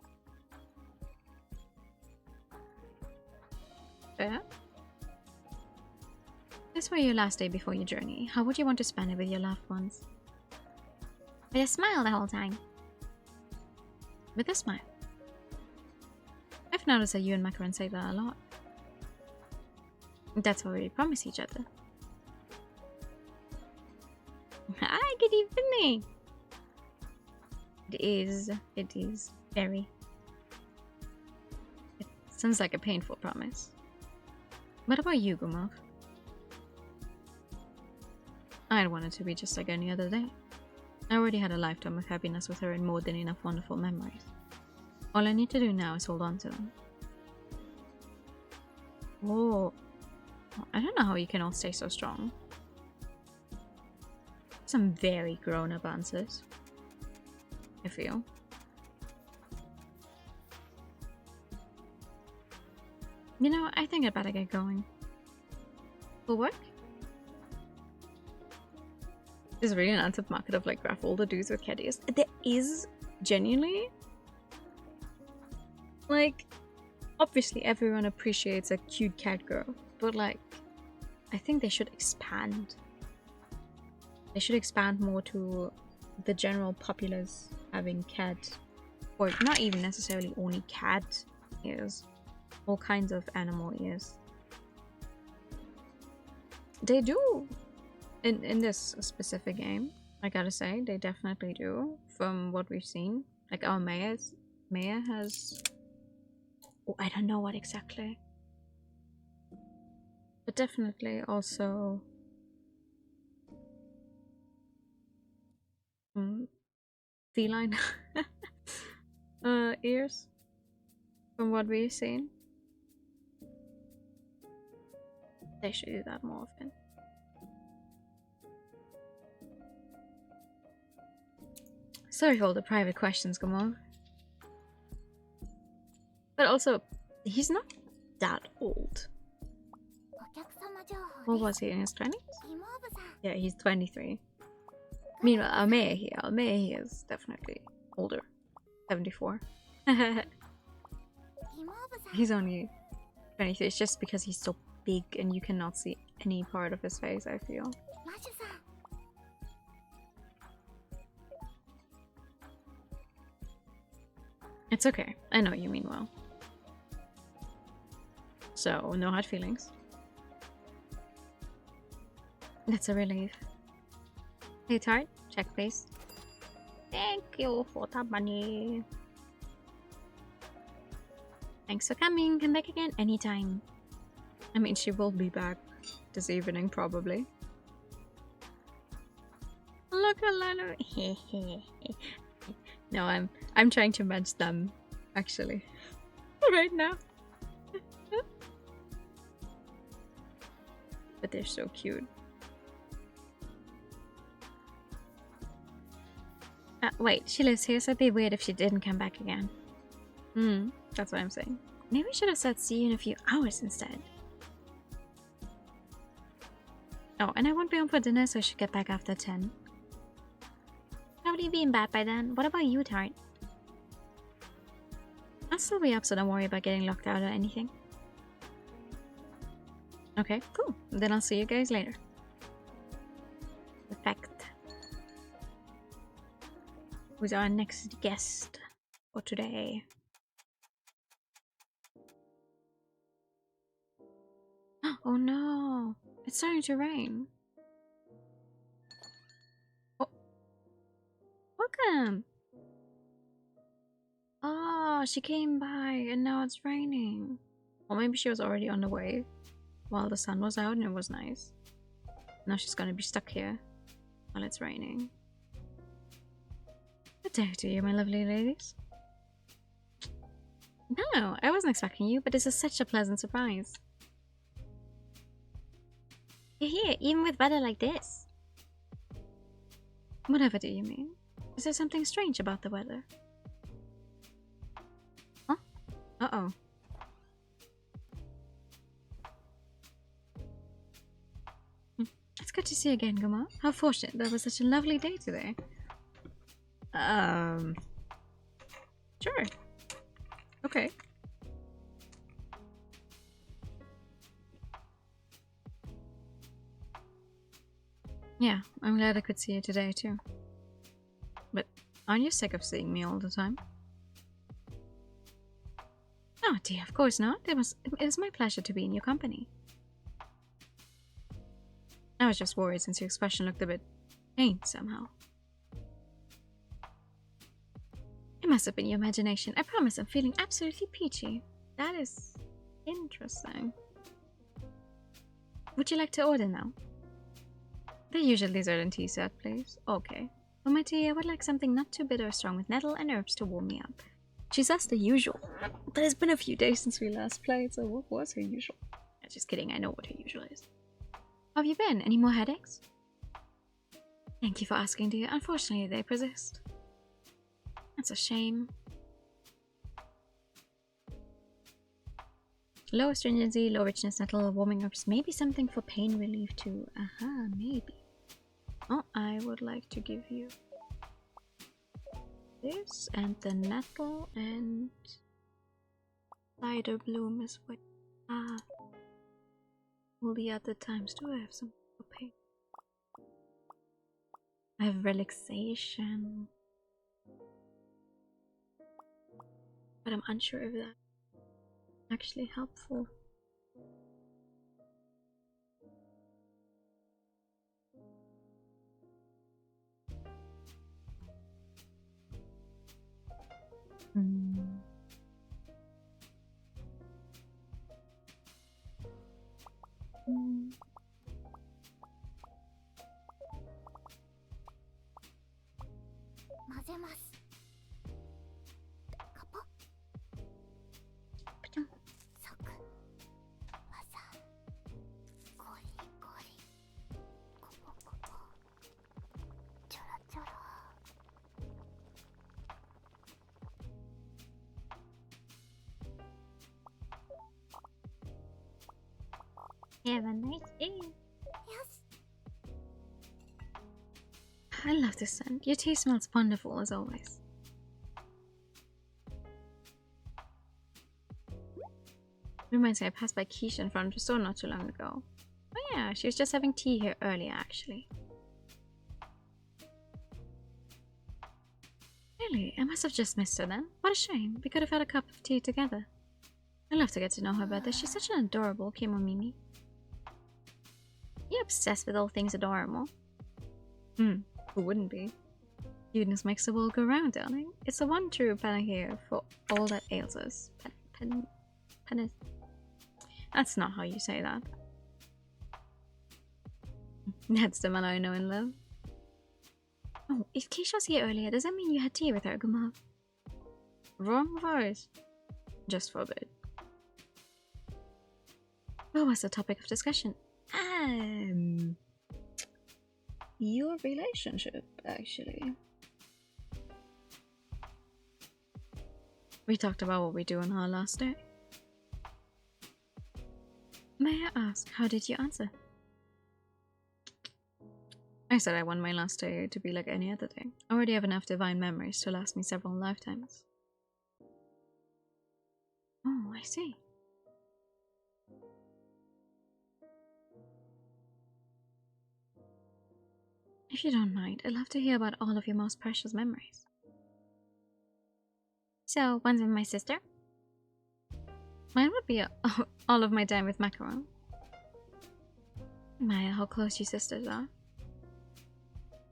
Fair? This were your last day before your journey. How would you want to spend it with your loved ones? With a smile the whole time. With a smile. I've noticed that you and Makaran say that a lot. That's what we promise each other. Hi, good evening. It is very. It sounds like a painful promise. What about you, Gumov? I'd want it to be just like any other day. I already had a lifetime of happiness with her and more than enough wonderful memories. All I need to do now is hold on to them. Whoa. I don't know how you can all stay so strong. Some very grown-up answers, I feel. You know, I think I'd better get going. For work? There's really an untapped market of like rough older dudes with cat ears. There is, genuinely. Like, obviously everyone appreciates a cute cat girl, but like, I think they should expand. They should expand more to the general populace having cat, or not even necessarily only cat ears, all kinds of animal ears. They do. In this specific game, I gotta say, they definitely do, from what we've seen. Like our Maya has... Oh, I don't know what exactly. But definitely also... feline ears, from what we've seen. They should do that more often. Sorry for all the private questions, Gamor. But also, he's not that old. What was he, in his 20s? Yeah, he's 23. Meanwhile, Almea here is definitely older. 74. He's only 23. It's just because he's so big and you cannot see any part of his face, I feel. It's okay. I know you mean well. So, no hard feelings. That's a relief. Hey, Tart, check please. Thank you for the money. Thanks for coming. Come back again anytime. I mean, she will be back this evening, probably. Look at Lalo. No, I'm trying to match them, actually. right now. But they're so cute. Wait, she lives here, so it'd be weird if she didn't come back again. That's what I'm saying. Maybe we should have said see you in a few hours instead. Oh, and I won't be home for dinner, so I should get back after 10. Probably be in bed by then. What about you, Tart? I'll still be up, so don't worry about getting locked out or anything. Okay, cool. Then I'll see you guys later. Perfect. Who's our next guest for today? Oh no! It's starting to rain. Oh, welcome! Oh, she came by and now it's raining. Or maybe she was already on the way while the sun was out and it was nice. Now she's gonna be stuck here while it's raining. Good day to you, my lovely ladies. No, I wasn't expecting you, but this is such a pleasant surprise. You're here, even with weather like this. Whatever do you mean? Is there something strange about the weather? Huh? Uh-oh. It's good to see you again, Guma. How fortunate that was such a lovely day today. Sure. Okay. Yeah, I'm glad I could see you today too. But aren't you sick of seeing me all the time? Oh dear, of course not. It was my pleasure to be in your company. I was just worried since your expression looked a bit faint somehow. It must have been your imagination. I promise I'm feeling absolutely peachy. That is interesting. Would you like to order now? The usual dessert and tea set, please. Okay. For my tea, I would like something not too bitter or strong with nettle and herbs to warm me up. She says the usual. But it's been a few days since we last played, so what was her usual? Just kidding, I know what her usual is. How have you been? Any more headaches? Thank you for asking, dear. Unfortunately, they persist. That's a shame. Low astringency, low richness nettle, warming ups, maybe something for pain relief too. Aha, maybe. Oh, I would like to give you this and the nettle and cider bloom is what. Ah, all the other times do I have some for pain? I have relaxation, but I'm unsure if that's actually helpful. Have a nice day. Yes. I love this scent. Your tea smells wonderful as always. Reminds me, I passed by Keisha in front of the store not too long ago. Oh yeah, she was just having tea here earlier actually. Really? I must have just missed her then. What a shame. We could have had a cup of tea together. I'd love to get to know her better. She's such an adorable Kemono. You're obsessed with all things adorable. Who wouldn't be? Cuteness makes the world go round, darling. It's the one true panacea for all that ails us. That's not how you say that. That's the man I know and love. Oh, if Keisha was here earlier, does that mean you had tea with her, Guma? Wrong voice. just for a bit. What was the topic of discussion? Your relationship, actually. We talked about what we do on our last day. May I ask, how did you answer? I said I want my last day to be like any other day. I already have enough divine memories to last me several lifetimes. Oh, I see. If you don't mind, I'd love to hear about all of your most precious memories. So, one's with my sister? Mine would be all of my time with Macaron. Maya, how close you sisters are.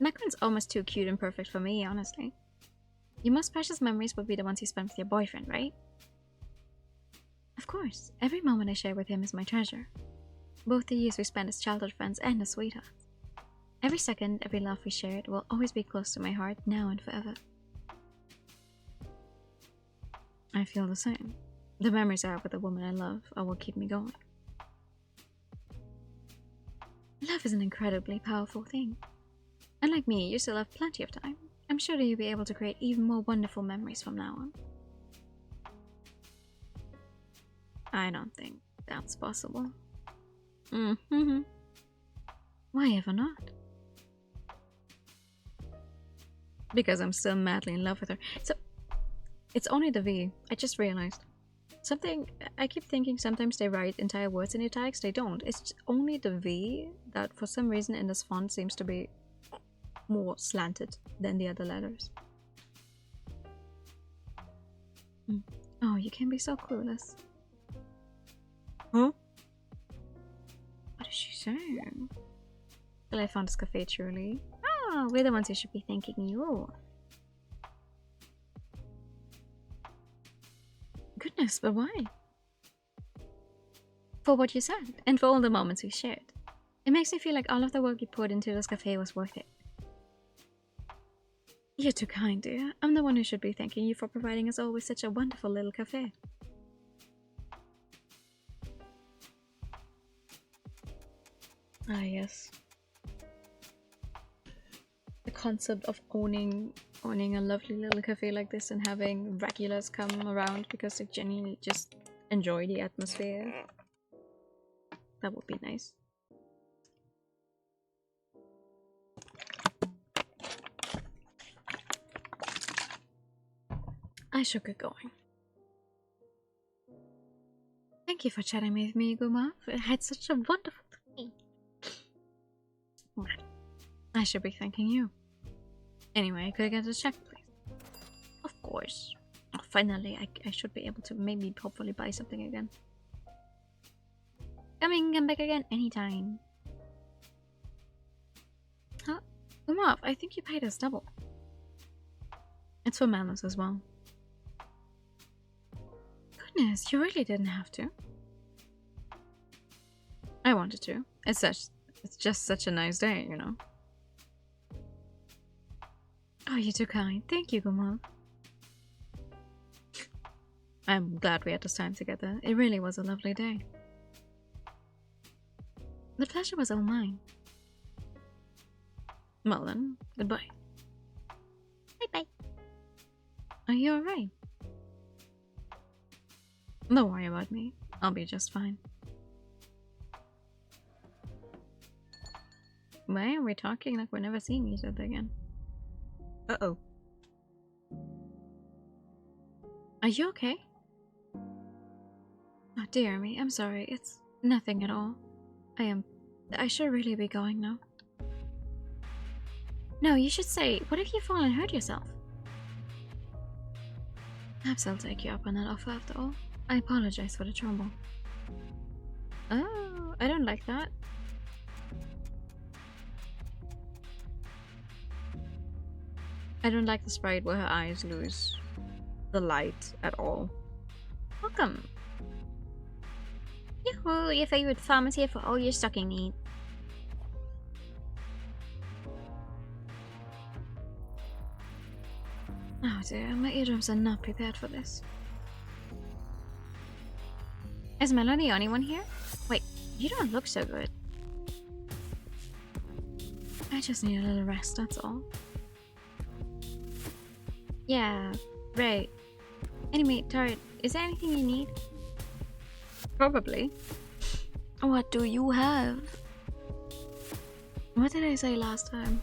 Macaron's almost too cute and perfect for me, honestly. Your most precious memories would be the ones you spent with your boyfriend, right? Of course, every moment I share with him is my treasure. Both the years we spent as childhood friends and as sweethearts. Every second, every laugh we shared will always be close to my heart, now and forever. I feel the same. The memories I have with the woman I love are what keep me going. Love is an incredibly powerful thing. Unlike me, you still have plenty of time. I'm sure that you'll be able to create even more wonderful memories from now on. I don't think that's possible. Why ever not? Because I'm still madly in love with her. So, it's only the V. I just realized. Something, I keep thinking sometimes they write entire words in italics. They don't. It's only the V that for some reason in this font seems to be more slanted than the other letters. Oh, you can be so clueless. Huh? What is she saying? Well, I found this cafe truly. Oh, we're the ones who should be thanking you. Goodness, but why? For what you said, and for all the moments we shared. It makes me feel like all of the work you put into this cafe was worth it. You're too kind, dear. I'm the one who should be thanking you for providing us all with such a wonderful little cafe. Ah, yes. The concept of owning a lovely little cafe like this and having regulars come around because they genuinely just enjoy the atmosphere. That would be nice. I should get going. Thank you for chatting with me, Guma. I had such a wonderful day. I should be thanking you. Anyway, could I get a check, please? Of course. Oh, finally, I should be able to maybe hopefully buy something again. Come back again anytime. Huh? Guma, I think you paid us double. It's for Manus as well. Goodness, you really didn't have to. I wanted to. It's just such a nice day, you know. Oh, you're too kind. Thank you, Guma. I'm glad we had this time together. It really was a lovely day. The pleasure was all mine. Well then, goodbye. Bye-bye. Are you alright? Don't worry about me. I'll be just fine. Why are we talking like we're never seeing each other again? Uh-oh. Are you okay? Oh, dear me, I'm sorry. It's nothing at all. I should really be going now. No, you should say, what if you fall and hurt yourself? Perhaps I'll take you up on that offer after all. I apologize for the trouble. Oh, I don't like that. I don't like the sprite where her eyes lose the light at all. Welcome. Yoo-hoo, your favorite pharmacy for all your stocking needs. Oh dear, my eardrums are not prepared for this. Is Mello the only one here? Wait, you don't look so good. I just need a little rest, that's all. Yeah, right. Anyway, Tart, is there anything you need? Probably. What do you have? What did I say last time?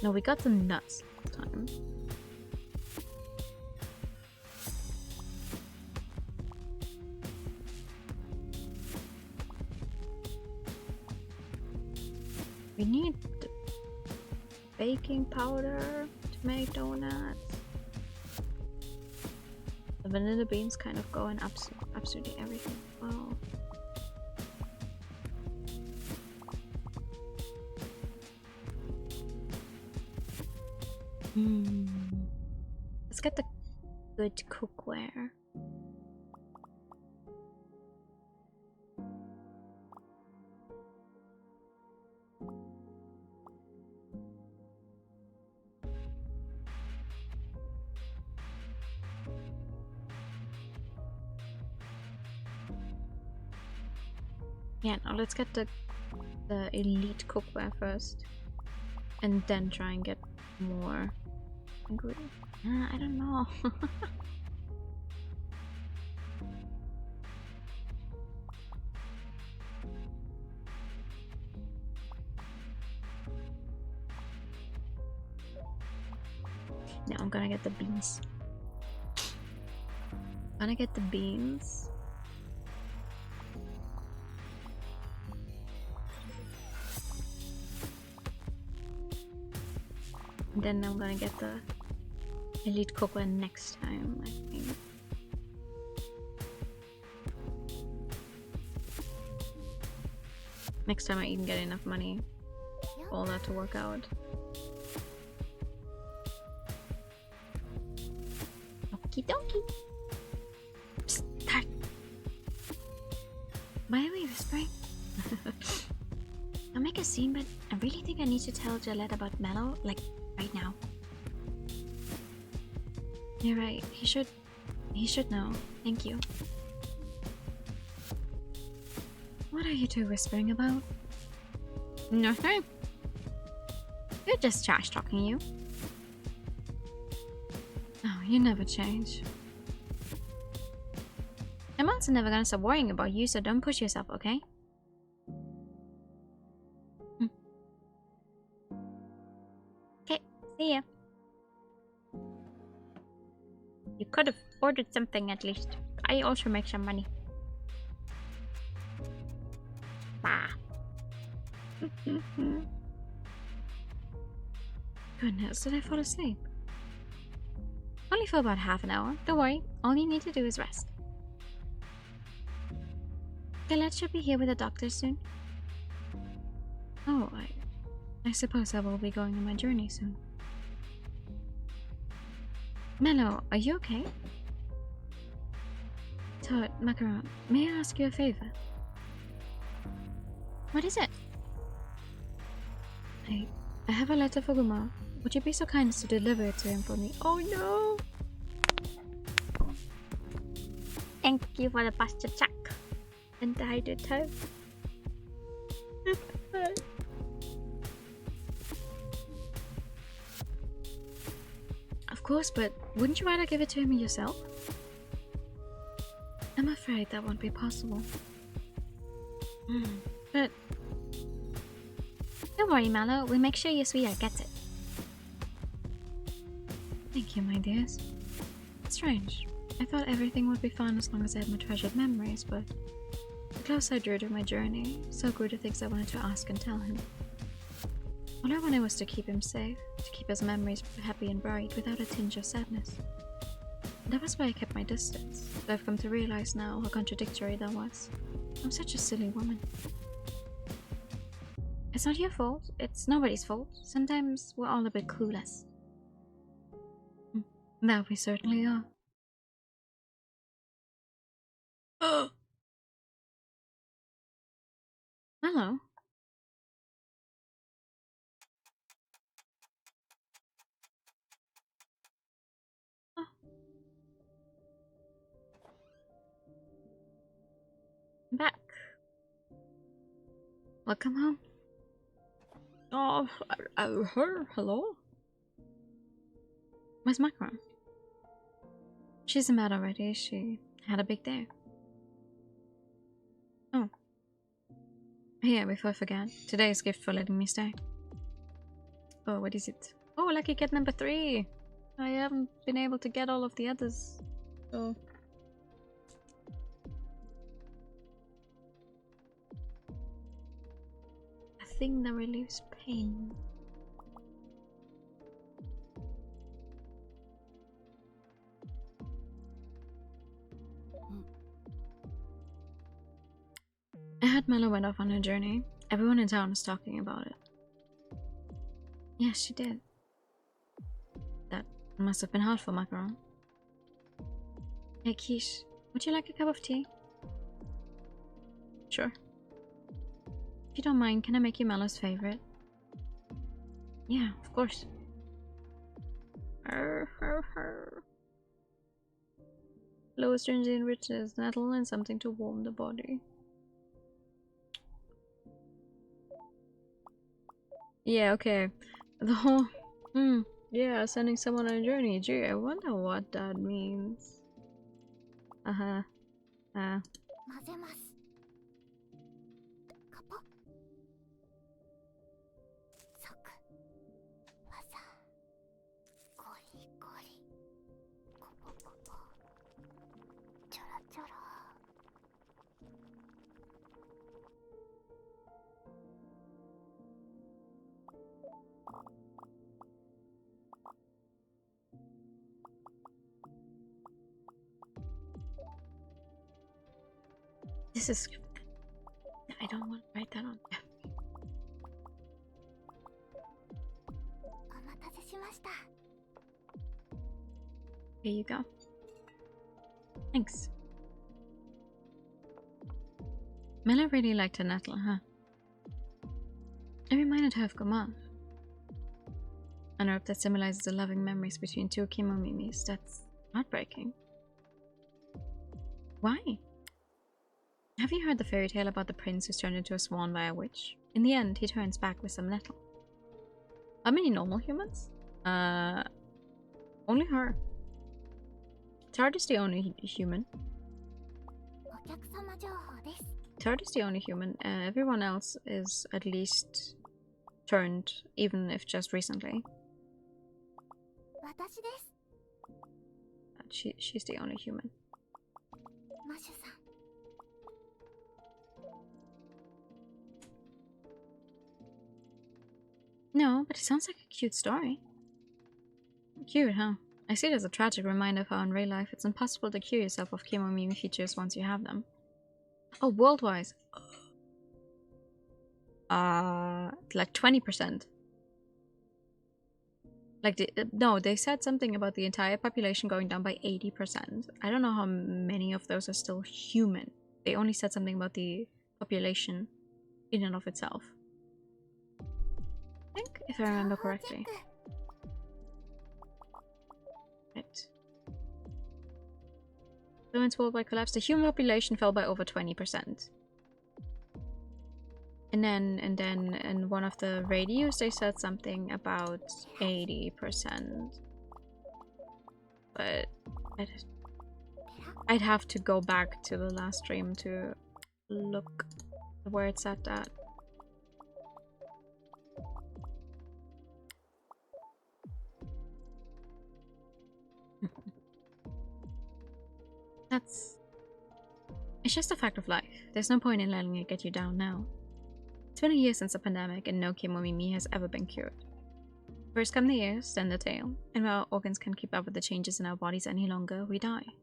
No, we got the nuts last time. We need baking powder to make donuts. The vanilla beans kind of go in absolutely everything. Wow. Let's get the good cookware. Yeah, now let's get the elite cookware first, and then try and get more ingredients. I don't know. Now I'm gonna get the beans. Gonna get the beans. And then I'm gonna get the elite cookware next time, I think. Next time I even get enough money for all that to work out. Okie dokie. Psst, Tart. Why are we whispering? I'll make a scene, but I really think I need to tell Gillette about Mello, like, right now. You're right. He should know. Thank you. What are you two whispering about? Nothing. You're just trash talking, you. Oh, you never change. I'm also never gonna stop worrying about you, so don't push yourself, okay? Okay, see ya. You could have ordered something at least. I also make some money. Bah. Goodness, did I fall asleep? Only for about half an hour. Don't worry, all you need to do is rest. Gillette should be here with the doctor soon. Oh, I suppose I will be going on my journey soon. Mello, are you okay? Tart, Macaron, may I ask you a favor? What is it? I have a letter for Guma. Would you be so kind as to deliver it to him for me? Oh no! Thank you for the pasta check. And I did too. Of course, but wouldn't you rather give it to him yourself? I'm afraid that won't be possible. But don't worry, Mallow. We'll make sure your sweetheart gets it. Thank you, my dears. Strange. I thought everything would be fine as long as I had my treasured memories, but the closer I drew to my journey, so grew the things I wanted to ask and tell him. All I wanted was to keep him safe, to keep his memories happy and bright without a tinge of sadness. That was why I kept my distance, but I've come to realize now how contradictory that was. I'm such a silly woman. It's not your fault. It's nobody's fault. Sometimes we're all a bit clueless. That we certainly are. Hello. Welcome home. Oh, her? Hello? Where's Macron? She's in bed already. She had a big day. Oh. Here, before I forget. Today's gift for letting me stay. Oh, what is it? Oh, lucky cat number 3. I haven't been able to get all of the others. So... a thing that relieves pain. I heard Mella went off on her journey. Everyone in town is talking about it. Yes, she did. That must have been hard for Macaron. Hey, Quiche, would you like a cup of tea? Sure. If you don't mind, can I make you Mella's favorite? Yeah, of course. Low astringent richness, nettle, and something to warm the body. Yeah, okay. The whole... yeah, sending someone on a journey. Gee, I wonder what that means. Uh-huh. 混ぜます。カポ。ソク。わさ。ゴリゴリ。コポコポ。チョロチョロ。This is... I don't want to write that on. お待たせしました。 Here you go. Thanks. Mela really liked her nettle, huh? It reminded her of Gomar. An herb that symbolizes the loving memories between two Kemomimis. That's heartbreaking. Why? Have you heard the fairy tale about the prince who's turned into a swan by a witch? In the end, he turns back with some nettle. How many normal humans? Only her. Tard is the only human. お客様情報です。 Tard is the only human. Everyone else is at least turned, even if just recently. 私です。 She's the only human. マシュさん。 No, but it sounds like a cute story. Cute, huh? I see it as a tragic reminder of how in real life it's impossible to cure yourself of Kemomimi features once you have them. Oh, world-wise. Like 20%. Like, no, they said something about the entire population going down by 80%. I don't know how many of those are still human. They only said something about the population in and of itself. I think, if I remember correctly. Right. Fluence worldwide collapsed. The human population fell by over 20%. And then in one of the radios they said something about 80%. But I'd have to go back to the last stream to look where it's at that. It's just a fact of life. There's no point in letting it get you down now. It's been a year since the pandemic and no Kemomimi has ever been cured. First come the ears, then the tail, and when our organs can't keep up with the changes in our bodies any longer, we die.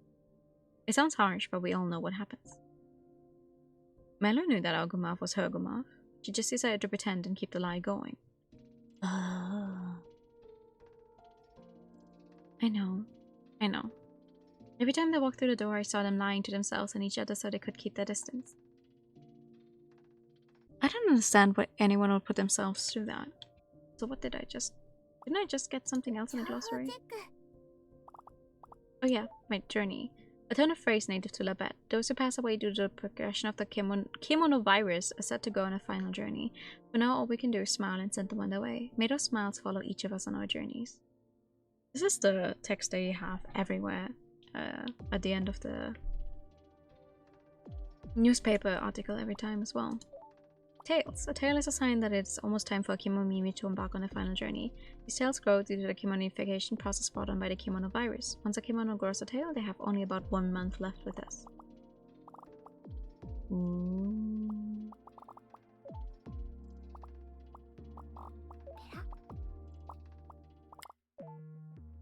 It sounds harsh, but we all know what happens. Melo knew that our Gumaf was her Gumaf. She just decided to pretend and keep the lie going. I know. Every time they walked through the door, I saw them lying to themselves and each other so they could keep their distance. I don't understand why anyone would put themselves through that. So what did I just... Didn't I just get something else in the glossary? Oh yeah, my journey. A turn of phrase native to Labette. Those who pass away due to the progression of the Kemono virus are set to go on a final journey. For now, all we can do is smile and send them on their way. May those smiles follow each of us on our journeys. This is the text they have everywhere at the end of the newspaper article every time as well. Tales. A tale is a sign that it's almost time for a Kemono to embark on a final journey. These tales grow due to the Kemonification process brought on by the Kemono virus. Once a Kemono grows a tail, they have only about 1 month left with us.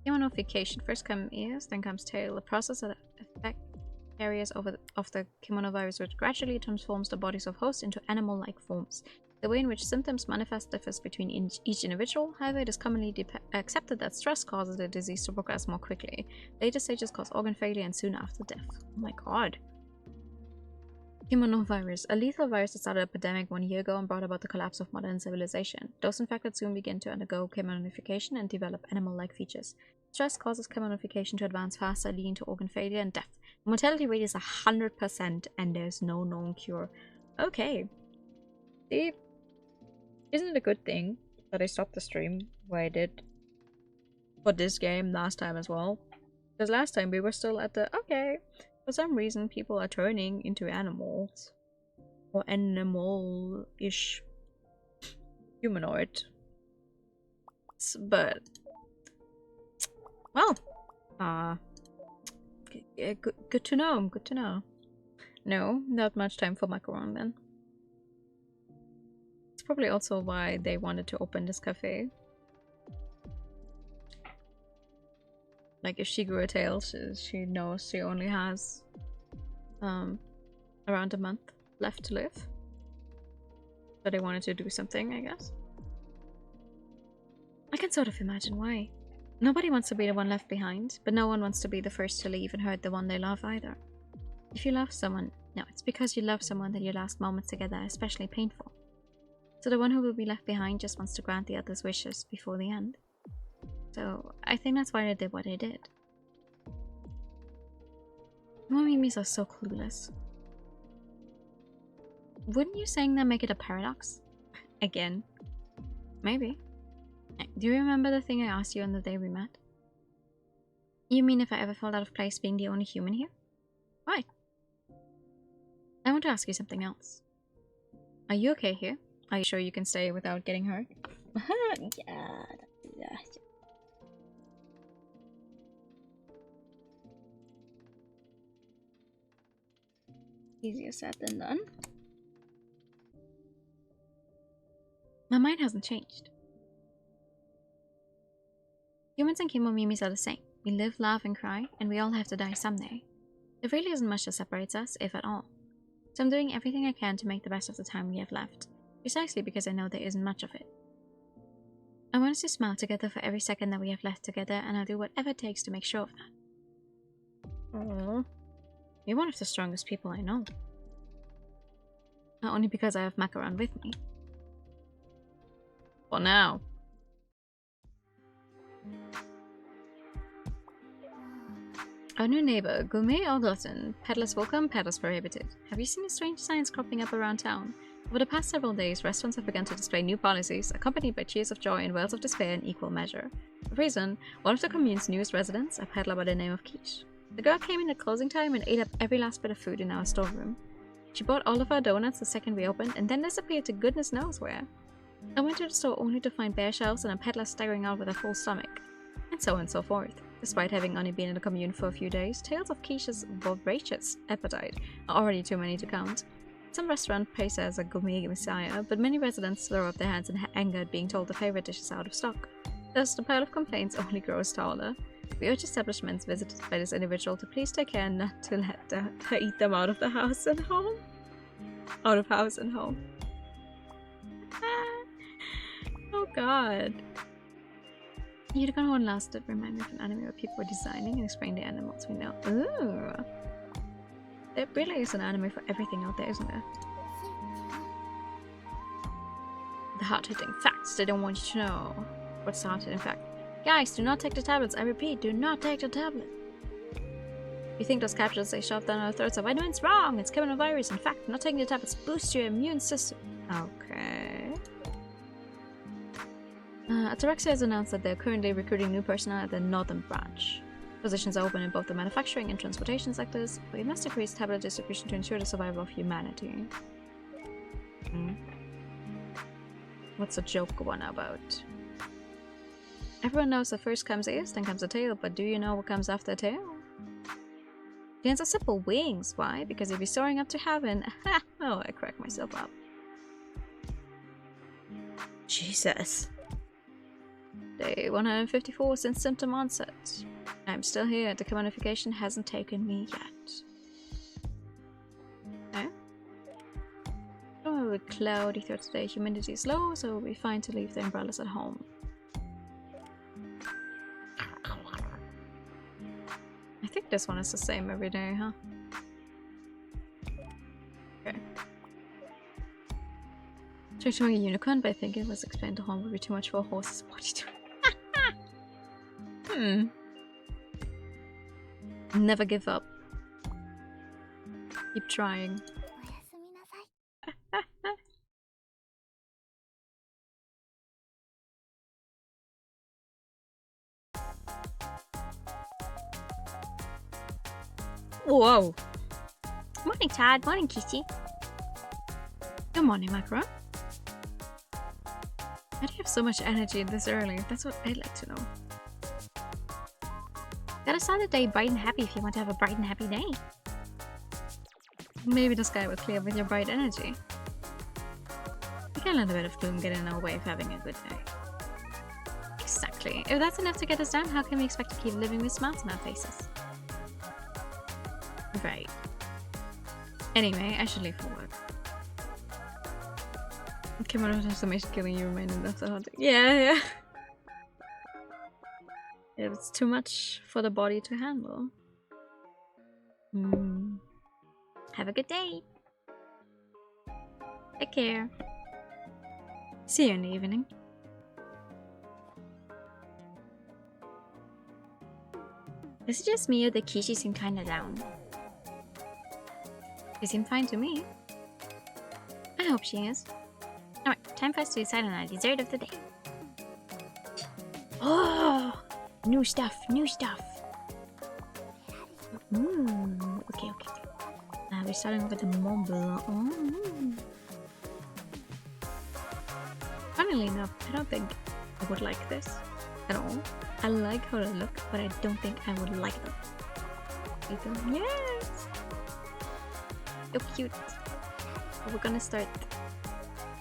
Kemonification. First come ears, then comes tail. A process that affects areas of the Kemono virus, which gradually transforms the bodies of hosts into animal-like forms. The way in which symptoms manifest differs between each individual. However, it is commonly accepted that stress causes the disease to progress more quickly. Later stages cause organ failure and soon after death. Oh my god. Kemono virus. A lethal virus that started an epidemic 1 year ago and brought about the collapse of modern civilization. Those infected soon begin to undergo Kemonification and develop animal-like features. Stress causes Kemonification to advance faster, leading to organ failure and death. The mortality rate is 100% and there's no known cure. Okay. See, isn't it a good thing that I stopped the stream where I did for this game last time as well? Because last time we were still at the, okay, for some reason people are turning into animals. Or animal-ish humanoid. But, well, good to know, good to know. No, not much time for macaron then. It's probably also why they wanted to open this cafe. Like if she grew a tail, she knows she only has around a month left to live. So they wanted to do something, I guess. I can sort of imagine why. Nobody wants to be the one left behind, but no one wants to be the first to leave and hurt the one they love either. If you love someone, no, it's because you love someone that your last moments together are especially painful. So the one who will be left behind just wants to grant the other's wishes before the end. So I think that's why they did what they did. Momimis are so clueless. Wouldn't you saying that make it a paradox? Again. Maybe. Do you remember the thing I asked you on the day we met? You mean if I ever felt out of place being the only human here? Why? I want to ask you something else. Are you okay here? Are you sure you can stay without getting hurt? Yeah. Easier said than done. My mind hasn't changed. Humans and Kemomimis are the same. We live, laugh, and cry, and we all have to die someday. There really isn't much that separates us, if at all. So I'm doing everything I can to make the best of the time we have left, precisely because I know there isn't much of it. I want us to smile together for every second that we have left together, and I'll do whatever it takes to make sure of that. Aww. You're one of the strongest people I know. Not only because I have Macaron with me. For now. Our new neighbor, gourmet or glutton. Peddlers welcome, peddlers prohibited. Have you seen the strange signs cropping up around town? Over the past several days, restaurants have begun to display new policies, accompanied by cheers of joy and wails of despair in equal measure. For reason, one of the commune's newest residents, a peddler by the name of Quiche. The girl came in at closing time and ate up every last bit of food in our storeroom. She bought all of our donuts the second we opened, and then disappeared to goodness knows where. I went to the store only to find bare shelves and a peddler staggering out with a full stomach. And so on and so forth. Despite having only been in the commune for a few days, tales of Quiche's voracious appetite are already too many to count. Some restaurant praise her as a gourmet messiah, but many residents throw up their hands in anger at being told the favorite dish is out of stock. Thus, the pile of complaints only grows taller. We urge establishments visited by this individual to please take care not to let her eat them out of the house and home. Out of house and home. Oh god. You're the one last that remind me of an anime where people were designing and explaining the animals we know. Ooh. There really is an anime for everything out there, isn't there? The hard-hitting facts they don't want you to know. What's the hard-hitting fact? Guys, do not take the tablets. I repeat, do not take the tablet. You think those capsules they shoved down our throats are vitamins? Wrong! It's Kemono virus. In fact, not taking the tablets boosts your immune system. Okay. Ataraxia has announced that they're currently recruiting new personnel at the Northern Branch. Positions are open in both the manufacturing and transportation sectors. We must increase tablet distribution to ensure the survival of humanity. What's the joke one about? Everyone knows that first comes ears, then comes a tail, but do you know what comes after a tail? The answer is simple: wings. Why? Because you'll be soaring up to heaven. Oh, I cracked myself up. Jesus. Day 154 since symptom onset. I'm still here. The commodification hasn't taken me yet. Okay. Oh, we're cloudy throughout today. Humidity is low, so we'll be fine to leave the umbrellas at home. I think this one is the same every day, huh? Okay. Tried showing a unicorn, but I think it was explained to home would be too much for a horse's body to. Never give up. Keep trying. おやすみなさい。 Whoa! Morning, Todd. Morning, Kissy. Good morning, Macro. Why do you have so much energy this early? That's what I'd like to know. Gotta start the day bright and happy if you want to have a bright and happy day. Maybe the sky will clear with your bright energy. We can let a bit of gloom get in our way of having a good day. Exactly. If that's enough to get us down, how can we expect to keep living with smiles on our faces? Right. Anyway, I should leave for work. Kemono transformation killing you reminded us of yeah. It's too much for the body to handle. Have a good day. Take care. See you in the evening. Is it just me or the Kishi seem kinda down? She seemed fine to me. I hope she is. Alright, time for us to decide on our dessert of the day. Oh! New stuff, new stuff. Okay. We're starting with the Mont Blanc. Funnily enough, I don't think I would like this at all. I like how they look, but I don't think I would like them. Yes! So cute. We're gonna start.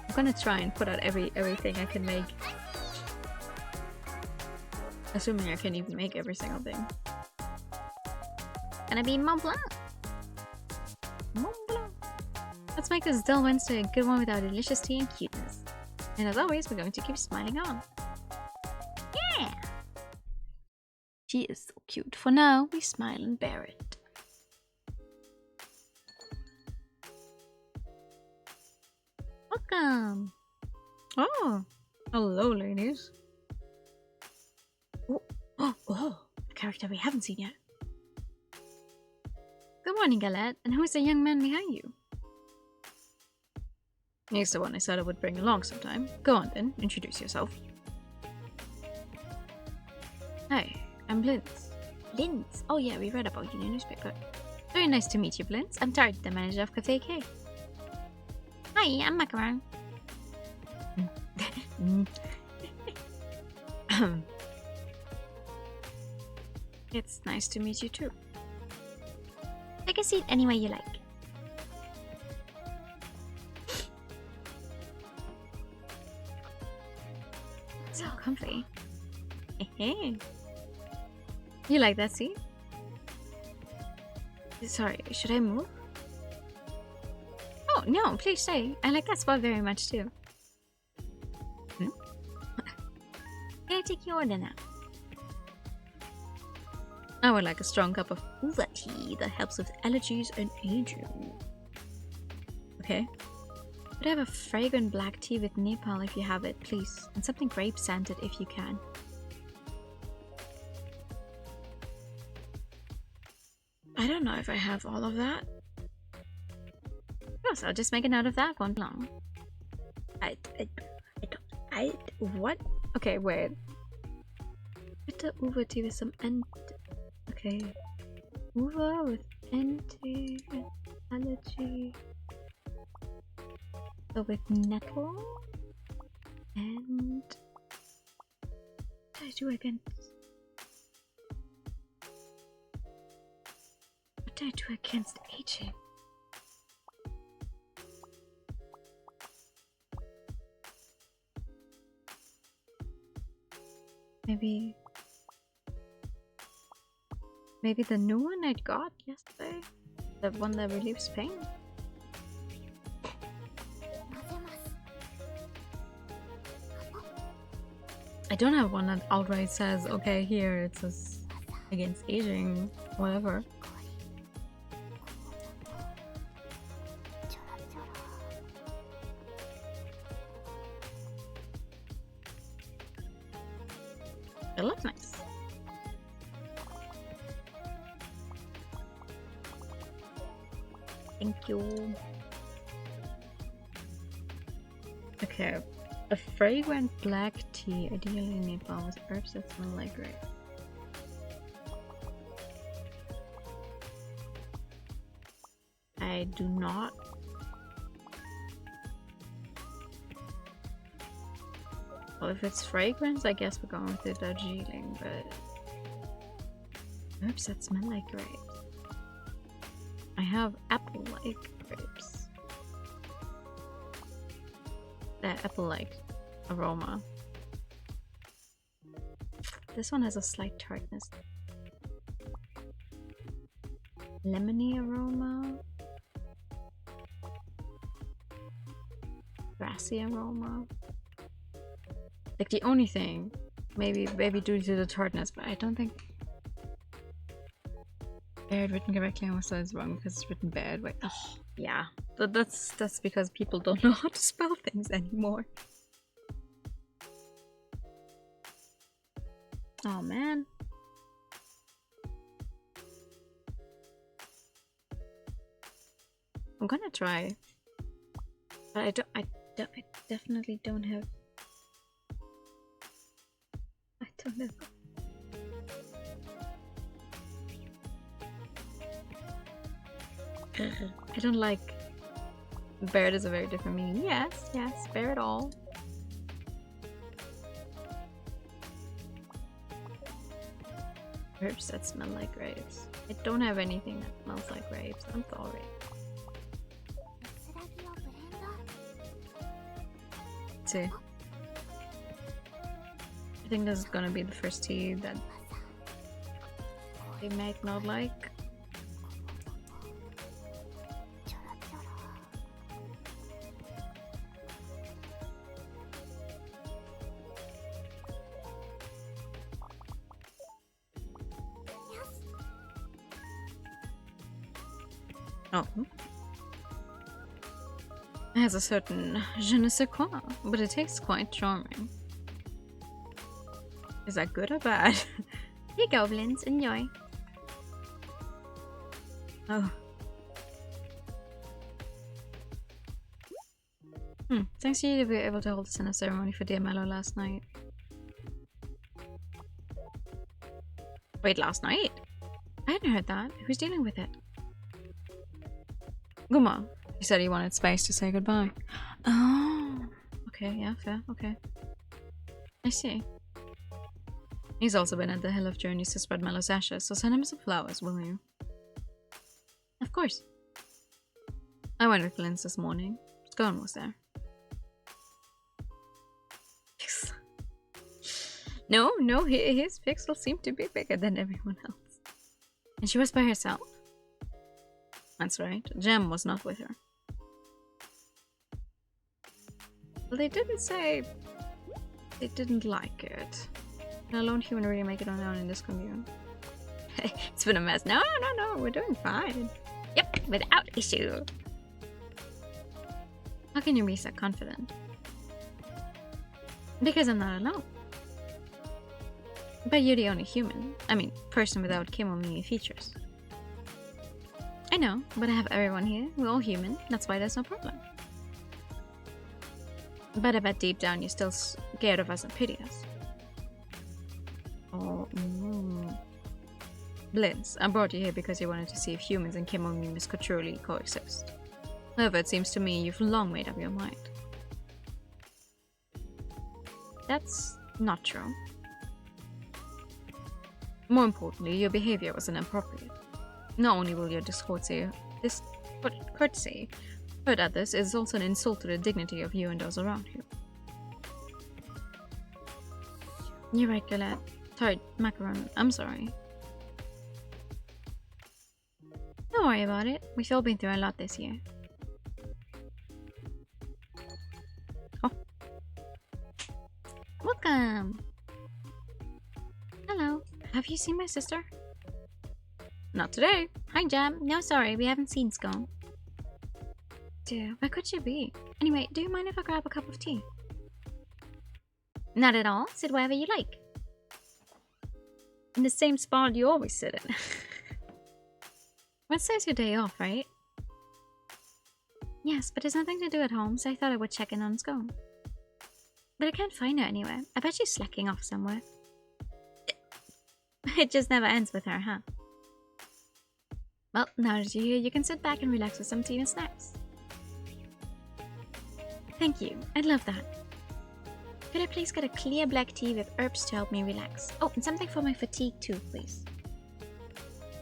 I'm gonna try and put out everything I can make. Assuming I can even make every single thing. Gonna be Mont Blanc. Mont Blanc. Let's make this dull Wednesday a good one with our delicious tea and cuteness. And as always, we're going to keep smiling on. Yeah! She is so cute. For now, we smile and bear it. Welcome! Oh! Hello, ladies. Oh, a character we haven't seen yet. Good morning, Galette. And who is the young man behind you? He's the one I said I would bring along sometime. Go on then, introduce yourself. Hi, I'm Blintz. Blintz? Oh yeah, we read about you in the newspaper. Very nice to meet you, Blintz. I'm Tart, the manager of Cafe K. Hi, I'm Macaron. It's nice to meet you too. Take a seat any way you like. So comfy. Hey. You like that seat? Sorry, should I move? Oh, no, please stay. I like that spot very much too. Can I take your order now? I would like a strong cup of uva tea that helps with allergies and aging. Okay. Could I have a fragrant black tea with Nepal if you have it, please? And something grape scented if you can. I don't know if I have all of that. Oh, so I'll just make a note of that one long. What? Okay, wait. Bitte Uwe with some okay. Uwe with anti-allergy. So with nettle. And what did I do against? What did I do against aging? Maybe the new one I got yesterday? The one that relieves pain? I don't have one that outright says, okay, here it says against aging, whatever. It looks nice. Thank you. Okay. A fragrant black tea, ideally made with herbs that smell like grape. I do not. Well, if it's fragrance, I guess we're going with the Darjeeling, but herbs that smell like grapes. I have apple-like grapes. That apple-like aroma. This one has a slight tartness. Lemony aroma. Grassy aroma. Like the only thing, maybe due to the tartness, but I don't think bad written correctly and also is wrong because it's written bad. Wait, oh yeah, that's because people don't know how to spell things anymore. Oh man. I'm gonna try, but I definitely don't have. I don't know. I don't like. Bared is a very different meaning. Yes, bare it all. Herbs that smell like grapes. I don't have anything that smells like grapes. I'm sorry. See. I think this is gonna be the first tea that they might not like. Oh. It has a certain je ne sais quoi, but it tastes quite charming. Is that good or bad? Hey goblins, enjoy. Oh. Thanks to you, we were able to hold the Senate ceremony for dear Mello last night. Wait, last night? I hadn't heard that. Who's dealing with it? Guma. He said he wanted space to say goodbye. Oh. Okay, yeah, fair, okay. I see. He's also been at the Hill of Journeys to spread Mello's ashes, so send him some flowers, will you? Of course. I went with Linz this morning. Scone was there. No, his pixels seem to be bigger than everyone else. And she was by herself. That's right. Jem was not with her. Well, they didn't say they didn't like it. Can a lone human really make it on their own in this commune? It's been a mess. No, we're doing fine. Yep, without issue. How can you be so confident? Because I'm not alone. But you're the only human. I mean, person without Kemono features. I know, but I have everyone here. We're all human. That's why there's no problem. But I bet deep down you're still scared of us and pity us. Oh, Blitz, I brought you here because you wanted to see if humans and Kemono could truly coexist. However, it seems to me you've long made up your mind. That's not true. More importantly, your behavior was inappropriate. Not only will your courtesy hurt others, it is also an insult to the dignity of you and those around you. You're right, Colette. Sorry, Macaron. I'm sorry. Don't worry about it. We've all been through a lot this year. Oh. Welcome! Hello. Have you seen my sister? Not today. Hi, Jam. No, sorry. We haven't seen Scone. Dear, where could she be? Anyway, do you mind if I grab a cup of tea? Not at all. Sit wherever you like. In the same spot you always sit in. Wednesday's your day off, right? Yes, but there's nothing to do at home, so I thought I would check in on Scone. But I can't find her anywhere. I bet she's slacking off somewhere. It just never ends with her, huh? Well, now that you're here, you can sit back and relax with some tea and snacks. Thank you. I'd love that. Could I please get a clear black tea with herbs to help me relax? Oh, and something for my fatigue too, please.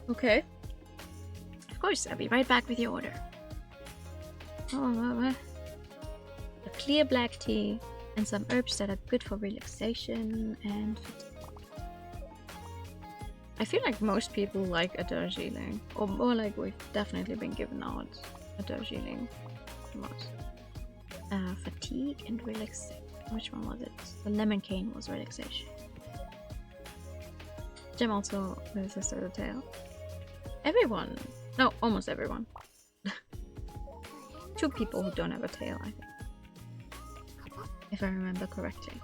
Okay. Of course, I'll be right back with your order. A clear black tea and some herbs that are good for relaxation and fatigue. I feel like most people like a Darjeeling, or more like we've definitely been given out a Darjeeling. Fatigue and relaxation. Which one was it? The lemon cane was relaxation. Gem also resisted a tail. Everyone, no, almost everyone. 2 people who don't have a tail, I think, if I remember correctly.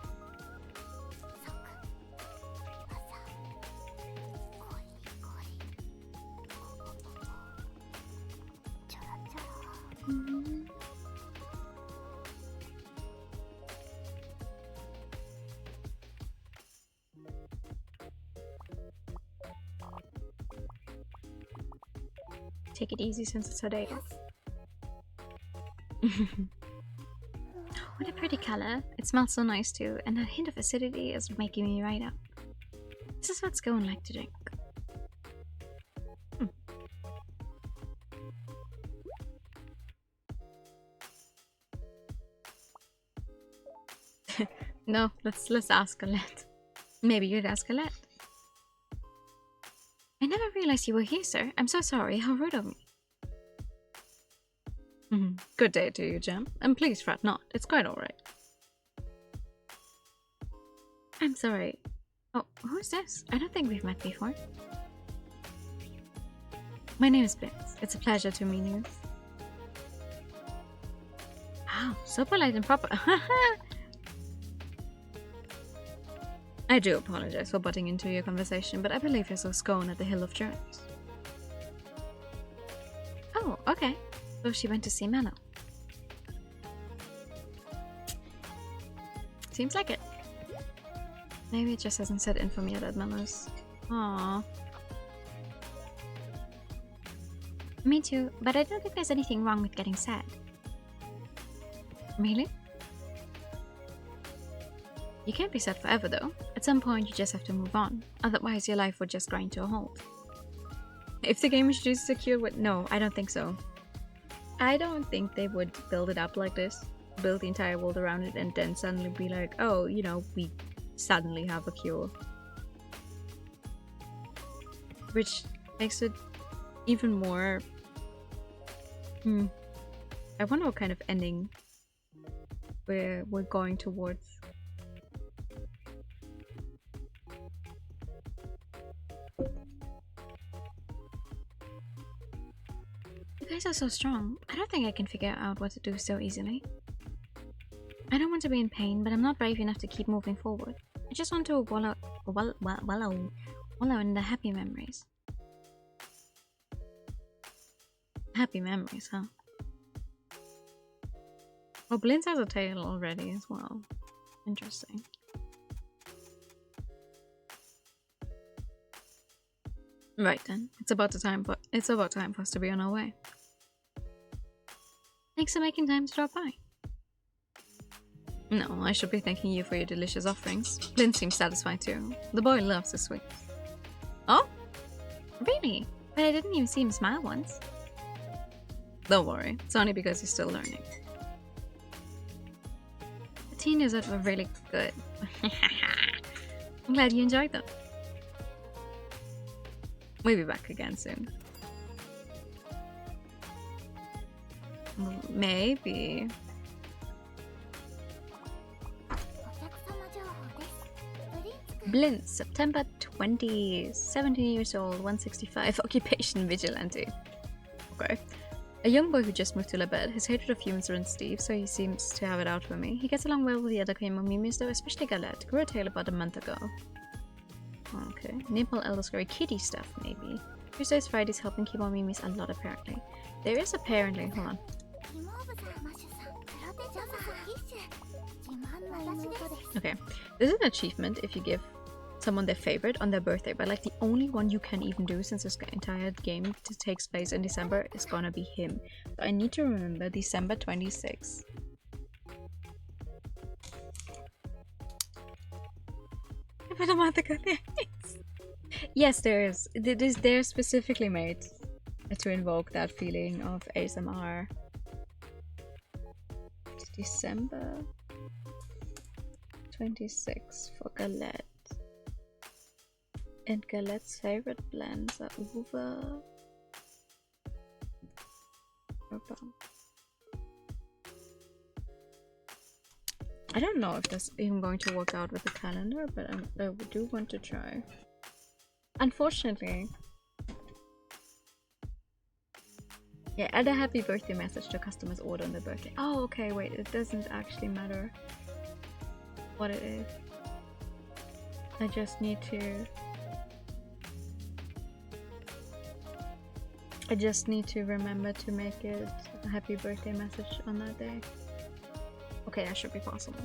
Take it easy since it's her day off. What a pretty color. It smells so nice too, and a hint of acidity is making me right up. This is what Scone like to drink. No, let's ask Colette. Maybe you'd ask Colette. I never realized you were here, sir. I'm so sorry. How rude of me. Good day to you, Gem. And please fret not. It's quite alright. I'm sorry. Oh, who's this? I don't think we've met before. My name is Blitz. It's a pleasure to meet you. Wow, so polite and proper. I do apologize for butting into your conversation, but I believe I saw Scone at the Hill of Journeys. Oh, okay. So she went to see Mallow. Seems like it. Maybe it just hasn't set in for me yet at Mellow's. Aww. Me too, but I don't think there's anything wrong with getting sad. Really? You can't be sad forever though. At some point you just have to move on. Otherwise your life would just grind to a halt. If the game introduces a cure with... No, I don't think so. I don't think they would build it up like this. Build the entire world around it and then suddenly be like, oh, you know, we suddenly have a cure. Which makes it even more... I wonder what kind of ending we're going towards. You guys are so strong. I don't think I can figure out what to do so easily. I don't want to be in pain, but I'm not brave enough to keep moving forward. I just want to wallow in the happy memories. Happy memories, huh? Oh, Blintz has a tail already as well. Interesting. Right then, it's about time for us to be on our way. Thanks for making time to drop by. No, I should be thanking you for your delicious offerings. Blintz seems satisfied too. The boy loves the sweets. Oh? Really? But I didn't even see him smile once. Don't worry, it's only because he's still learning. The tea desserts were really good. I'm glad you enjoyed them. We'll be back again soon. Maybe. Blintz, September 20, 17 years old, 165, occupation vigilante. Okay. A young boy who just moved to Labette. His hatred of humans runs deep, so he seems to have it out for me. He gets along well with the other Kemono though, especially Galette. Grew a tail about a month ago. Okay. Nipple Elderscary kitty stuff, maybe. Tuesdays, Fridays helping Kemono a lot, apparently. There is apparently... Hold on. Okay. This is an achievement if you give someone their favorite on their birthday, but like the only one you can even do since this entire game takes place in December is gonna be him. So I need to remember December 26th. But a month ago, yes, there is. It is there specifically made to invoke that feeling of ASMR. December 26th for Galette. And Galette's favorite blends are Uva. I don't know if that's even going to work out with the calendar, but I do want to try. Unfortunately, yeah, add a happy birthday message to a customer's order on their birthday. Oh, okay, wait, it doesn't actually matter what it is. I just need to remember to make it a happy birthday message on that day. Okay, that should be possible.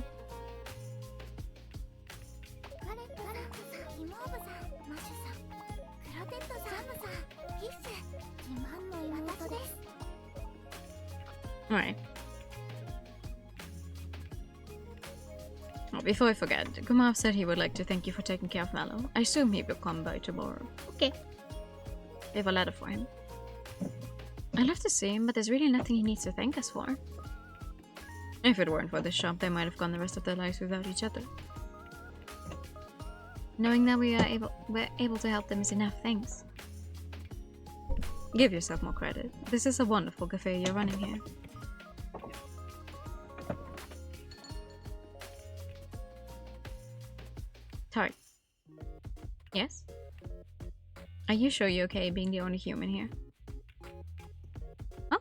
Alright. Oh, before I forget, Gumav said he would like to thank you for taking care of Mallow. I assume he will come by tomorrow. Okay. We have a letter for him. I'd love to see him, but there's really nothing he needs to thank us for. If it weren't for this shop, they might have gone the rest of their lives without each other. Knowing that we're able to help them is enough, thanks. Give yourself more credit. This is a wonderful cafe you're running here. Tart. Yes? Are you sure you're okay being the only human here? Oh?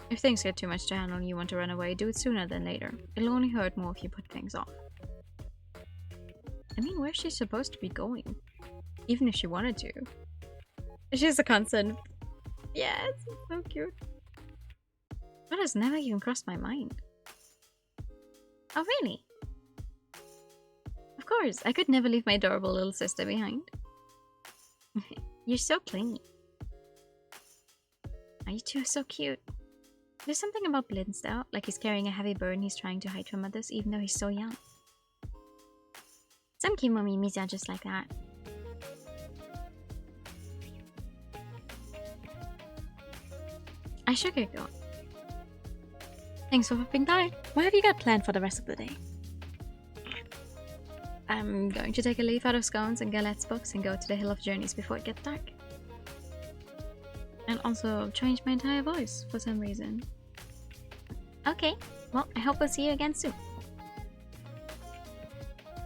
If things get too much to handle and you want to run away, do it sooner than later. It'll only hurt more if you put things off. I mean, where's she supposed to be going? Even if she wanted to. She's a constant. Yes, it's so cute. That has never even crossed my mind. Oh, really? Of course, I could never leave my adorable little sister behind. You're so clingy. Oh, you two are so cute. There's something about Blintz though, like he's carrying a heavy burden he's trying to hide from others even though he's so young. Some Kemono are just like that. I should get going. Thanks for popping by. What have you got planned for the rest of the day? I'm going to take a leaf out of Scones and Galette's books and go to the Hill of Journeys before it gets dark. And also change my entire voice for some reason. Okay, well, I hope we'll see you again soon.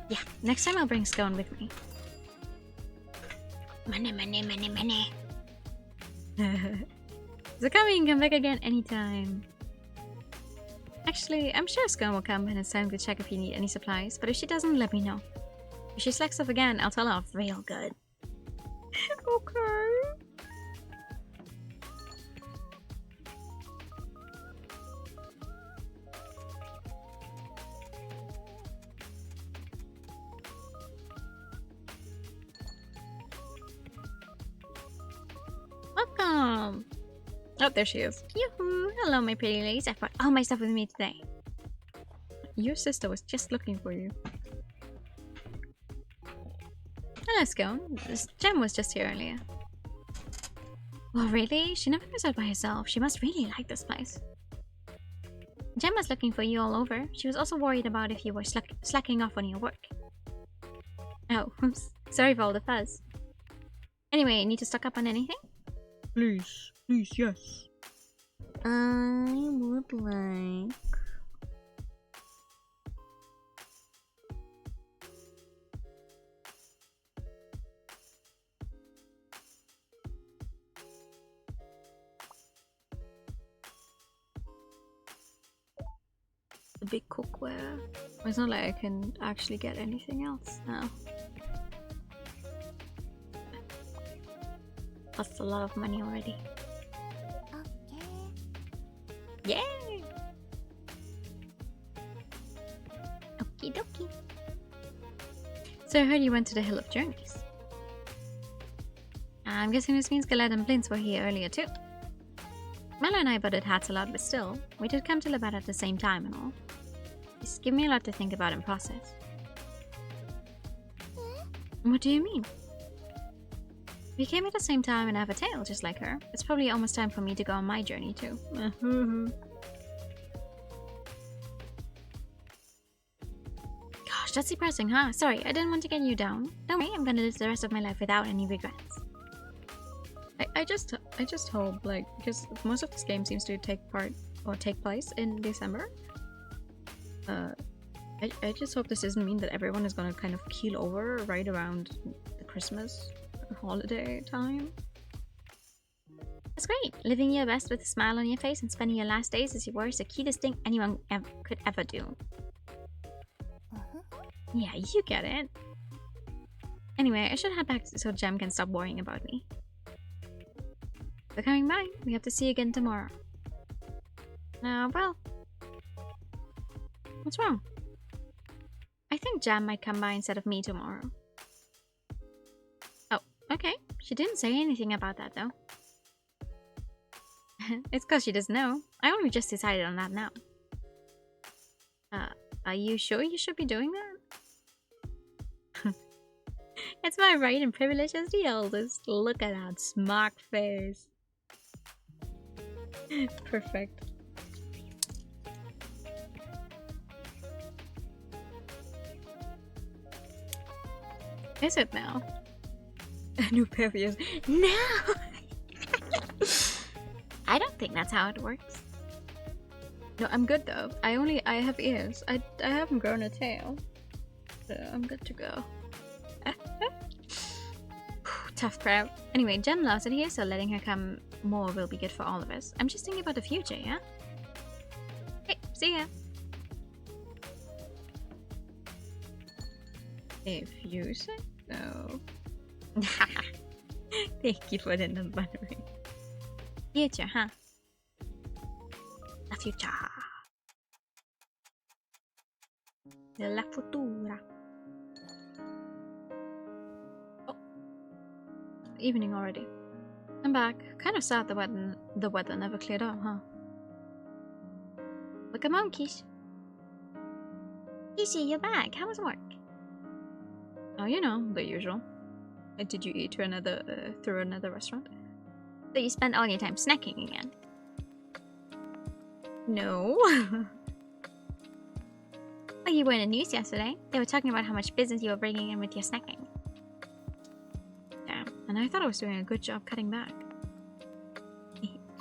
Yeah, next time I'll bring Scone with me. Money. So come in, come back again anytime. Actually, I'm sure Scone will come when it's time to check if you need any supplies, but if she doesn't, let me know. If she slacks off again, I'll tell her off real good. Okay. Oh, there she is. Yoo-hoo! Hello, my pretty ladies. I brought all my stuff with me today. Your sister was just looking for you. Hello, Scone. This Gem was just here earlier. Well, really? She never goes out by herself. She must really like this place. Gem was looking for you all over. She was also worried about if you were slacking off on your work. Oh, oops. Sorry for all the fuzz. Anyway, need to stock up on anything? Please, yes. I would like... The big cookware. It's not like I can actually get anything else now. That's a lot of money already. Okay. Yay! Okie dokie. So I heard you went to the Hill of Journeys. I'm guessing this means Galad and Blintz were here earlier too. Mela and I butted hats a lot, but still, we did come to Labat at the same time and all. It's given me a lot to think about and process. What do you mean? We came at the same time and have a tale, just like her. It's probably almost time for me to go on my journey too. Gosh, that's depressing, huh? Sorry, I didn't want to get you down. Don't worry, I'm gonna live the rest of my life without any regrets. I just hope, like, because most of this game seems to take place in December. I just hope this doesn't mean that everyone is gonna kind of keel over right around the Christmas holiday time. That's great. Living your best with a smile on your face and spending your last days as you were is the cutest thing anyone could ever do. Yeah, you get it. Anyway, I should head back so Gem can stop worrying about me. For coming by. We have to see you again tomorrow. Well. What's wrong? I think Jam might come by instead of me tomorrow. Oh, okay. She didn't say anything about that though. It's cause she doesn't know. I only just decided on that now. Are you sure you should be doing that? It's my right and privilege as the eldest. Look at that smart face. Perfect. Is it now? A new pair of ears. No! I don't think that's how it works. No, I'm good though. I have ears. I haven't grown a tail. So I'm good to go. Tough crowd. Anyway, Jem loves it here, so letting her come more will be good for all of us. I'm just thinking about the future, yeah? Hey, see ya! If you say so. Thank you for the buttering. Future, huh? La future. La futura. Oh. Evening already. I'm back. Kind of sad the weather never cleared up, huh? Look at monkeys. Kishi, you're back. How was work? Oh, you know, the usual. Did you eat through another restaurant? So you spent all your time snacking again? No. Oh, you were in the news yesterday. They were talking about how much business you were bringing in with your snacking. Damn. And I thought I was doing a good job cutting back.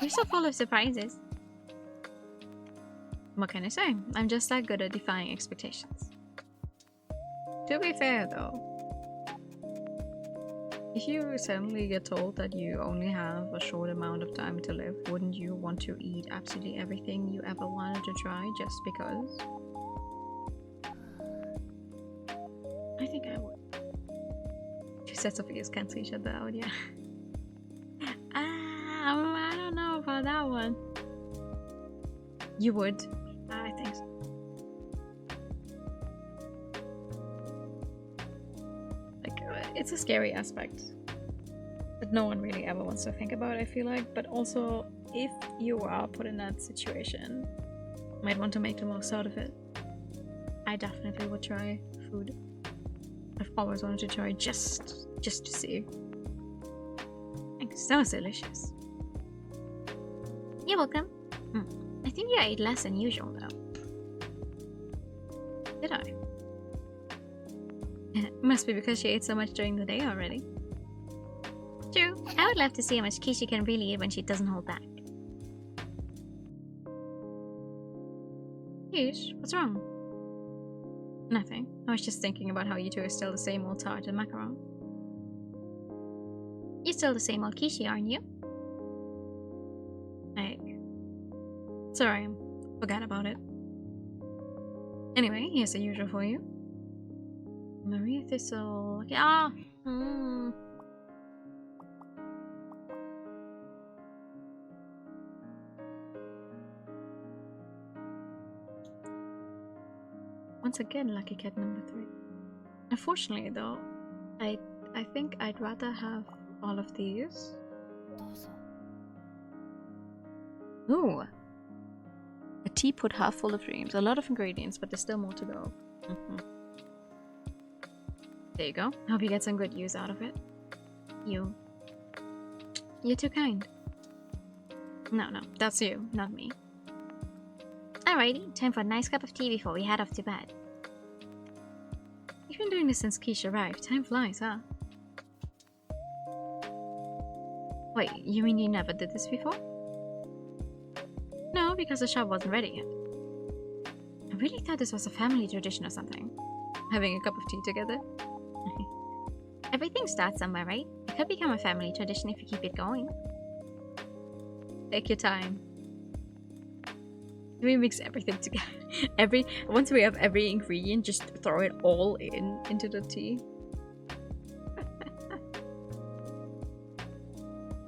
You're so full of surprises. What can I say? I'm just that good at defying expectations. To be fair though, if you suddenly get told that you only have a short amount of time to live, wouldn't you want to eat absolutely everything you ever wanted to try just because? I think I would. Two sets of ears cancel each other out, yeah. I don't know about that one. You would? I think so. Like, it's a scary aspect. But no one really ever wants to think about, I feel like. But also, if you are put in that situation, you might want to make the most out of it. I definitely would try food. I've always wanted to try just to see. It's so delicious. You're welcome. I think you ate less than usual, though. Did I? Must be because she ate so much during the day already. True. I would love to see how much Kishi can really eat when she doesn't hold back. Kish, what's wrong? Nothing. I was just thinking about how you two are still the same old tart and macaron. You're still the same old Kishi, aren't you? Sorry, forgot about it. Anyway, here's the usual for you. Maria Thistle. Once again, lucky cat number 3. Unfortunately, though, I think I'd rather have all of these. Ooh. A teapot half full of dreams. A lot of ingredients, but there's still more to go. There you go. Hope you get some good use out of it. You're too kind. No, that's you, not me. Alrighty, time for a nice cup of tea before we head off to bed. You've been doing this since Keisha arrived. Time flies, huh? Wait, you mean you never did this before? No, because the shop wasn't ready yet. I really thought this was a family tradition or something. Having a cup of tea together. Everything starts somewhere, right? It could become a family tradition if you keep it going. Take your time. We mix everything together. Once we have every ingredient, just throw it all into the tea.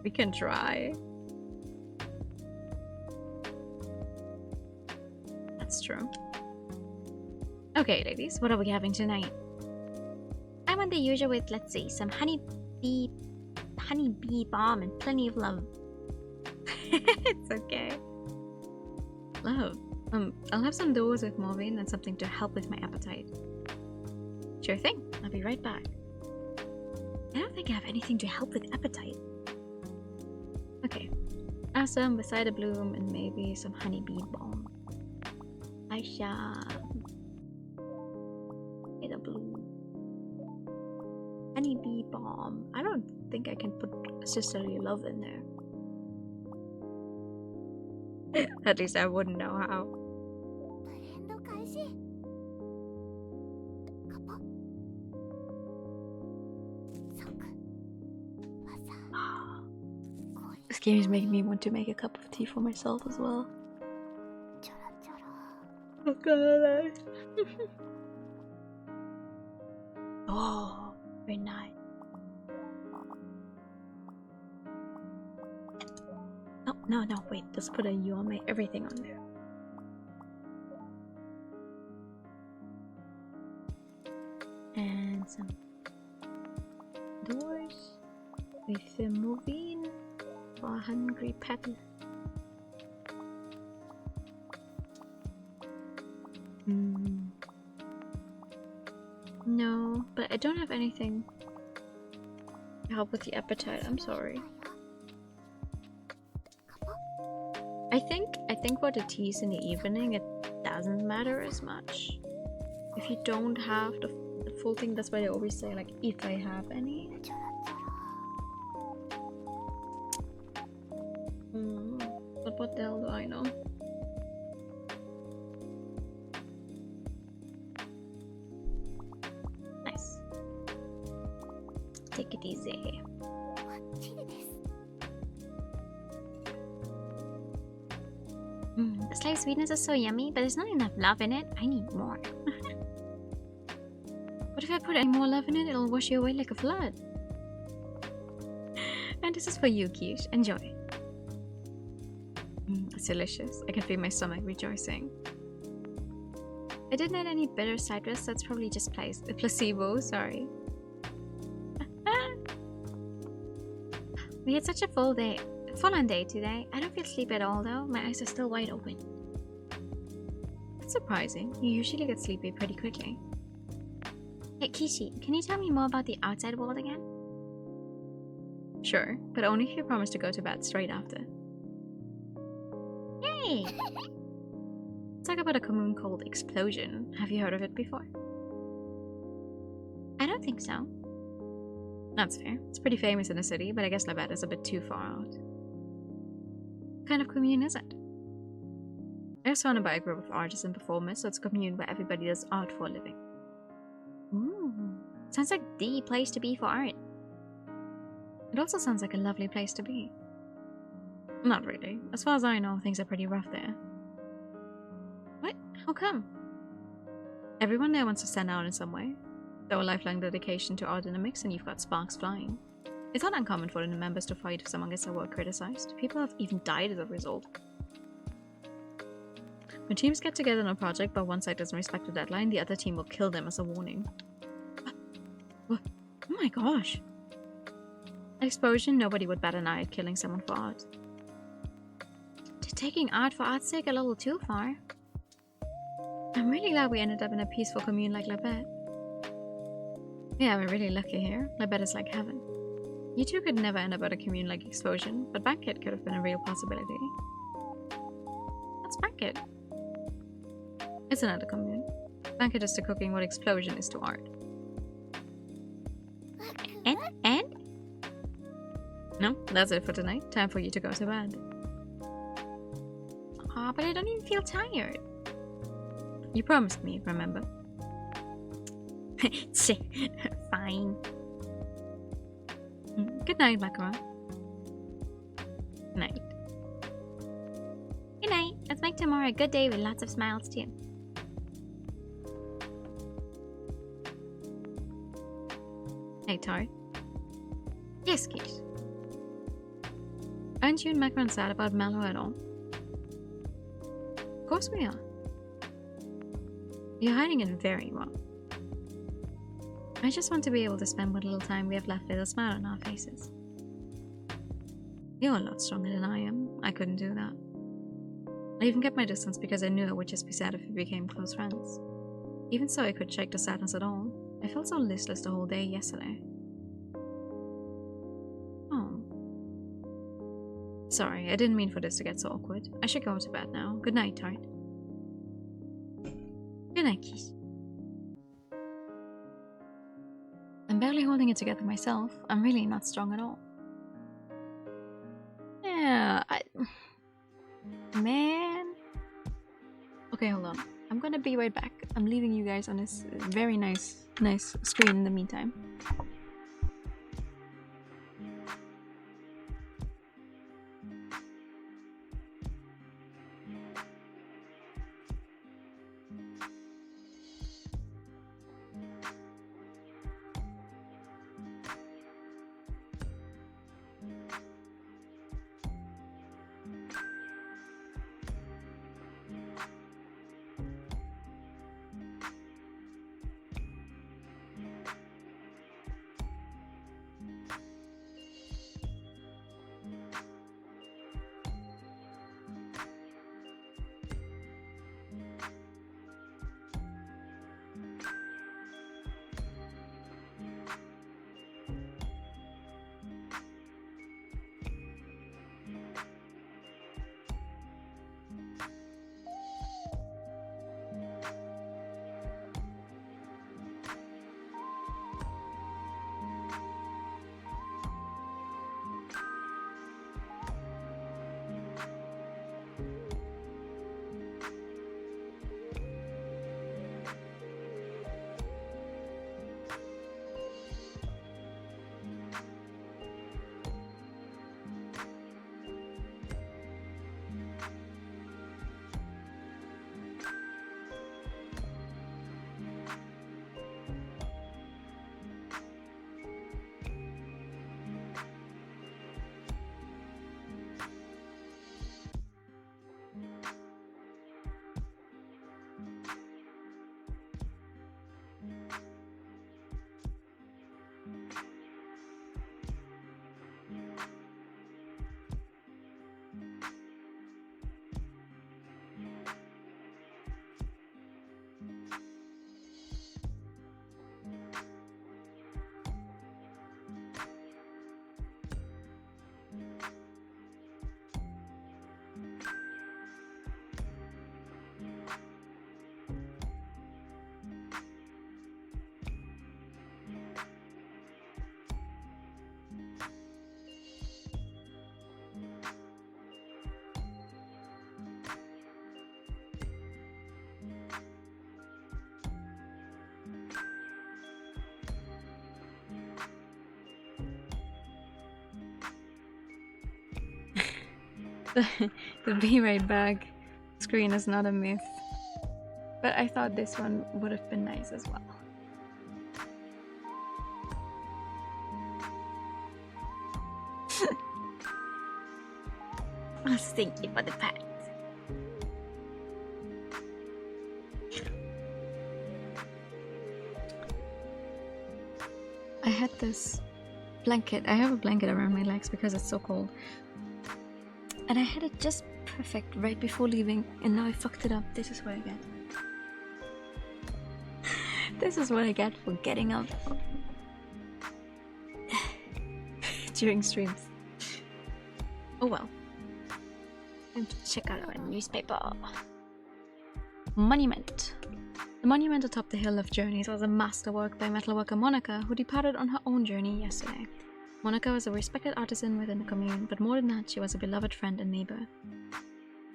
We can try. That's true. Okay, ladies, what are we having tonight? I want the usual with, let's see, some honey bee balm and plenty of love. It's okay. Love. I'll have some doughs with morphine and something to help with my appetite. Sure thing. I'll be right back. I don't think I have anything to help with appetite. Okay. Awesome, beside a bloom, and maybe some honeybee balm. Aisha. With a bloom. Honeybee balm. I don't think I can put sisterly love in there. At least I wouldn't know how. This game is making me want to make a cup of tea for myself as well. Not gonna lie. Oh, very nice. Oh, no, wait. Let's put a U on my everything on there. And some doors with the moving for a hungry peddler. No, but I don't have anything to help with the appetite. I'm sorry. I think for the teas in the evening, it doesn't matter as much. If you don't have the full thing, that's why they always say, like, if I have any. But what the hell do I know? Nice. Take it easy. The sliced sweetness is so yummy, but there's not enough love in it. I need more. What if I put any more love in it? It'll wash you away like a flood. And this is for you, Kish. Enjoy. It's delicious. I can feel my stomach rejoicing. I didn't add any bitter citrus. That's probably just placebo. Sorry. We had such a full-on day today. I don't feel sleepy at all though. My eyes are still wide open. That's surprising. You usually get sleepy pretty quickly. Hey Kishi, can you tell me more about the outside world again? Sure, but only if you promise to go to bed straight after. Yay! Let's talk about a commune called Explosion. Have you heard of it before? I don't think so. That's fair. It's pretty famous in the city, but I guess Labette is a bit too far out. What kind of commune is it? I was founded by a group of artists and performers, so it's a commune where everybody does art for a living. Ooh, sounds like the place to be for art. It also sounds like a lovely place to be. Not really. As far as I know, things are pretty rough there. What? How come? Everyone there wants to stand out in some way. Throw a lifelong dedication to art in the mix and you've got sparks flying. It's not uncommon for the members to fight if someone gets their work criticized. People have even died as a result. When teams get together on a project but one side doesn't respect the deadline, the other team will kill them as a warning. Oh my gosh. At Explosion, nobody would bat an eye at killing someone for art. Taking art for art's sake a little too far. I'm really glad we ended up in a peaceful commune like Labette. Yeah, we're really lucky here. Labette is like heaven. You two could never end up at a commune like Explosion, but Banquet could have been a real possibility. What's Banquet? It's another commune. Banquet is to cooking what Explosion is to art. And? No, that's it for tonight. Time for you to go to bed. Aw, but I don't even feel tired. You promised me, remember? Fine. Good night, Macaron. Good night. Good night. Let's make tomorrow a good day with lots of smiles too. Hey, Tart. Yes, Kish. Aren't you and Macaron sad about Mallow at all? Of course we are. You're hiding it very well. I just want to be able to spend what little time we have left with a smile on our faces. You're a lot stronger than I am. I couldn't do that. I even kept my distance because I knew I would just be sad if we became close friends. Even so, I couldn't shake the sadness at all. I felt so listless the whole day yesterday. Oh. Sorry, I didn't mean for this to get so awkward. I should go to bed now. Good night, Tart. Good night, Kish. I'm barely holding it together myself. I'm really not strong at all. Yeah, Man. Okay, hold on. I'm gonna be right back. I'm leaving you guys on this very nice screen in the meantime. The be right back screen is not a myth. But I thought this one would have been nice as well. Oh, thank you for the pat. I had this blanket. I have a blanket around my legs because it's so cold. And I had it just perfect right before leaving, and now I fucked it up. This is what I get. This is what I get for getting up during streams. Oh well. Time to check out our newspaper. Monument. The monument atop the Hill of Journeys was a masterwork by metalworker Monica, who departed on her own journey yesterday. Monica was a respected artisan within the commune, but more than that, she was a beloved friend and neighbor.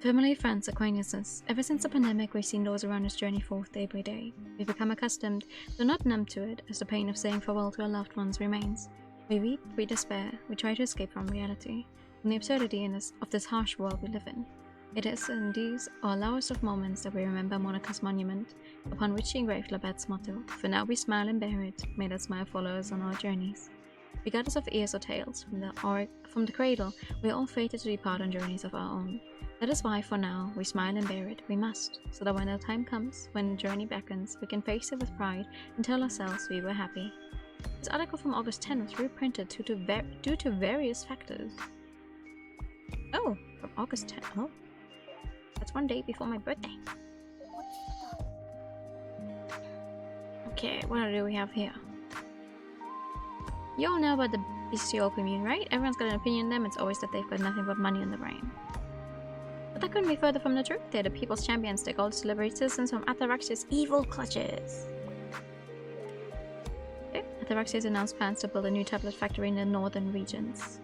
Family, friends, acquaintances. Ever since the pandemic, we've seen those around us journey forth day by day. We've become accustomed, though not numb to it, as the pain of saying farewell to our loved ones remains. We weep, we despair, we try to escape from reality, from the absurdity of this harsh world we live in. It is in these our lowest of moments that we remember Monica's monument, upon which she engraved Labette's motto, "For now we smile and bear it, may that smile follow us on our journeys." Regardless of ears or tails, from the cradle, we are all fated to depart on journeys of our own. That is why, for now, we smile and bear it, we must, so that when the time comes, when the journey beckons, we can face it with pride and tell ourselves we were happy. This article from August 10 was reprinted due to various factors. Oh, from August 10. Oh, that's one day before my birthday. Okay, what do we have here? You all know about the bestial commune, right? Everyone's got an opinion on them. It's always that they've got nothing but money on the brain. But that couldn't be further from the truth. They're the people's champions. They call to liberate citizens from Ataraxia's evil clutches. Okay. Ataraxia's announced plans to build a new tablet factory in the northern regions.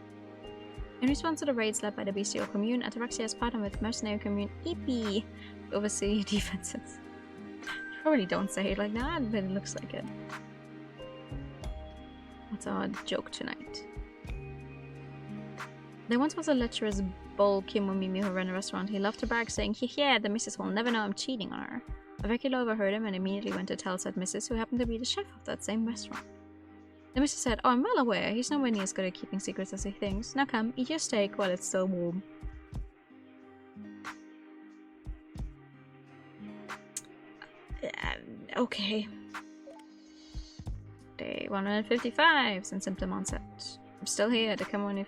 In response to the raids led by the bestial commune, Ataraxia has partnered with mercenary commune EP to oversee defenses. You probably don't say it like that, but it looks like it. What's our joke tonight? There once was a lecherous bull Kimomimi who ran a restaurant. He loved to brag, saying, "Yeah, the missus will never know I'm cheating on her." A regular overheard him and immediately went to tell said missus, who happened to be the chef of that same restaurant. The missus said, "Oh, I'm well aware. He's nowhere near as good at keeping secrets as he thinks. Now come, eat your steak while it's still warm." Okay. Day 155 since symptom onset. I'm still here. The Kemono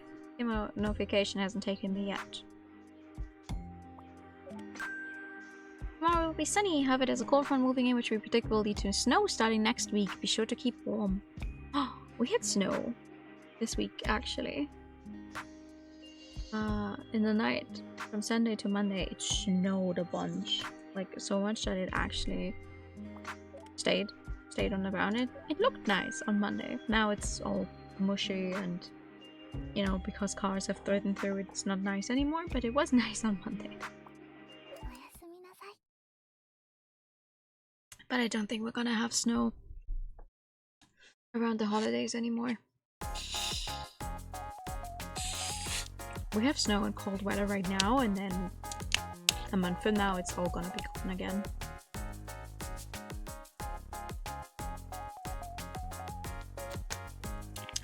notification hasn't taken me yet. Tomorrow will be sunny, however there's a cold front moving in which we predict will lead to snow starting next week. Be sure to keep warm. Oh, we had snow this week actually. In the night from Sunday to Monday it snowed a bunch. Like so much that it actually stayed on the ground. It looked nice on Monday. Now it's all mushy and, you know, because cars have threatened through, it's not nice anymore, but it was nice on Monday. But I don't think we're gonna have snow around the holidays anymore. We have snow and cold weather right now, and then a month from now it's all gonna be gone again.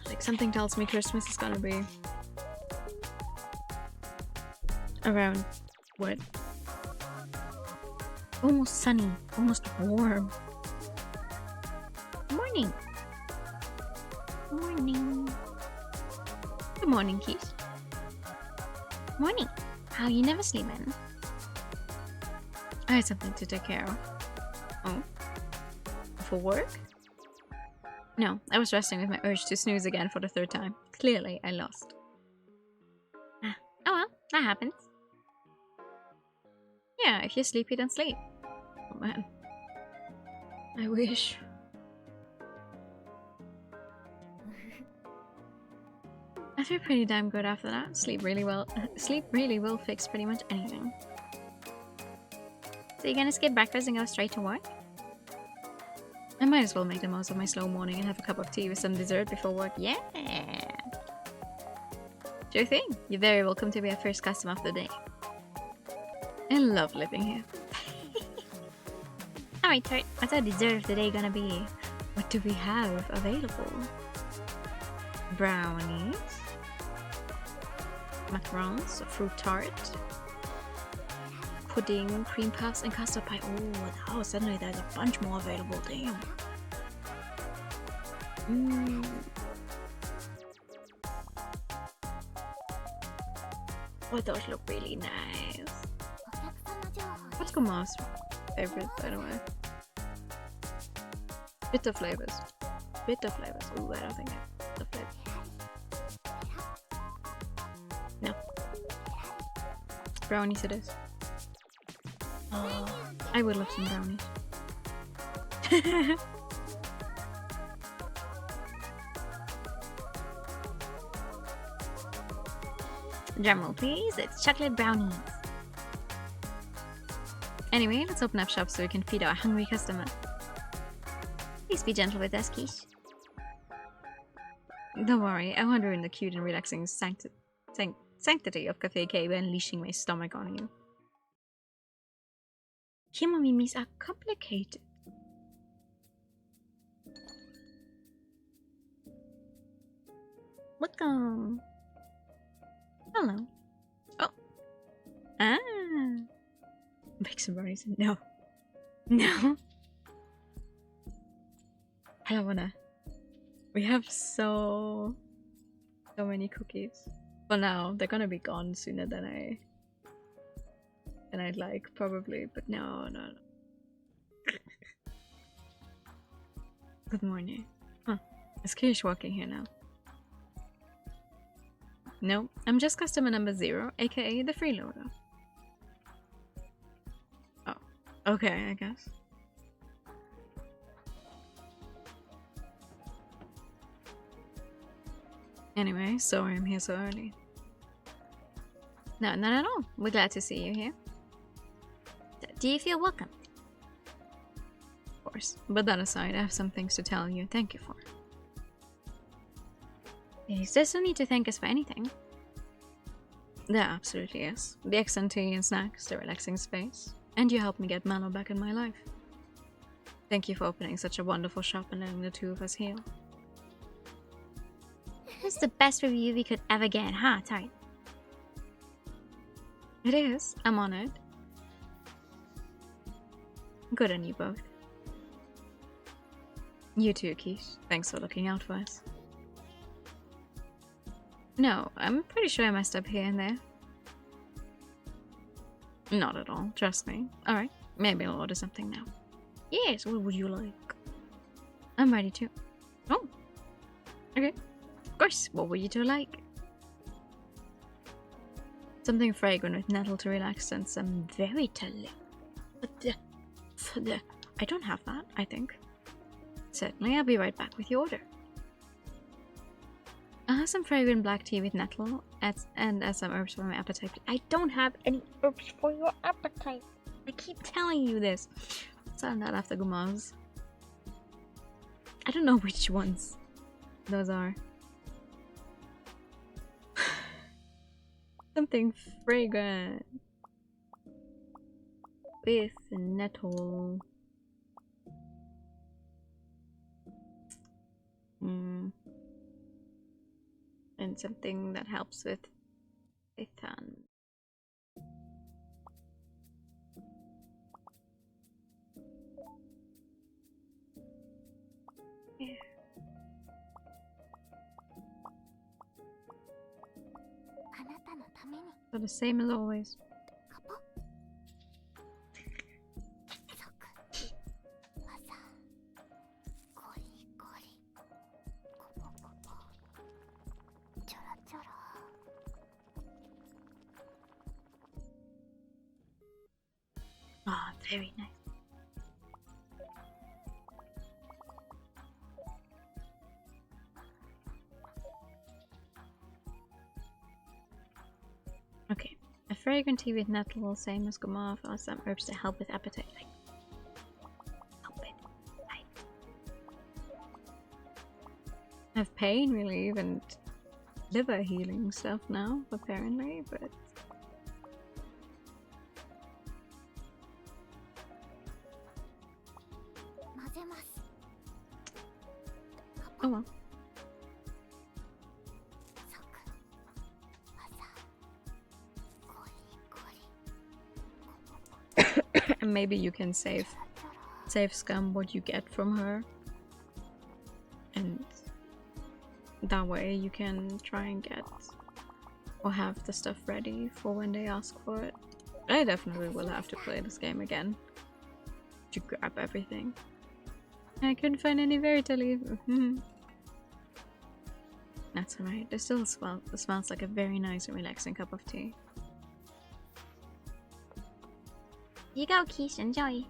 Like something tells me Christmas is gonna be around what? Almost sunny, almost warm. Morning. Morning. Good morning, Keith. Morning. How you never sleeping? I had something to take care of. Oh? For work? No, I was wrestling with my urge to snooze again for the third time. Clearly, I lost. Oh well, that happens. Yeah, if you're sleepy, then sleep. Oh man. I wish. I feel pretty damn good after that. Sleep really will fix pretty much anything. So you're gonna skip breakfast and go straight to work? I might as well make the most of my slow morning and have a cup of tea with some dessert before work. Yeah! Sure thing. You're very welcome to be our first customer of the day. I love living here. Alright, Tart, what's our dessert of the day gonna be? What do we have available? Brownies, macarons, a fruit tart, pudding, cream puffs, and custard pie. Oh, suddenly there's a bunch more available. Damn. Oh, those look really nice. What's Kuma's favorite, by the way? Bitter flavors. Bitter flavors. Ooh, I don't think I have the flavor. No. Brownies it is. Oh, I would love some brownies. Drumroll, please. It's chocolate brownies. Anyway, let's open up shop so we can feed our hungry customer. Please be gentle with us, Quiche. Don't worry, I won't ruin the cute and relaxing sanctity of Cafe K by unleashing my stomach on you. Kemomimis are complicated. Welcome. Hello. Oh. Ah. Bake some brownies. No. No. I don't wanna. We have so many cookies. For now, they're gonna be gone sooner than I'd like, probably. But no. Good morning. Huh. Is Kish walking here now? No, I'm just customer number 0, aka the freeloader. Oh, okay, I guess. Anyway, sorry I'm here so early. No, not at all. We're glad to see you here. Do you feel welcome? Of course. But that aside, I have some things to tell you and thank you for. There's no need to thank us for anything. There absolutely is. The excellent tea and snacks, the relaxing space, and you helped me get Mano back in my life. Thank you for opening such a wonderful shop and letting the two of us heal. That's the best review we could ever get, huh, Tart? It is. I'm honored. Good on you both. You too, Quiche. Thanks for looking out for us. No, I'm pretty sure I messed up here and there. Not at all, trust me. Alright, maybe I'll order something now. Yes, what would you like? I'm ready to. Oh, okay. Of course, what would you two like? Something fragrant with nettle to relax and some very telling. I don't have that, I think. Certainly, I'll be right back with your order. I'll have some fragrant black tea with nettle and add some herbs for my appetite. I don't have any herbs for your appetite. I keep telling you this. Sound that after Gumas. I don't know which ones those are. Something fragrant with nettle. And something that helps with Ethan. Yeah. So the same as always. Ah, very nice. Okay, a fragrant tea with nettle, same as Gomar, or some herbs to help with appetite. Like, help it. Right. Have pain relief and liver healing stuff now, apparently, but... Oh well. And maybe you can save Scum what you get from her. And that way you can try and get or have the stuff ready for when they ask for it. I definitely will have to play this game again to grab everything. I couldn't find any Veritali. That's alright. It still smells like a very nice and relaxing cup of tea. You go, Keish, enjoy.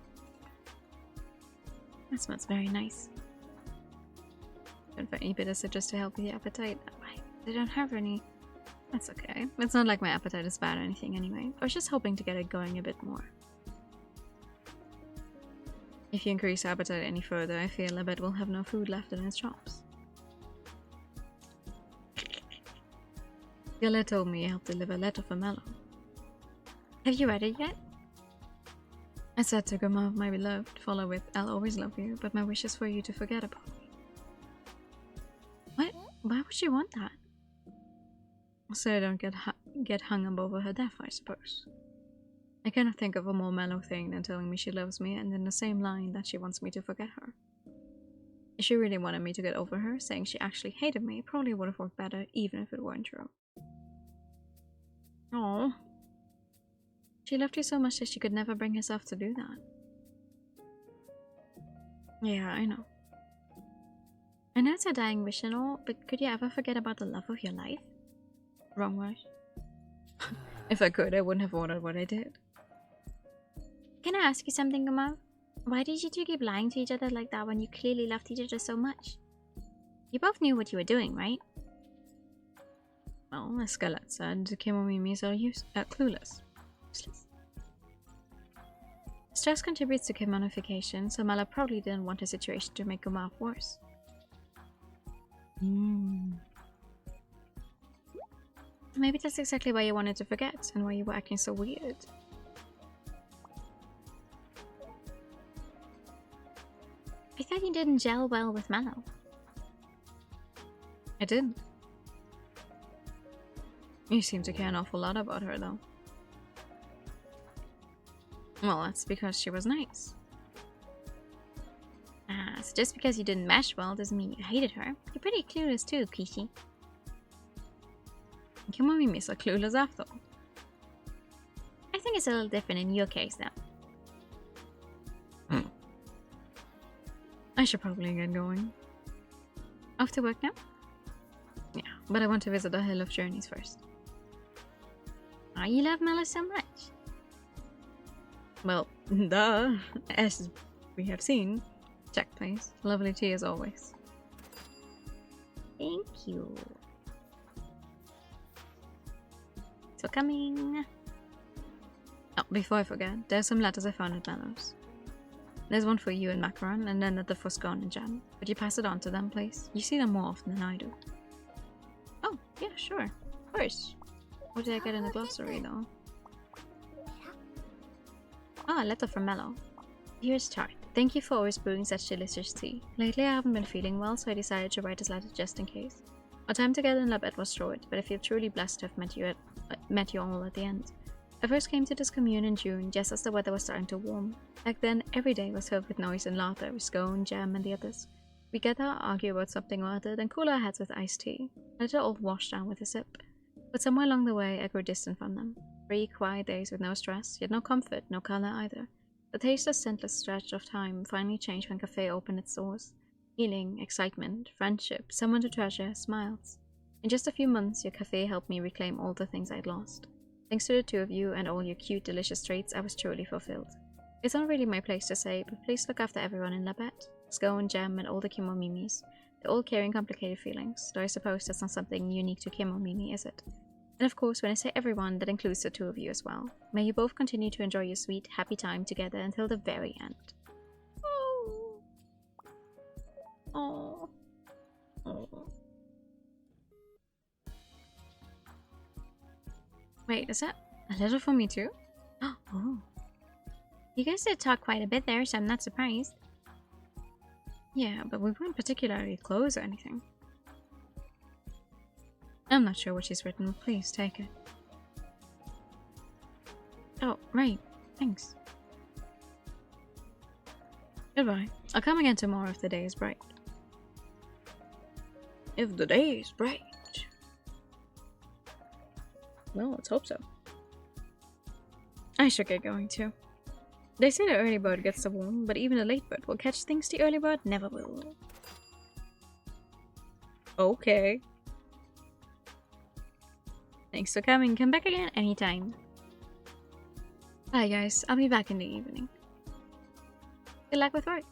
That smells very nice. Don't find any bitter citrus to help with your appetite. I don't have any. That's okay. It's not like my appetite is bad or anything anyway. I was just hoping to get it going a bit more. If you increase appetite any further, I feel Labette will have no food left in its shops. Gilla told me you helped deliver a letter for Mello. Have you read it yet? I said to Grandma, my beloved, follow with I'll always love you, but my wish is for you to forget about me. What? Why would she want that? So I don't get hung up over her death, I suppose. I cannot think of a more mellow thing than telling me she loves me and in the same line that she wants me to forget her. If she really wanted me to get over her, saying she actually hated me probably would have worked better even if it weren't true. Oh, she loved you so much that she could never bring herself to do that. Yeah, I know. I know it's a dying wish and all, but could you ever forget about the love of your life? Wrong word. If I could, I wouldn't have ordered what I did. Can I ask you something, Gamal? Why did you two keep lying to each other like that when you clearly loved each other so much? You both knew what you were doing, right? Well, as Skelet said, the Kemomimis are clueless. Stress contributes to Kemonification, so Mala probably didn't want the situation to make Gumaf worse. Maybe that's exactly why you wanted to forget, and why you were acting so weird. I thought you didn't gel well with Mallow. I didn't. You seem to care an awful lot about her, though. Well, that's because she was nice. Ah, so just because you didn't mesh well doesn't mean you hated her. You're pretty clueless too, Kishi. Kemomimis are clueless after all. I think it's a little different in your case, though. I should probably get going. Off to work now? Yeah, but I want to visit the Hill of Journeys first. Oh, you love Mallow so much? Well, duh. As we have seen. Check, please. Lovely tea as always. Thank you. So coming. Oh, before I forget, there's some letters I found at Mallow's. There's one for you and Macaron, and then another for Scone and Jam. Could you pass it on to them, please? You see them more often than I do. Oh, yeah, sure. Of course. What did I get in the glossary, though? Oh, a letter from Mellow. Here's Chart. Thank you for always brewing such delicious tea. Lately I haven't been feeling well, so I decided to write this letter just in case. Our time together in Labette was short, but I feel truly blessed to have met you all at the end. I first came to this commune in June, just as the weather was starting to warm. Back then, every day was filled with noise and laughter with Scone, Jam, and the others. We gather, argue about something or other, then cool our heads with iced tea. Let it all wash down with a sip. But somewhere along the way, I grew distant from them. 3 quiet days with no stress, yet no comfort, no color either. The tasteless, scentless stretch of time finally changed when Cafe opened its doors. Healing, excitement, friendship, someone to treasure, smiles. In just a few months, your cafe helped me reclaim all the things I'd lost. Thanks to the two of you and all your cute, delicious treats, I was truly fulfilled. It's not really my place to say, but please look after everyone in Labette. Scone, Jam, and all the Kemomimis. They're all carrying complicated feelings, though I suppose that's not something unique to Kemomimi, is it? And of course, when I say everyone, that includes the two of you as well. May you both continue to enjoy your sweet, happy time together until the very end. Oh. Oh. Oh. Wait, is that a letter for me too? Oh. You guys did talk quite a bit there, so I'm not surprised. Yeah, but we weren't particularly close or anything. I'm not sure what she's written. Please take it. Oh, right. Thanks. Goodbye. I'll come again tomorrow if the day is bright. If the day is bright. Well, let's hope so. I should get going too. They say the early bird gets the worm, but even the late bird will catch things the early bird never will. Okay. Thanks for coming. Come back again anytime. Bye guys, I'll be back in the evening. Good luck with work.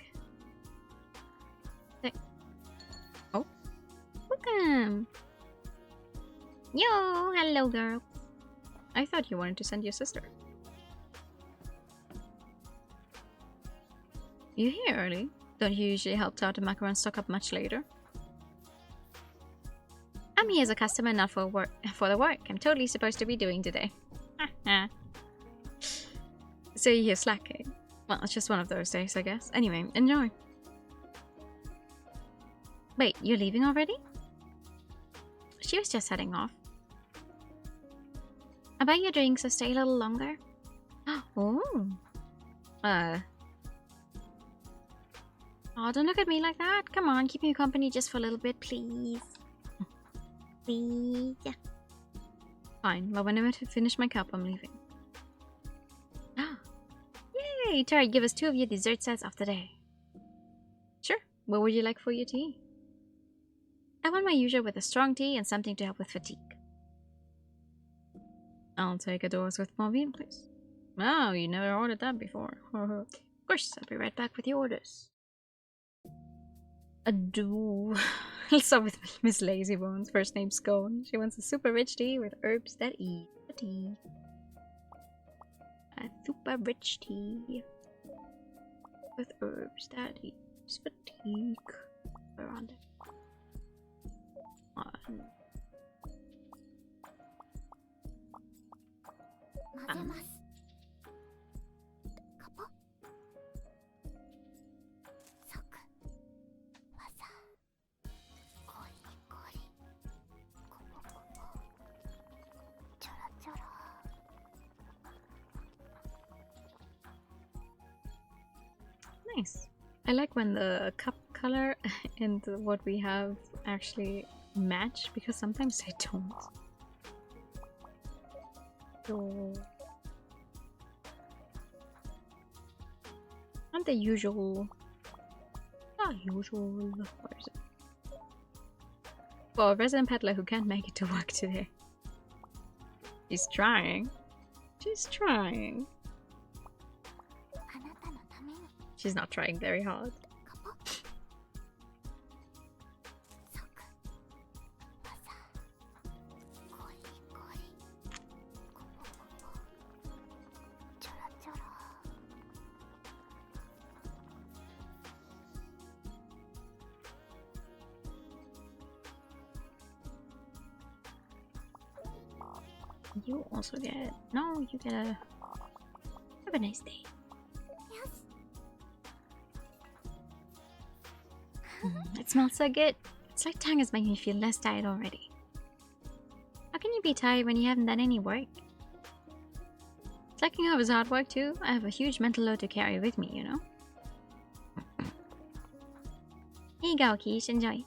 Oh. Welcome. Yo, hello girl. I thought you wanted to send your sister. You here early? Don't you usually help out the macaron stock up much later? I'm here as a customer, not for work. For the work I'm totally supposed to be doing today. So you're here slacking? Well, it's just one of those days, I guess. Anyway, enjoy. Wait, you're leaving already? She was just heading off. I'll buy your drink, so stay a little longer. Oh. Oh, don't look at me like that. Come on, keep me company just for a little bit, please. Please. Yeah. Fine, but when I finish my cup, I'm leaving. Yay! Try, give us 2 of your dessert sets of the day. Sure. What would you like for your tea? I want my usual with a strong tea and something to help with fatigue. I'll take a dose with more bean, please. Oh, you never ordered that before. Of course, I'll be right back with your orders. Let's start with Miss Lazybones. First name Scone. She wants a super rich tea with herbs that ease fatigue. A super rich tea with herbs that ease fatigue. Around it. Nice. I like when the cup color and what we have actually match, because sometimes they don't. So, not the usual. Not usual. Where is it? For a resident peddler who can't make it to work today. She's trying. She's trying. She's not trying very hard. You also get... No, you get a... Have a nice day. It smells so good. It's like Tang is making me feel less tired already. How can you be tired when you haven't done any work? Slacking off is hard work too. I have a huge mental load to carry with me, you know? Here you go, Keish. Enjoy.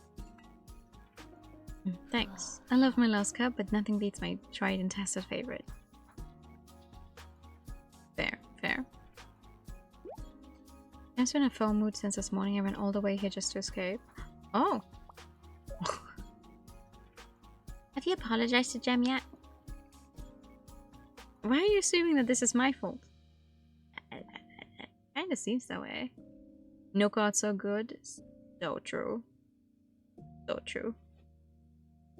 Thanks. I love my last cup, but nothing beats my tried and tested favorite. Fair, fair. I've been in a full mood since this morning. I ran all the way here just to escape. Oh! Have you apologized to Jem yet? Why are you assuming that this is my fault? Kinda seems that way. No god so good. So true. So true.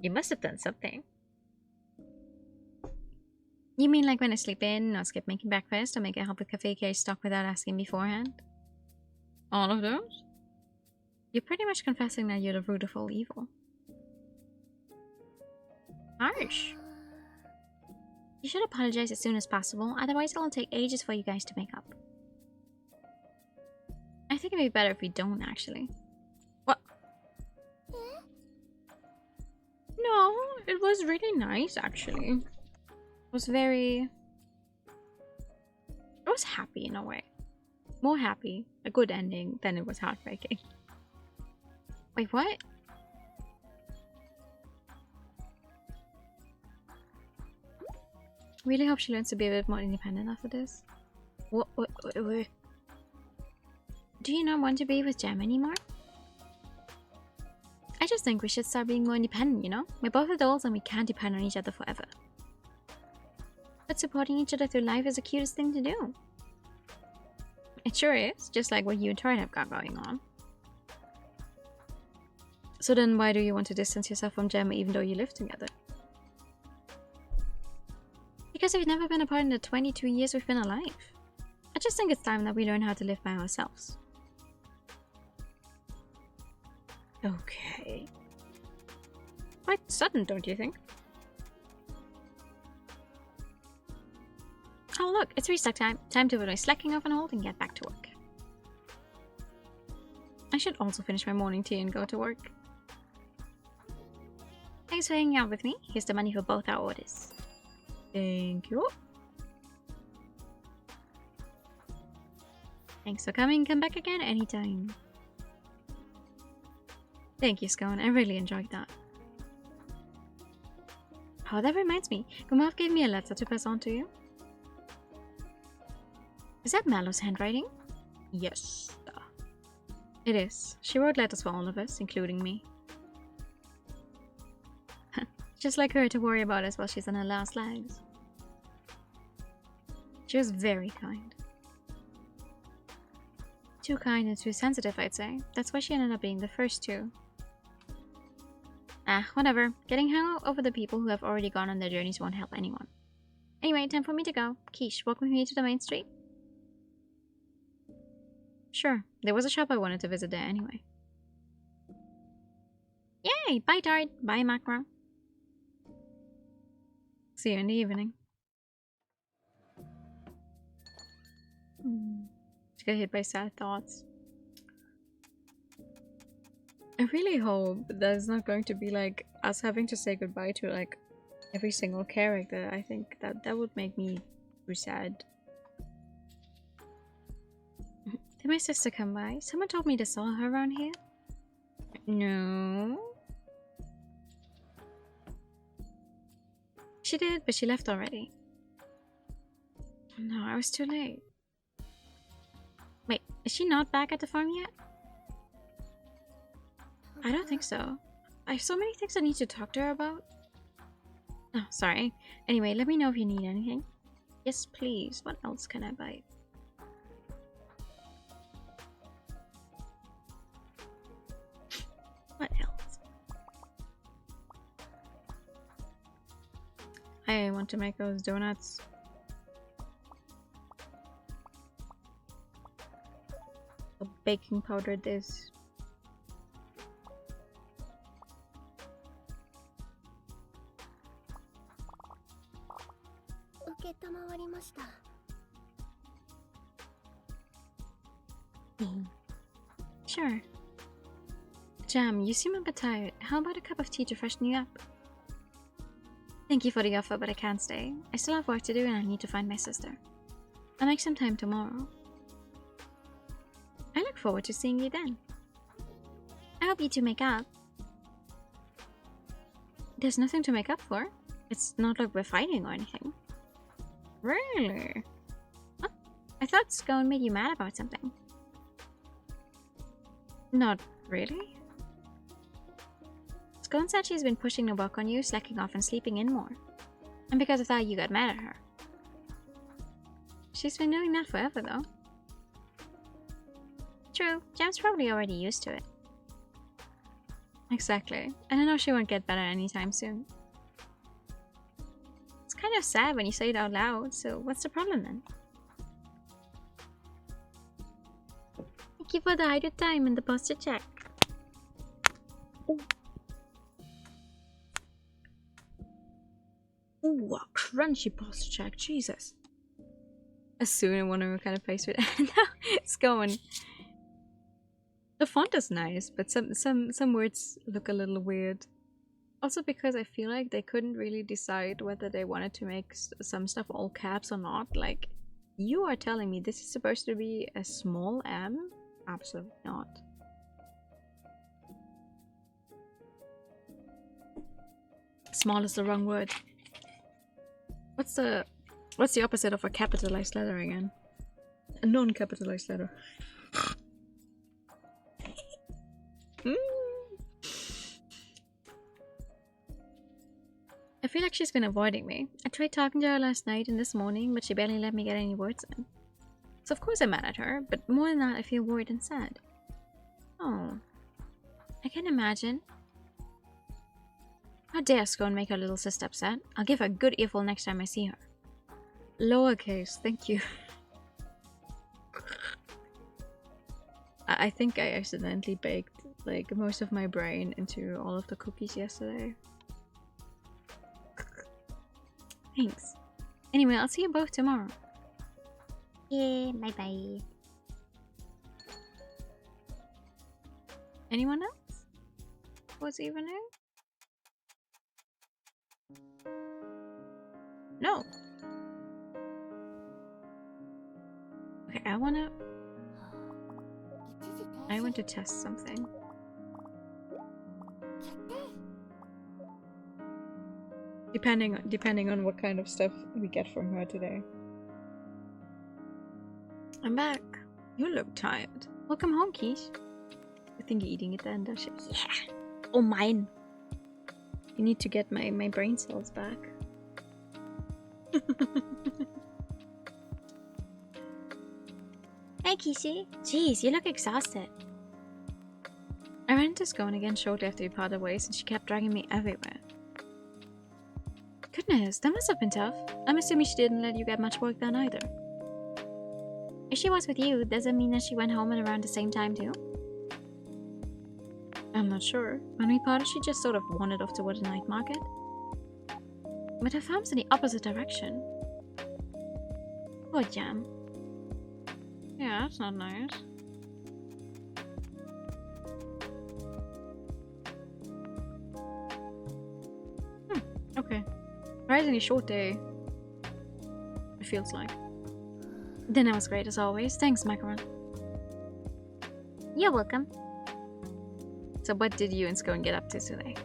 You must have done something. You mean like when I sleep in, or skip making breakfast, or make a help with cafe case stock without asking beforehand? All of those? You're pretty much confessing that you're the root of all evil. Harsh. You You should apologize as soon as possible, otherwise it'll take ages for you guys to make up. I think it'd be better if we don't, actually. What? No, it was really nice, actually. It was very... I was happy in a way. More happy, a good ending, than it was heartbreaking. Wait, what? Really hope she learns to be a bit more independent after this. What? Do you not want to be with Jam anymore? I just think we should start being more independent, you know? We're both adults and we can't depend on each other forever. But supporting each other through life is the cutest thing to do. It sure is, just like what you and Tori have got going on. So then why do you want to distance yourself from Gemma even though you live together? Because we've never been apart in the 22 years we've been alive. I just think it's time that we learn how to live by ourselves. Okay. Quite sudden, don't you think? Oh look, it's restock time. Time to put my slacking off on hold and get back to work. I should also finish my morning tea and go to work. Thanks for hanging out with me. Here's the money for both our orders. Thank you. Thanks for coming. Come back again anytime. Thank you, Scone. I really enjoyed that. Oh, that reminds me. Gumav gave me a letter to pass on to you. Is that Mallow's handwriting? Yes. It is. She wrote letters for all of us, including me. Just like her to worry about us while she's on her last legs. She was very kind. Too kind and too sensitive, I'd say. That's why she ended up being the first two. Ah, whatever. Getting hung over the people who have already gone on their journeys won't help anyone. Anyway, time for me to go. Quiche, walk with me to the main street? Sure. There was a shop I wanted to visit there anyway. Yay! Bye, Tard. Bye, Macro. See you in the evening. She got hit by sad thoughts. I really hope there's not going to be like us having to say goodbye to like every single character. I think that would make me too sad. Did my sister come by? Someone told me to saw her around here. No. She did, but she left already. No, I was too late. Wait, is she not back at the farm yet? I don't think so. I have so many things I need to talk to her about. Oh, sorry. Anyway, let me know if you need anything. Yes, please. What else can I buy? What else? I want to make those donuts. A baking powder this. Sure. Jam, you seem a bit tired. How about a cup of tea to freshen you up? Thank you for the offer, but I can't stay. I still have work to do and I need to find my sister. I'll make some time tomorrow. I look forward to seeing you then. I hope you two make up. There's nothing to make up for. It's not like we're fighting or anything. Really? Huh? I thought Scone made you mad about something. Not really. Scone said she's been pushing the work on you, slacking off and sleeping in more. And because of that, you got mad at her. She's been doing that forever, though. True, Jam's probably already used to it. Exactly. And I know she won't get better anytime soon. It's kind of sad when you say it out loud, so what's the problem then? Thank you for the idle time and the posted check. Ooh. Ooh, a crunchy posture check. Jesus. Assume I wonder what kind of face with now it's going. The font is nice, but some words look a little weird. Also because I feel like they couldn't really decide whether they wanted to make some stuff all caps or not. Like, you are telling me this is supposed to be a small m? Absolutely not. Small is the wrong word. What's the opposite of a capitalized letter again? A non-capitalized letter. I feel like she's been avoiding me. I tried talking to her last night and this morning, but she barely let me get any words in. So of course I'm mad at her, but more than that I feel worried and sad. Oh. I can imagine. How dare Scone make her little sister upset? I'll give her a good earful next time I see her. Lowercase, thank you. I think I accidentally baked like most of my brain into all of the cookies yesterday. Thanks. Anyway, I'll see you both tomorrow. Yeah, bye bye. Anyone else? Was even there? No. Okay, I want to test something. Depending on what kind of stuff we get from her today. I'm back. You look tired. Welcome home, Quiche. I think you're eating it then, does she? Yeah. Oh, mine. You need to get my brain cells back. Hey, Kishi. Jeez, you look exhausted. I ran into Scone again shortly after we parted ways, and she kept dragging me everywhere. Goodness, that must have been tough. I'm assuming she didn't let you get much work done either. If she was with you, does it mean that she went home at around the same time too? I'm not sure. When we parted, she just sort of wandered off toward the night market. But her farm's in the opposite direction. Poor Jam. Yeah, that's not nice. Okay. Surprisingly short day. It feels like. Dinner was great as always. Thanks, Macaron. You're welcome. So what did you and Scone get up to today?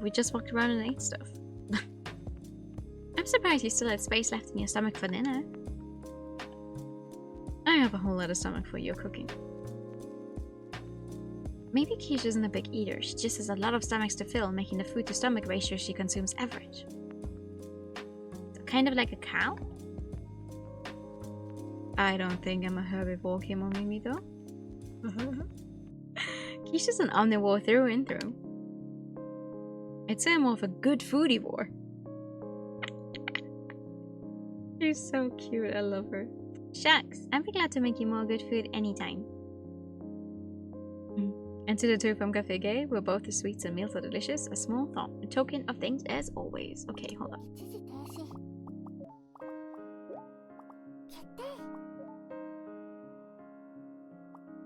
We just walked around and ate stuff. I'm surprised you still had space left in your stomach for dinner. I have a whole lot of stomach for your cooking. Maybe Quiche isn't a big eater. She just has a lot of stomachs to fill, making the food to stomach ratio she consumes average. So kind of like a cow? I don't think I'm a herbivore, Kemono though. Quiche is an omnivore through and through. I'd say I'm more of a good foodivore. She's so cute, I love her. Shucks, I'd be glad to make you more good food anytime. And to the two from Cafe Gay, where both the sweets and meals are delicious, a small thought, a token of things as always. Okay, hold on.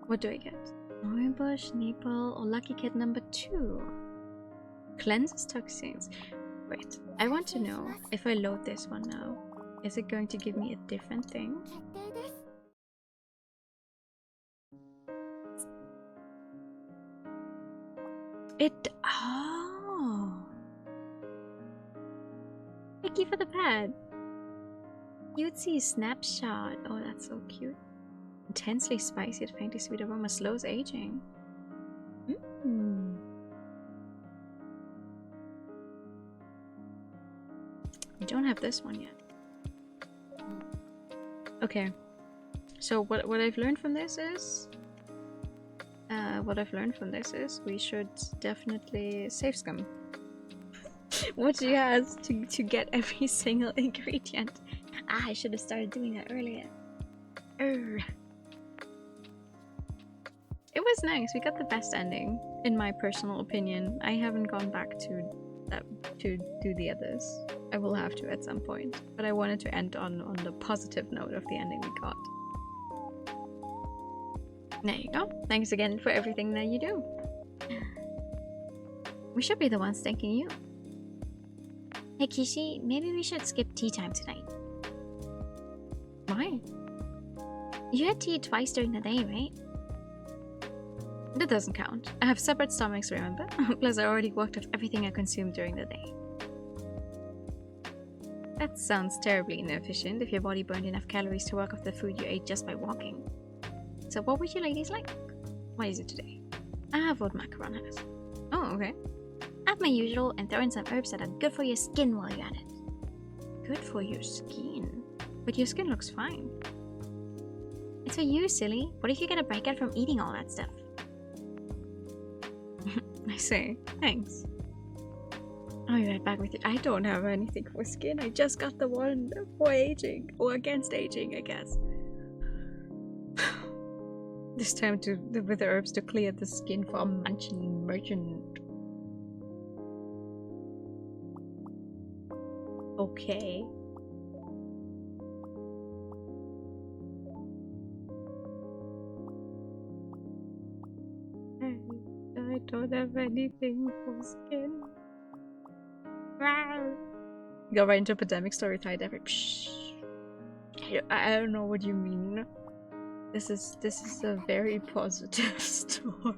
What do I get? Orange, Nipple, or Lucky Cat number 2. Cleanses toxins. Wait, I want to know if I load this one now, is it going to give me a different thing? Oh. Thank you for the pad. You'd see a snapshot. Oh, that's so cute. Intensely spicy and faintly sweet aroma slows aging. I don't have this one yet. Okay. So what I've learned from this is we should definitely save scum what she has to get every single ingredient. I should have started doing that earlier. It was nice. We got the best ending, in my personal opinion. I haven't gone back to to do the others. I will have to at some point. But I wanted to end on the positive note of the ending we got. There you go. Thanks again for everything that you do. We should be the ones thanking you. Hey Kishi, maybe we should skip tea time tonight. Why? You had tea twice during the day, right? That doesn't count. I have separate stomachs, remember? Plus I already worked off everything I consumed during the day. That sounds terribly inefficient if your body burned enough calories to work off the food you ate just by walking. So what would you ladies like? What is it today? I have what macaron has. Oh, okay. Add my usual and throw in some herbs that are good for your skin while you're at it. Good for your skin? But your skin looks fine. It's for you, silly. What if you get a breakout from eating all that stuff? I say, thanks. I'll be right back with you. I don't have anything for skin. I just got the one for aging. Or against aging, I guess. This time with the herbs to clear the skin for a munching merchant. Okay. I don't have anything for skin. Go right into epidemic story tied every. I don't know what you mean. This is a very positive story.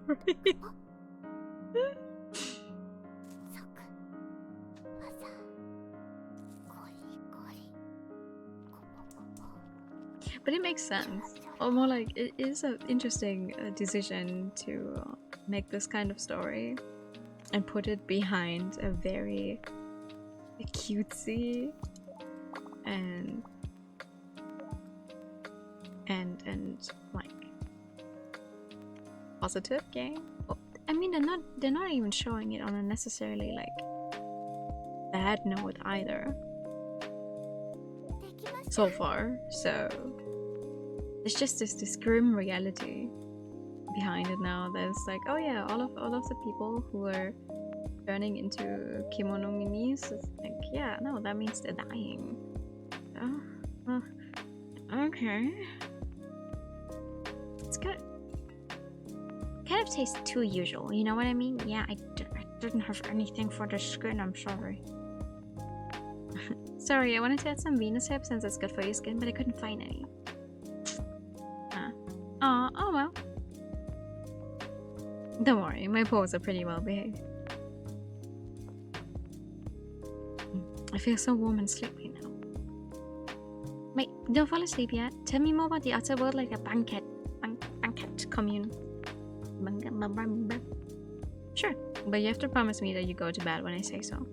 But it makes sense. Or more like, it is an interesting decision to make this kind of story and put it behind a very cutesy and like positive game. I mean, they're not even showing it on a necessarily like bad note either so far. So there's just this grim reality behind it now. There's like, oh yeah, all of the people who are turning into kimono minis, it's like, yeah, no, that means they're dying. Oh, okay. It's good. Kind of tastes too usual, you know what I mean? Yeah, I didn't have anything for the skin, I'm sorry. Sorry, I wanted to add some Venus hip since it's good for your skin, but I couldn't find any. Oh well. Don't worry, my paws are pretty well behaved. I feel so warm and sleepy now. Wait, don't fall asleep yet. Tell me more about the outer world, like a banquet commune. Sure, but you have to promise me that you go to bed when I say so.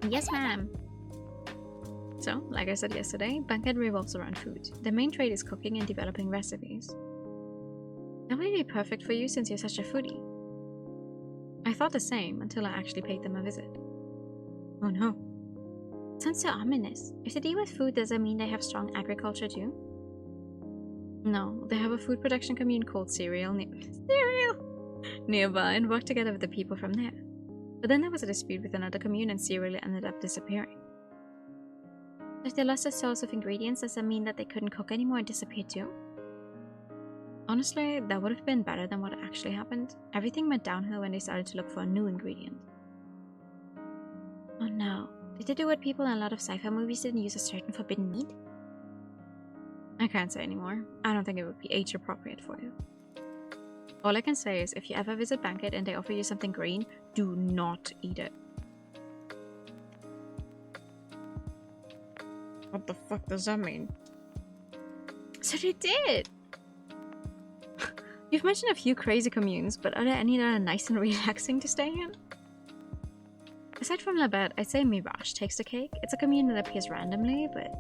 Yes, ma'am. So, like I said yesterday, banquet revolves around food. The main trade is cooking and developing recipes. That would be perfect for you since you're such a foodie. I thought the same until I actually paid them a visit. Oh no. Sounds so ominous. If they deal with food, does that mean they have strong agriculture too? No, they have a food production commune called Cereal nearby and work together with the people from there. But then there was a dispute with another commune and Cereal ended up disappearing. If they lost a source of ingredients, does that mean that they couldn't cook anymore and disappeared too? Honestly, that would have been better than what actually happened. Everything went downhill when they started to look for a new ingredient. Oh no. Did they do what people in a lot of sci-fi movies did and use a certain forbidden meat? I can't say anymore. I don't think it would be age appropriate for you. All I can say is if you ever visit Banquet and they offer you something green, do not eat it. What the fuck does that mean? So they did! You've mentioned a few crazy communes, but are there any that are nice and relaxing to stay in? Aside from La Bête, I'd say Mirage takes the cake. It's a commune that appears randomly, but...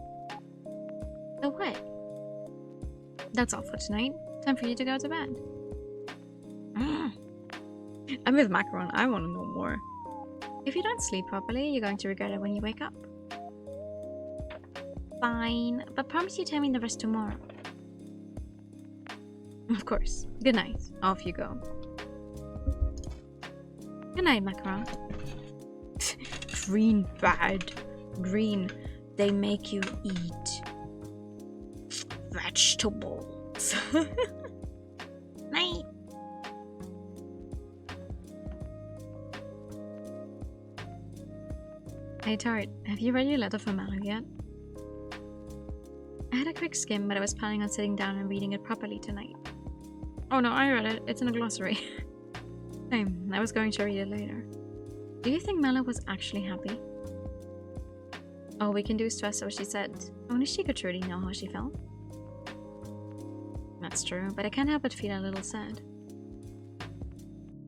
So what? That's all for tonight. Time for you to go to bed. I'm with Macaron. I want to know more. If you don't sleep properly, you're going to regret it when you wake up. Fine, but promise you tell me the rest tomorrow. Of course. Good night. Off you go. Good night, Macaron. Green bad. Green. They make you eat vegetables. Night. Hey Tart, have you read your letter from Mallow yet? I had a quick skim, but I was planning on sitting down and reading it properly tonight. Oh no, I read it. It's in a glossary. Same. I was going to read it later. Do you think Mallow was actually happy? All we can do is trust what she said. Only she could truly know how she felt. That's true, but I can't help but feel a little sad.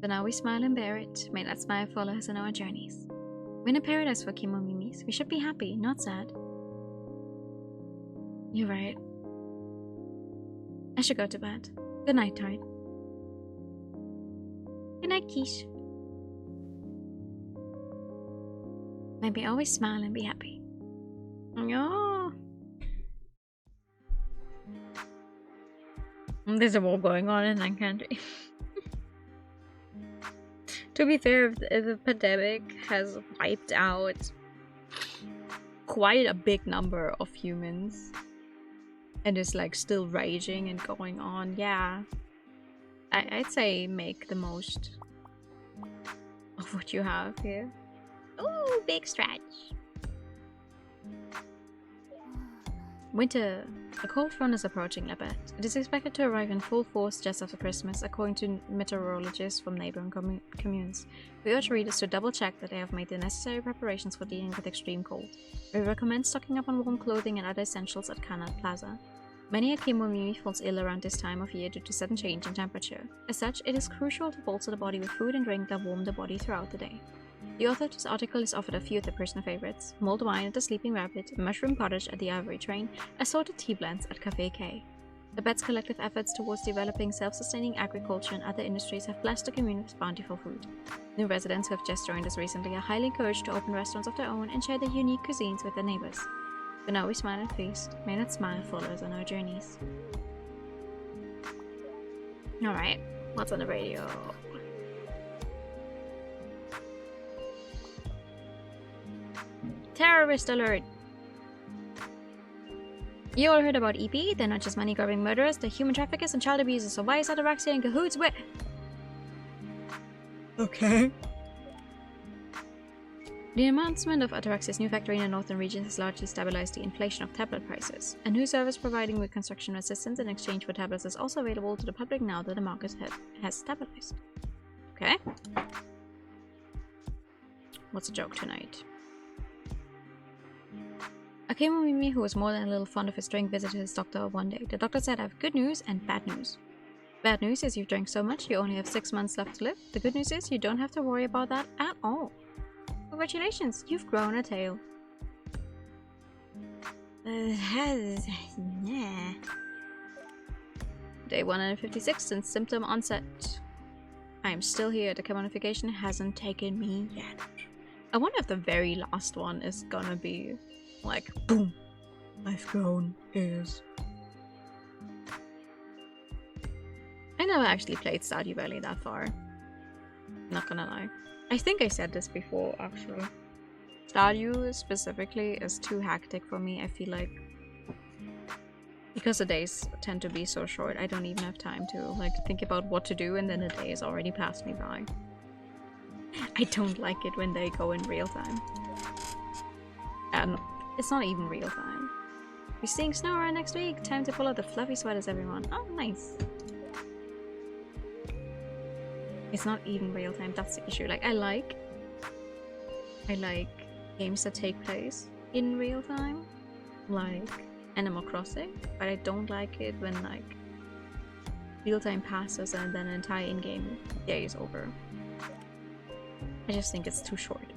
So now we smile and bear it. May that smile follow us on our journeys. We're in a paradise for Kemomimis. We should be happy, not sad. You're right. I should go to bed. Good night, Tart. Good night, Quiche. Maybe always smile and be happy. Oh. There's a war going on in that country. To be fair, if the pandemic has wiped out quite a big number of humans and is like still raging and going on, yeah, I'd say make the most of what you have here. Ooh, big stretch. Winter. A cold front is approaching Labette. It is expected to arrive in full force just after Christmas, according to meteorologists from neighboring communes. We urge readers to double-check that they have made the necessary preparations for dealing with extreme cold. We recommend stocking up on warm clothing and other essentials at Kanat Plaza. Many a Kemomimi falls ill around this time of year due to sudden change in temperature. As such, it is crucial to bolster the body with food and drink that warm the body throughout the day. The author of this article is offered a few of their personal favorites: mulled wine at the Sleeping Rabbit, mushroom pottage at the Ivory Train, assorted tea blends at Café K. The Bet's collective efforts towards developing self-sustaining agriculture and other industries have blessed the community with bountiful food. New residents who have just joined us recently are highly encouraged to open restaurants of their own and share their unique cuisines with their neighbors. For now we smile and feast. May that smile follow us on our journeys. Alright, what's on the radio? Terrorist alert! You all heard about EP? They're not just money-grubbing murderers, they're human traffickers and child abusers, so why is Ataraxia in cahoots with— Okay. The announcement of Ataraxia's new factory in the northern region has largely stabilized the inflation of tablet prices. A new service providing with construction assistance in exchange for tablets is also available to the public now that the market has stabilized. Okay. What's the joke tonight? A Kemomimi who was more than a little fond of his drink visited his doctor one day. The doctor said, I have good news and bad news. Bad news is you've drank so much you only have 6 months left to live. The good news is you don't have to worry about that at all. Congratulations, you've grown a tail. Day 156 since symptom onset. I am still here. The Kemonification hasn't taken me yet. I wonder if the very last one is gonna be like, boom, I've grown ears. I never actually played Stardew Valley that far. Not gonna lie. I think I said this before, actually. Stardew specifically is too hectic for me. I feel like because the days tend to be so short, I don't even have time to like think about what to do, and then the day has already passed me by. I don't like it when they go in real time. And it's not even real time. We're seeing snow around next week. Time to pull out the fluffy sweaters, everyone. Oh, nice. It's not even real time. That's the issue. Like, I like games that take place in real time, like Animal Crossing, but I don't like it when like real time passes and then an entire in-game day is over. I just think it's too short.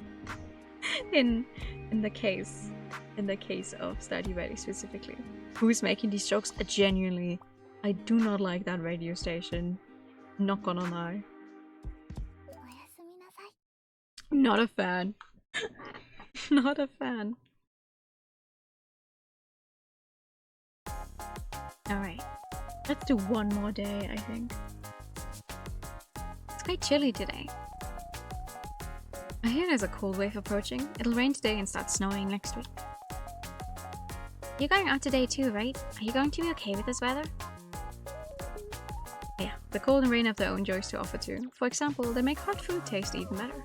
in the case of Stardew Valley specifically. Who's making these jokes? Genuinely, I do not like that radio station. Not gonna lie. Not a fan. Not a fan. Alright. Let's do one more day, I think. It's quite chilly today. I hear there's a cold wave approaching. It'll rain today and start snowing next week. You're going out today too, right? Are you going to be okay with this weather? Yeah, the cold and rain have their own joys to offer too. For example, they make hot food taste even better.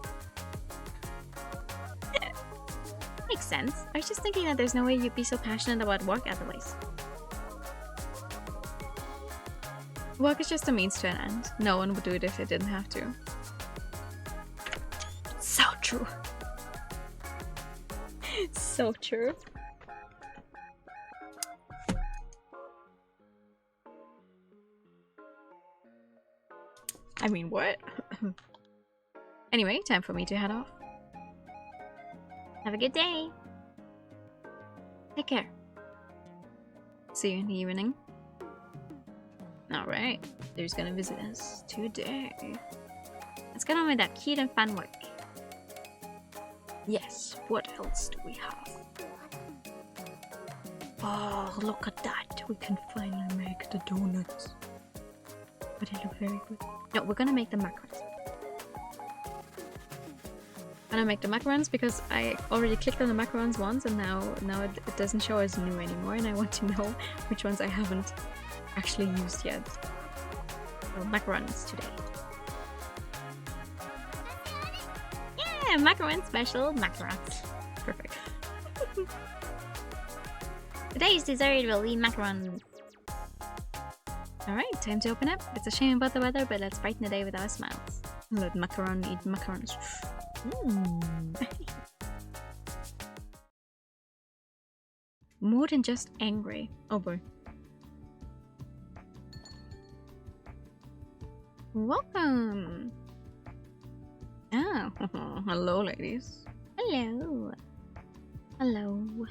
Makes sense. I was just thinking that there's no way you'd be so passionate about work otherwise. Work is just a means to an end. No one would do it if they didn't have to. So true. So true. I mean, what? Anyway, time for me to head off. Have a good day. Take care. See you in the evening. Alright, who's gonna visit us today? Let's get on with that cute and fun work. Yes, what else do we have? Oh, look at that. We can finally make the donuts. But they look very good. No, we're gonna make the macarons. I'm gonna make the macarons because I already clicked on the macarons once and now it doesn't show as new anymore, and I want to know which ones I haven't actually used yet. So macarons today. Yeah, macaron special macarons. Perfect. Today's dessert will be macarons. Alright, time to open up. It's a shame about the weather, but let's brighten the day with our smiles. Let macaron eat macarons. More than just angry. Oh boy. Welcome! Oh, hello ladies. Hello. Hello.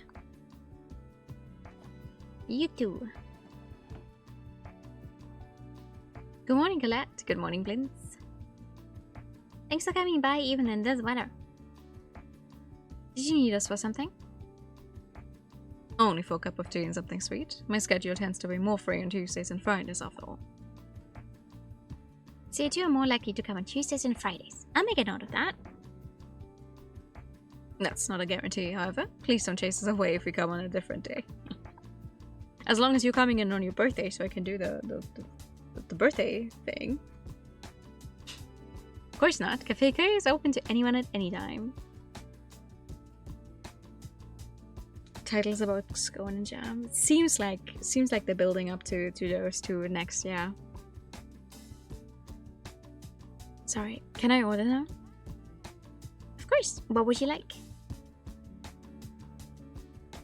You too. Good morning, Colette. Good morning, Blintz. Thanks for coming by even in this weather. Did you need us for something? Only for a cup of tea and something sweet. My schedule tends to be more free on Tuesdays and Fridays after all. So you two are more likely to come on Tuesdays and Fridays. I'll make a note of that. That's not a guarantee, however. Please don't chase us away if we come on a different day. As long as you're coming in on your birthday so I can do the birthday thing. Of course not. Cafe K is open to anyone at any time. Titles about scone and jam. It seems like they're building up to those two next, yeah. Sorry, can I order now? Of course. What would you like?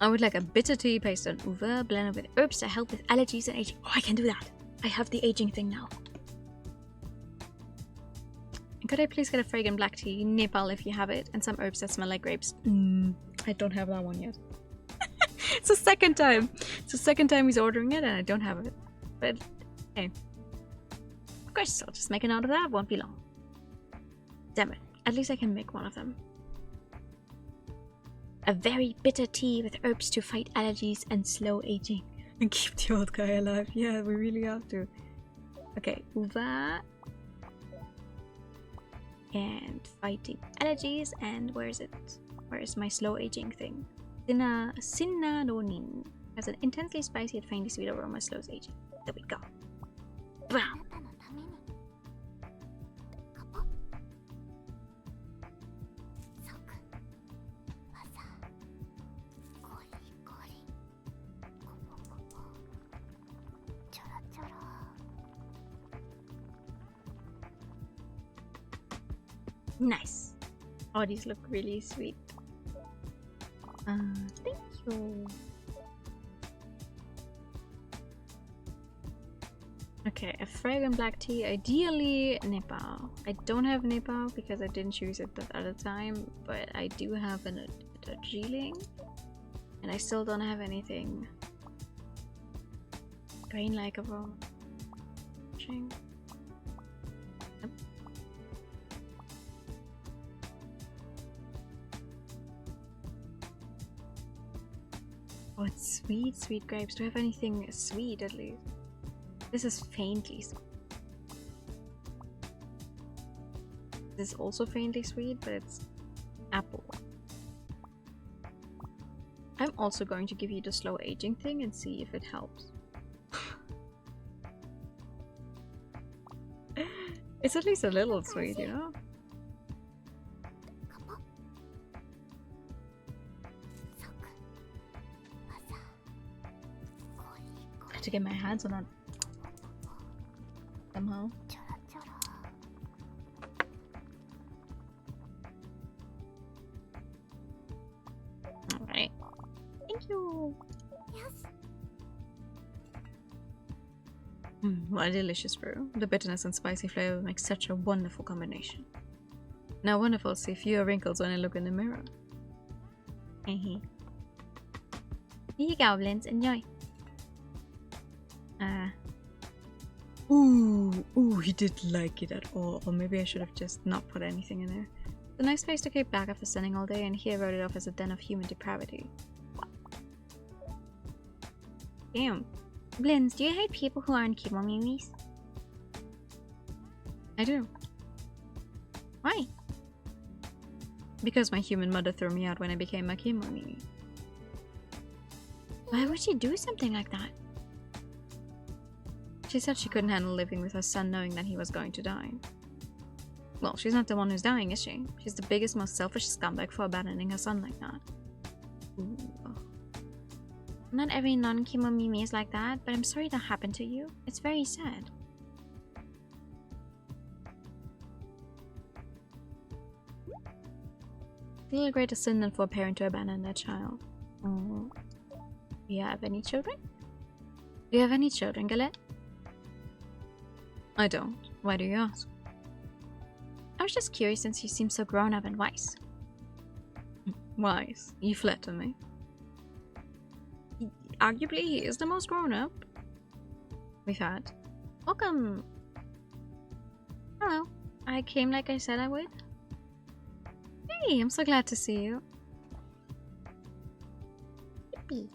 I would like a bitter tea based on uva, blended with herbs to help with allergies and aging. Oh, I can do that. I have the aging thing now. And could I please get a fragrant black tea, Nepal if you have it, and some herbs that smell like grapes? I don't have that one yet. It's the second time. It's the second time he's ordering it and I don't have it. But, hey. Of course, I'll just make a note of that. Won't be long. Damn it. At least I can make one of them. A very bitter tea with herbs to fight allergies and slow aging. And keep the old guy alive. Yeah, we really have to. Okay, uva. And fighting allergies. And where is it? Where is my slow aging thing? Cinnaronin. Has an intensely spicy and faintly sweet aroma, slows aging. There we go. Wow. Nice. Oh, these look really sweet. Thank you. Okay, a fragrant black tea, ideally Nepal. I don't have Nepal because I didn't choose it that other time, but I do have a Darjeeling, and I still don't have anything grain-like aroma. Yep. Oh, it's sweet, sweet grapes. Do I have anything sweet at least? This is faintly sweet. This is also faintly sweet, but it's apple. I'm also going to give you the slow aging thing and see if it helps. It's at least a little sweet, you know? I have to get my hands on that somehow. Alright. Thank you! Yes. What a delicious brew. The bitterness and spicy flavor make such a wonderful combination. Now wonderful to see fewer wrinkles when I look in the mirror. Here you go, Blins. Enjoy. Ooh, he didn't like it at all. Or maybe I should have just not put anything in there. It's a nice place to keep back after standing all day, and he wrote it off as a den of human depravity. Damn. Blins, do you hate people who aren't Kemomimis? I do. Why? Because my human mother threw me out when I became a Kemomimi. Why would she do something like that? She said she couldn't handle living with her son knowing that he was going to die. Well, she's not the one who's dying, is she? She's the biggest, most selfish scumbag for abandoning her son like that. Ooh. Not every non-Kemomimi is like that, but I'm sorry that happened to you. It's very sad. Still a greater sin than for a parent to abandon their child. Oh. Do you have any children? Do you have any children, Galette? I don't. Why do you ask? I was just curious since you seem so grown up and wise. Wise? You flatter me. Arguably, he is the most grown up we've had. Welcome! Hello. I came like I said I would. Hey, I'm so glad to see you. Yippee.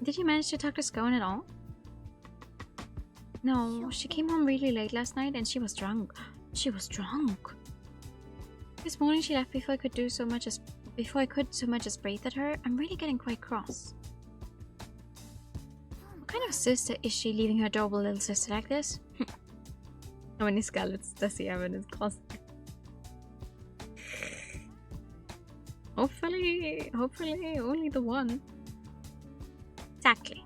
Did you manage to talk to Scone at all? No, she came home really late last night and she was drunk. She was drunk. This morning she left before I could so much as breathe at her. I'm really getting quite cross. What kind of sister is she, leaving her adorable little sister like this? How many scallops does he have in his closet? Hopefully only the one. Exactly.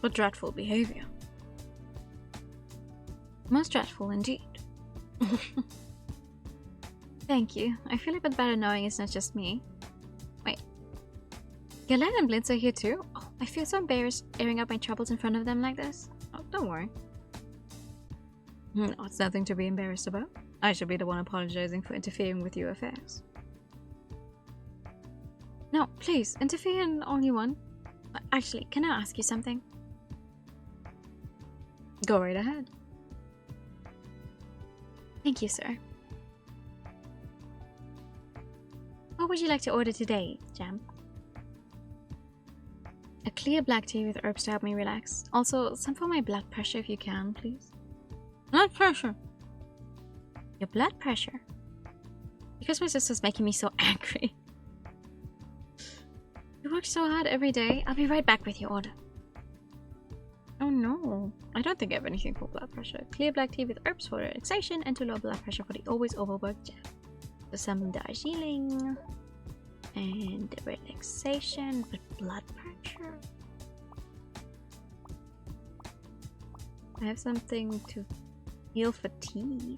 What dreadful behavior. Most dreadful indeed. Thank you. I feel a bit better knowing it's not just me. Wait. Galette and Blitz are here too? Oh, I feel so embarrassed airing out my troubles in front of them like this. Oh, don't worry. No, it's nothing to be embarrassed about. I should be the one apologizing for interfering with your affairs. No, please, interfere in all you want. Actually, can I ask you something? Go right ahead. Thank you, sir. What would you like to order today, Jam? A clear black tea with herbs to help me relax. Also, some for my blood pressure if you can, please. Blood pressure? Your blood pressure? Because my sister's making me so angry. You work so hard every day. I'll be right back with your order. Oh no, I don't think I have anything for blood pressure. Clear black tea with herbs for relaxation and to low blood pressure for the always overworked Jam. So some Darjeeling and relaxation with blood pressure. I have something to heal fatigue.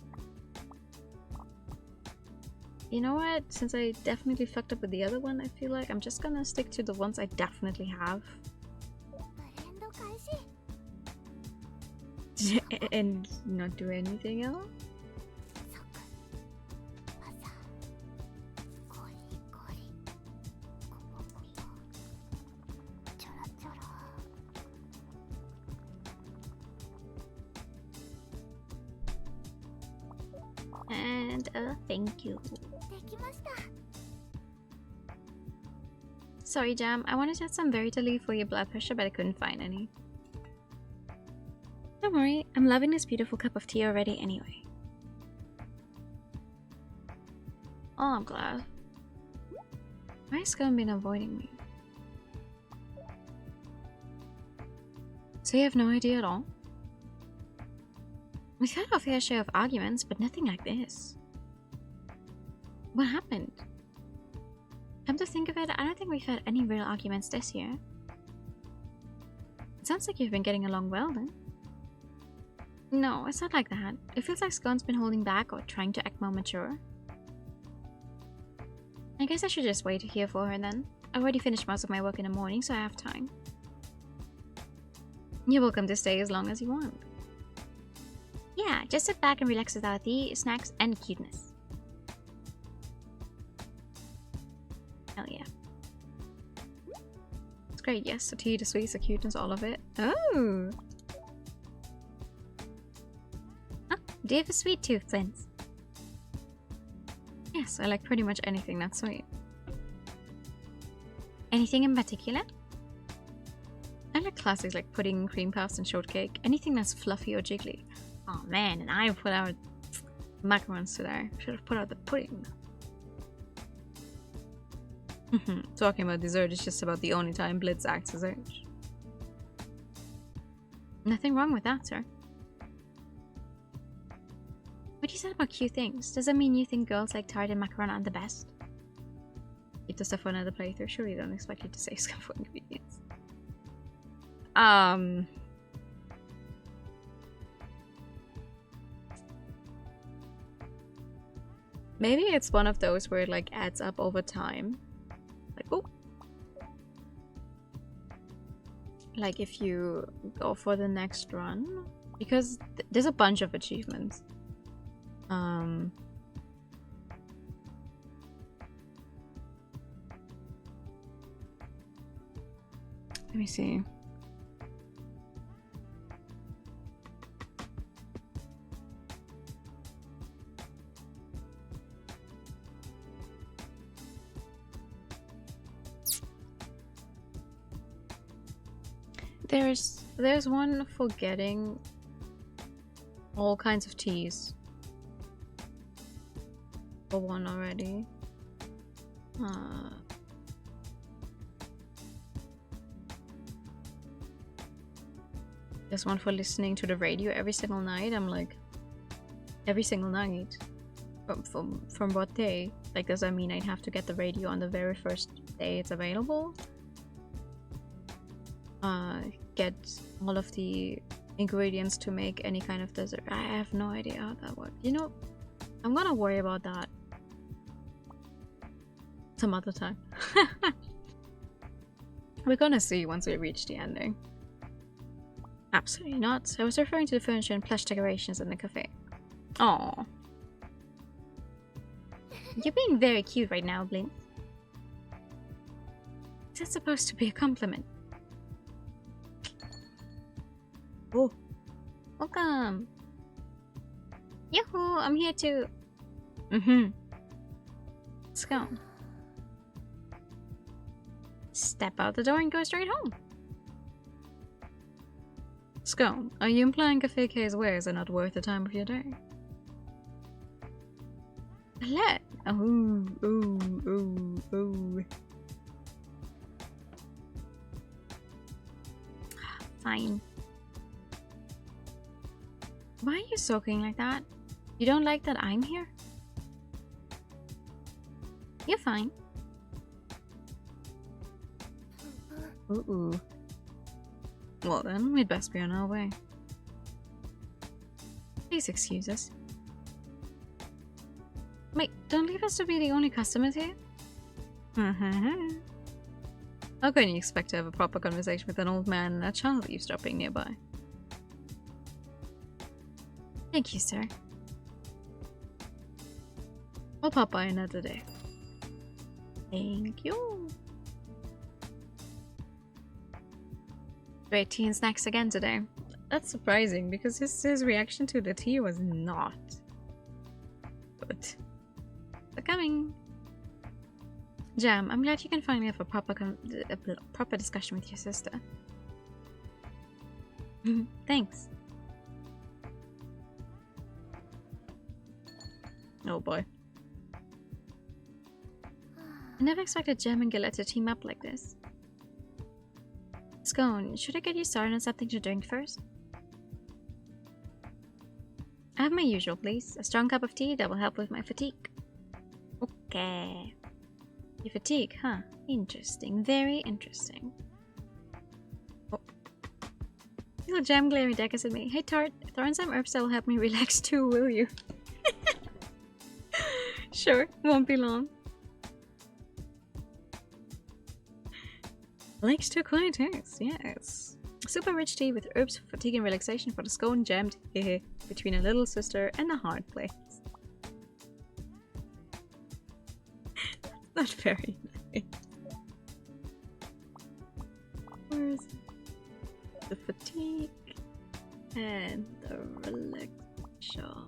You know what? Since I definitely fucked up with the other one, I feel like I'm just gonna stick to the ones I definitely have. And not do anything else? And thank you. Sorry, Jam. I wanted to add some Veritali for your blood pressure, but I couldn't find any. Don't worry, I'm loving this beautiful cup of tea already anyway. Oh, I'm glad. Why has Scone been avoiding me? So you have no idea at all? We've had our fair share of arguments, but nothing like this. What happened? Come to think of it, I don't think we've had any real arguments this year. It sounds like you've been getting along well then. No, it's not like that. It feels like Scone's been holding back or trying to act more mature. I guess I should just wait here for her then. I've already finished most of my work in the morning, so I have time. You're welcome to stay as long as you want. Yeah, just sit back and relax with our tea, snacks, and cuteness. Hell yeah. It's great, yes. The tea, the sweets, the cuteness, all of it. Oh! Oh, do you have a sweet tooth, Flint? Yes, I like pretty much anything that's sweet. Anything in particular? I like classics like pudding, cream puffs, and shortcake. Anything that's fluffy or jiggly. Oh man, and I put out macarons today. Should have put out the pudding. Talking about dessert is just about the only time Blitz acts his age. Nothing wrong with that, sir. What you said about cute things, does that mean you think girls like tart and macaron are the best? Keep the stuff for another playthrough. Surely don't expect you to say stuff for ingredients. Maybe it's one of those where it like adds up over time. Like, oh. Like if you go for the next run. Because there's a bunch of achievements. Let me see. There's one for getting all kinds of teas. For one already. There's one for listening to the radio every single night. I'm like, every single night. From what day? Like, does that mean I'd have to get the radio on the very first day it's available? Get all of the ingredients to make any kind of dessert. I have no idea how that works. You know, I'm gonna worry about that some other time. We're gonna see once we reach the ending. Absolutely not. I was referring to the furniture and plush decorations in the cafe. Aww. You're being very cute right now, Blink. Is that supposed to be a compliment? Oh, welcome. Yahoo! I'm here too. Let's go. Step out the door and go straight home. Scone, are you implying Cafe K's wares are not worth the time of your day? Let. Oh. Fine. Why are you soaking like that? You don't like that I'm here? You're fine. Ooh. Well then, we'd best be on our way. Please excuse us. Wait, don't leave us to be the only customers here? How can you expect to have a proper conversation with an old man and a child eavesdropping nearby? Thank you, sir. I'll pop by another day. Thank you. Great tea and snacks again today. That's surprising because his reaction to the tea was not good. They're coming. Jam, I'm glad you can finally have a proper discussion with your sister. Thanks. Oh boy. I never expected Jem and Gillette to team up like this. Scone, should I get you started on something to drink first? I have my usual, please. A strong cup of tea that will help with my fatigue. Okay. Your fatigue, huh? Interesting. Very interesting. Oh. Little Jem glaring daggers at me. Hey Tart, throw in some herbs that will help me relax too, will you? Sure, won't be long. Likes to acquire taste, yes. Super rich tea with herbs for fatigue and relaxation for the scone jammed between a little sister and a hard place. Not very nice. Where's the fatigue and the relaxation?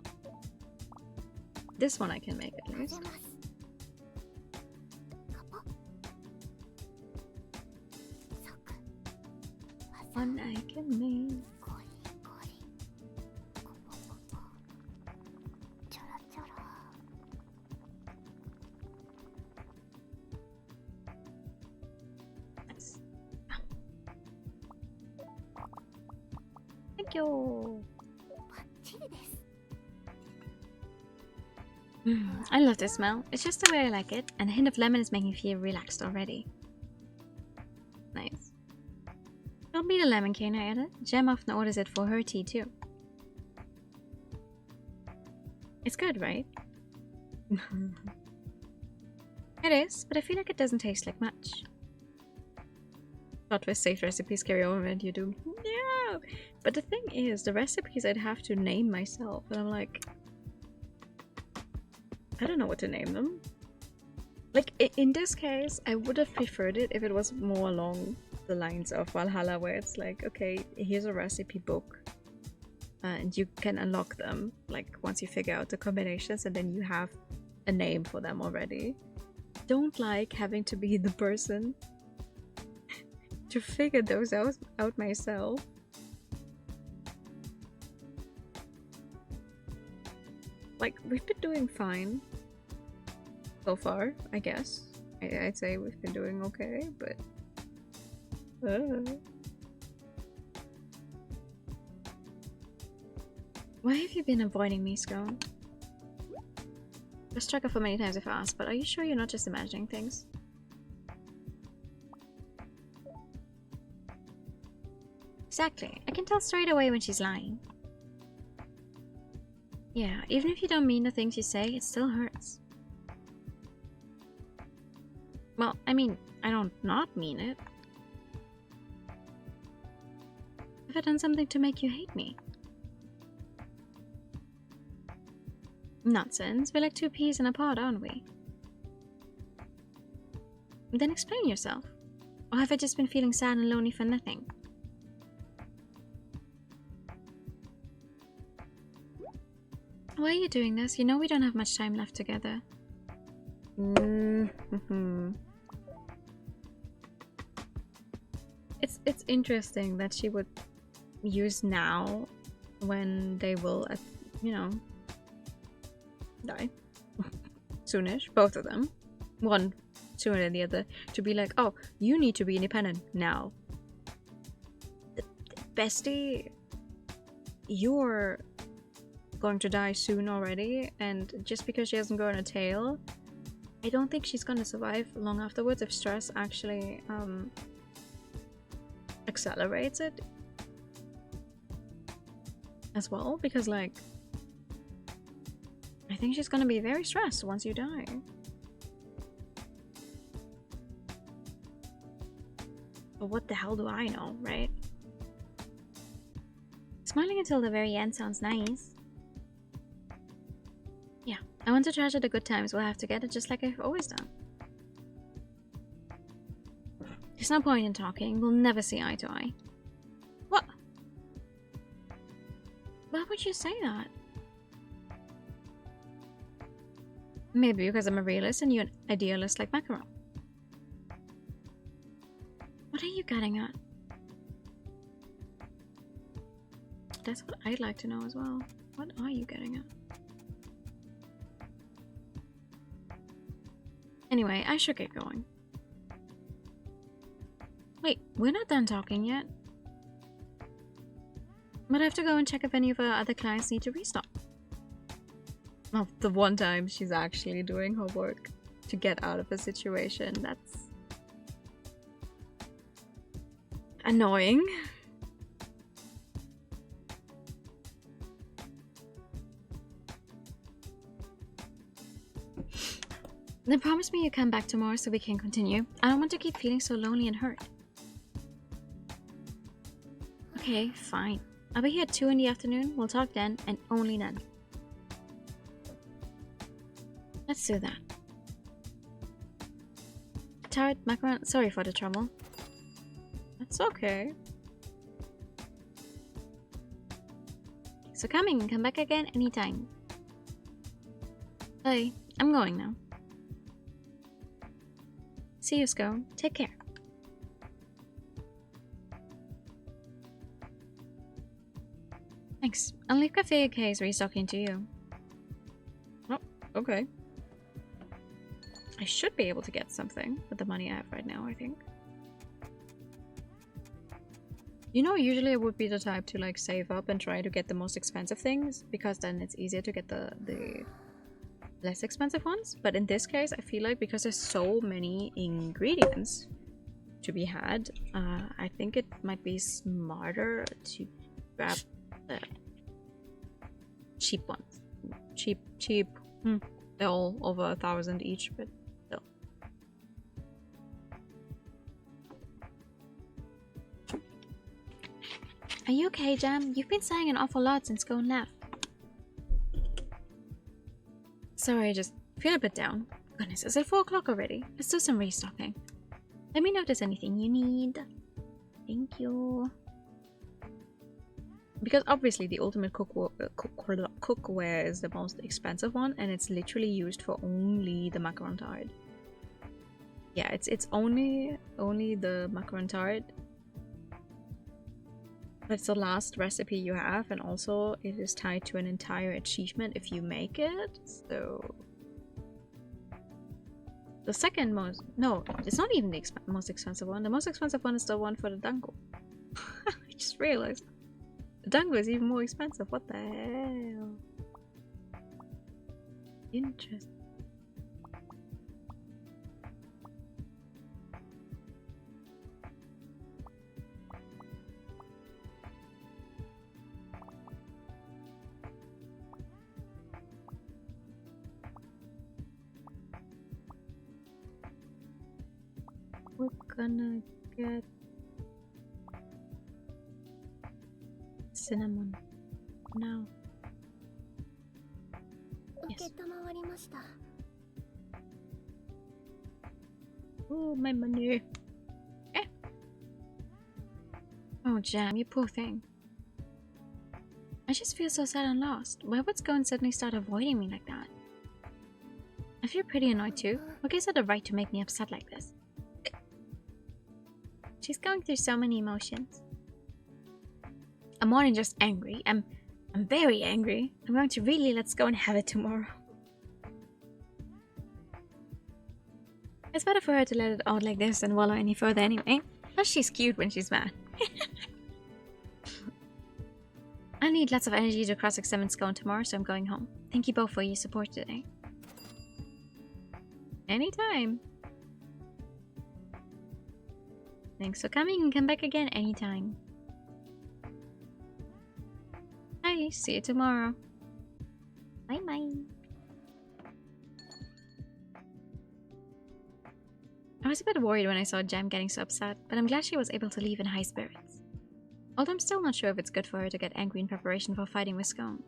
This one I can make at least. One I can make. Nice. Thank you. I love this smell. It's just the way I like it, and a hint of lemon is making me feel relaxed already. Nice. Don't be the lemon cane, I added. Jem often orders it for her tea too. It's good, right? It is, but I feel like it doesn't taste like much. Plot twist, safe recipes carry over and you do. No! But the thing is, the recipes I'd have to name myself, and I'm like, I don't know what to name them. Like, in this case, I would have preferred it if it was more along the lines of Valhalla, where it's like, okay, here's a recipe book, and you can unlock them, like, once you figure out the combinations, and then you have a name for them already. Don't like having to be the person to figure those out myself. Like, we've been doing fine so far, I guess. I'd say we've been doing okay, but... Why have you been avoiding me, Scone? I've struck for many times if asked, but are you sure you're not just imagining things? Exactly. I can tell straight away when she's lying. Yeah, even if you don't mean the things you say, it still hurts. Well, I mean, I don't not mean it. Have I done something to make you hate me? Nonsense. We're like two peas in a pod, aren't we? Then explain yourself. Or have I just been feeling sad and lonely for nothing? Why are you doing this? You know we don't have much time left together. It's interesting that she would use now when they will, you know, die. Soonish, both of them. One sooner than the other. To be like, oh, you need to be independent now. Bestie, you're going to die soon already, and just because she hasn't grown a tail, I don't think she's gonna survive long afterwards if stress actually accelerates it as well, because like I think she's gonna be very stressed once you die. But what the hell do I know, right? Smiling until the very end sounds nice. Yeah, I want to treasure the good times we'll have together just like I've always done. There's no point in talking, we'll never see eye to eye. What? Why would you say that? Maybe because I'm a realist and you're an idealist like Macaron. What are you getting at? That's what I'd like to know as well. What are you getting at? Anyway, I should get going. Wait, we're not done talking yet. But I have to go and check if any of our other clients need to restock. Well, the one time she's actually doing her work to get out of a situation, that's annoying. Then promise me you come back tomorrow so we can continue. I don't want to keep feeling so lonely and hurt. Okay, fine. I'll be here at 2 in the afternoon. We'll talk then, and only then. Let's do that. Tart, macaron, sorry for the trouble. That's okay. So coming and come back again anytime. Bye. I'm going now. See you, Scone. Take care. Thanks. I'll leave Cafe K's restocking to you. Oh, okay. I should be able to get something with the money I have right now, I think. You know, usually I would be the type to like save up and try to get the most expensive things, because then it's easier to get the less expensive ones. But in this case, I feel like because there's so many ingredients to be had, I think it might be smarter to grab the cheap ones. Cheap. They're all over 1,000 each, but still. Are you okay, Jam? You've been saying an awful lot since Scone left. Sorry, I just feel a bit down. Goodness, is it 4 o'clock already? Let's do some restocking. Let me know if there's anything you need. Thank you. Because obviously the ultimate cookware is the most expensive one, and it's literally used for only the macaron tart. Yeah, it's only the macaron tart. But it's the last recipe you have, and also it is tied to an entire achievement if you make it. So the second most, no, it's not even the most expensive one. The most expensive one is the one for the dango. I just realized the dango is even more expensive. What the hell? Interesting. We're gonna get cinnamon now. Yes. Oh, my money. Eh. Oh, Jam, you poor thing. I just feel so sad and lost. Why would Scone suddenly start avoiding me like that? I feel pretty annoyed too. What gives her the right to make me upset like this? She's going through so many emotions. I'm more than just angry. I'm very angry. I'm going to really let's go and have it tomorrow. It's better for her to let it out like this than wallow any further anyway. Plus she's cute when she's mad. I need lots of energy to cross-examine Scone tomorrow, so I'm going home. Thank you both for your support today. Anytime. Thanks for coming, and come back again anytime. Bye, see you tomorrow. Bye bye. I was a bit worried when I saw Jam getting so upset, but I'm glad she was able to leave in high spirits. Although I'm still not sure if it's good for her to get angry in preparation for fighting with Scone.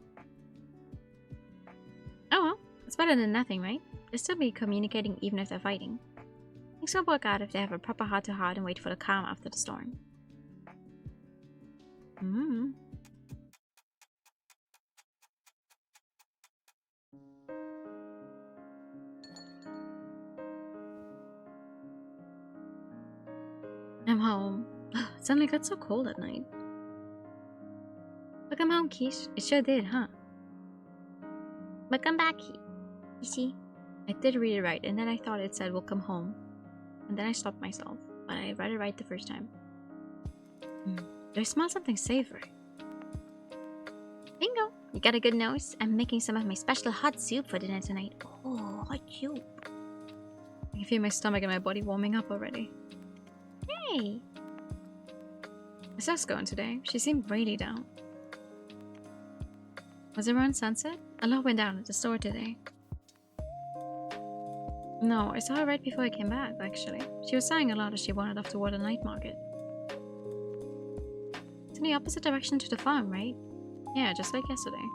Oh well, it's better than nothing, right? They'll still be communicating even if they're fighting. Things will work out if they have a proper heart-to-heart and wait for the calm after the storm. I'm home. It suddenly got so cold at night. Welcome home, Quiche. It sure did, huh? Welcome back, you see. I did read it right, and then I thought it said "We'll come home," and then I stopped myself. But I read it right the first time. Do I smell something savory? Bingo! You got a good nose? I'm making some of my special hot soup for dinner tonight. Oh, hot soup. I can feel my stomach and my body warming up already. Hey! I saw Scone today. She seemed really down. Was it around sunset? A lot went down at the store today. No, I saw her right before I came back, actually. She was sighing a lot as she wandered off toward the night market. It's in the opposite direction to the farm, right? Yeah, just like yesterday.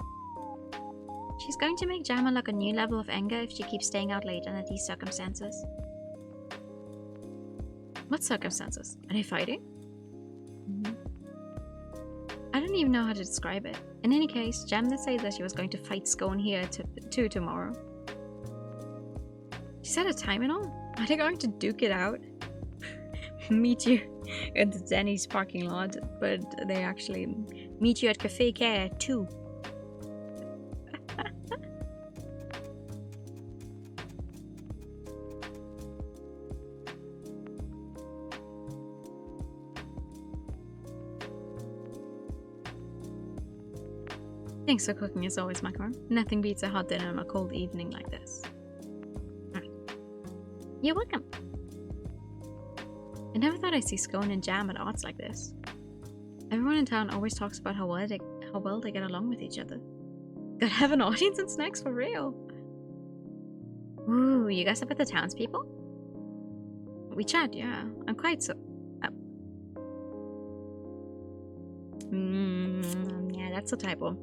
She's going to make Jam unlock a new level of anger if she keeps staying out late under these circumstances. What circumstances? Are they fighting? I don't even know how to describe it. In any case, Jam did say that she was going to fight Scone here too tomorrow. She set a time and all? Are they going to duke it out? Meet you at the Denny's parking lot, but they actually meet you at Cafe Care too. Thanks for cooking as always, Macaron. Nothing beats a hot dinner on a cold evening like this. You're welcome. I never thought I'd see Scone and Jam at odds like this. Everyone in town always talks about how well they get along with each other. Gotta have an audience and snacks for real. Ooh, you guys up with the townspeople? We chat, yeah. I'm quite so... yeah, that's a typo.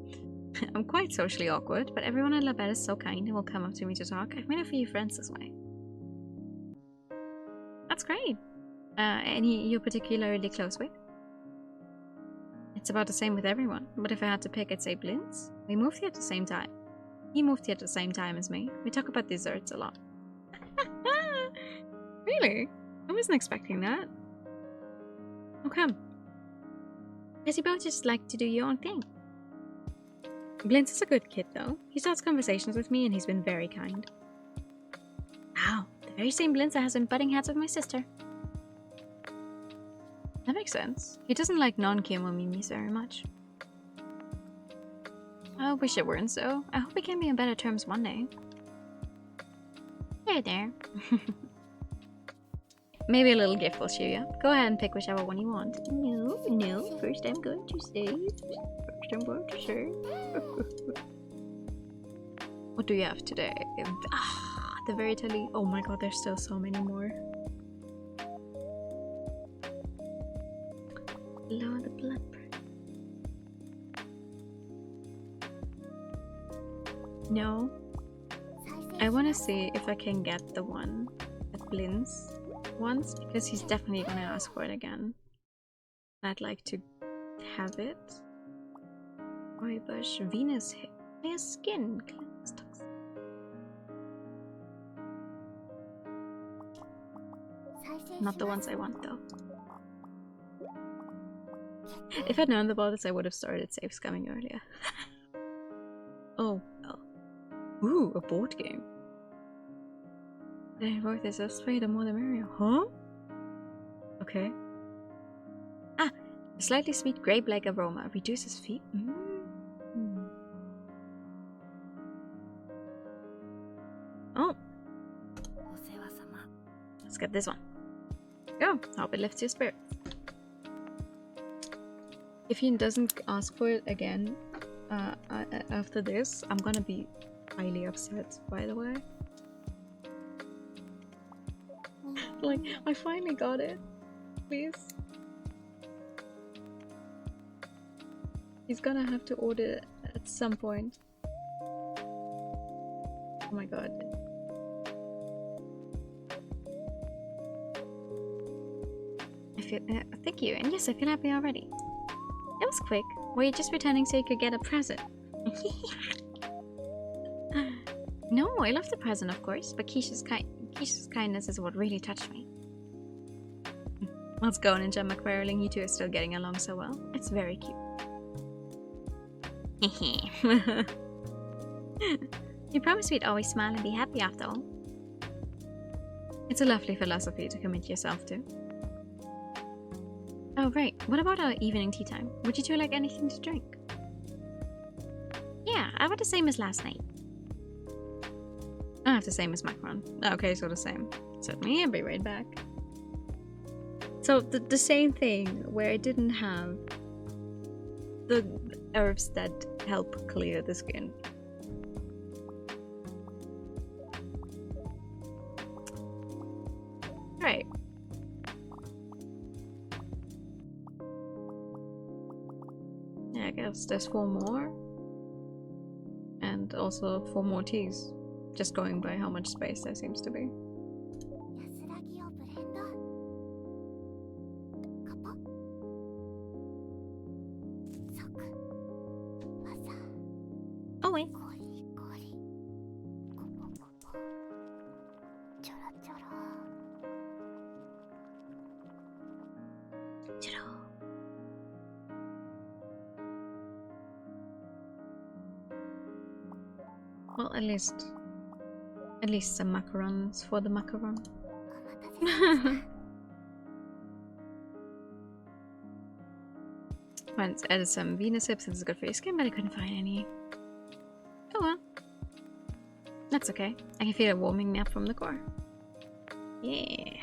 I'm quite socially awkward, but everyone at La Belle is so kind and will come up to me to talk. I've made a few friends this way. That's great. Any you're particularly close with? It's about the same with everyone, but if I had to pick, I'd say Blintz. We moved here at the same time. He moved here at the same time as me. We talk about desserts a lot. Really? I wasn't expecting that. How come? Because you both just like to do your own thing. Blintz is a good kid, though. He starts conversations with me, and he's been very kind. Wow, the very same Blintz that has been butting heads with my sister. That makes sense. He doesn't like non-Kemo memes very much. I wish it weren't so. I hope we can be on better terms one day. There. Maybe a little gift will cheer you up. Go ahead and pick whichever one you want. No. First I'm going to say. What do you have today? The very tally. Oh my god, there's still so many more. Lower the blood pressure. No. I want to see if I can get the one at Blintz once, because he's definitely gonna ask for it again. I'd like to have it. Bush, Venus hair skin cleanse toxin. Not the ones I want though. If I'd known about this, I would have started save scumming earlier. Oh well. Ooh, a board game. I wrote this way, the more the merrier. Huh? Okay. A slightly sweet grape-like aroma reduces feet. Oh. Let's get this one. Go. Hope it lifts your spirit. If he doesn't ask for it again after this, I'm gonna be highly upset, by the way. Like, I finally got it. Please. He's gonna have to order it at some point. Oh my god. I feel... thank you. And yes, I feel happy already. That was quick. Were you just pretending so you could get a present? No, I love the present, of course, but Keisha's kindness is what really touched me. Let's go, Ninja McFarling. You two are still getting along so well. It's very cute. You promised we'd always smile and be happy after all. It's a lovely philosophy to commit yourself to. Oh, right. What about our evening tea time? Would you two like anything to drink? Yeah, I want the same as last night. I have the same as macaron. Okay, so the same. Certainly, I'll be right back. So the same thing where it didn't have the herbs that help clear the skin. Right. Yeah, I guess there's 4 more. And also 4 more teas. Just going by how much space there seems to be. Oh wait. Well, at least some macarons for the macaron. Once added some Venus hips since it's good for your skin, but I couldn't find any. Oh well. That's okay. I can feel it warming me up from the core. Yeah.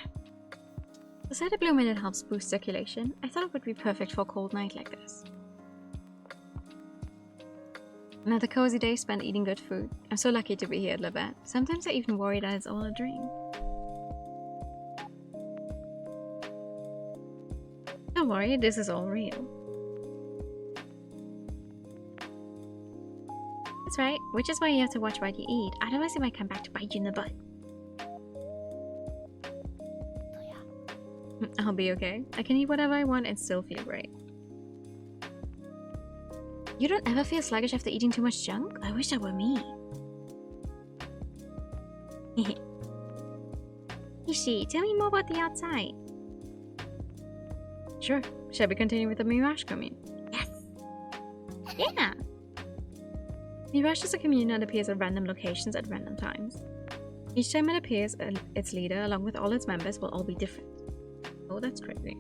The cider blue minute helps boost circulation. I thought it would be perfect for a cold night like this. Another cozy day spent eating good food. I'm so lucky to be here at Labatt. Sometimes I even worry that it's all a dream. Don't worry, this is all real. That's right, which is why you have to watch what you eat, otherwise it might come back to bite you in the butt. I'll be okay. I can eat whatever I want and still feel great. You don't ever feel sluggish after eating too much junk? I wish that were me. Ishi, tell me more about the outside. Sure. Shall we continue with the Mirage commune? Yes. Yeah. Mirage is a commune that appears at random locations at random times. Each time it appears, its leader, along with all its members, will all be different. Oh, that's crazy.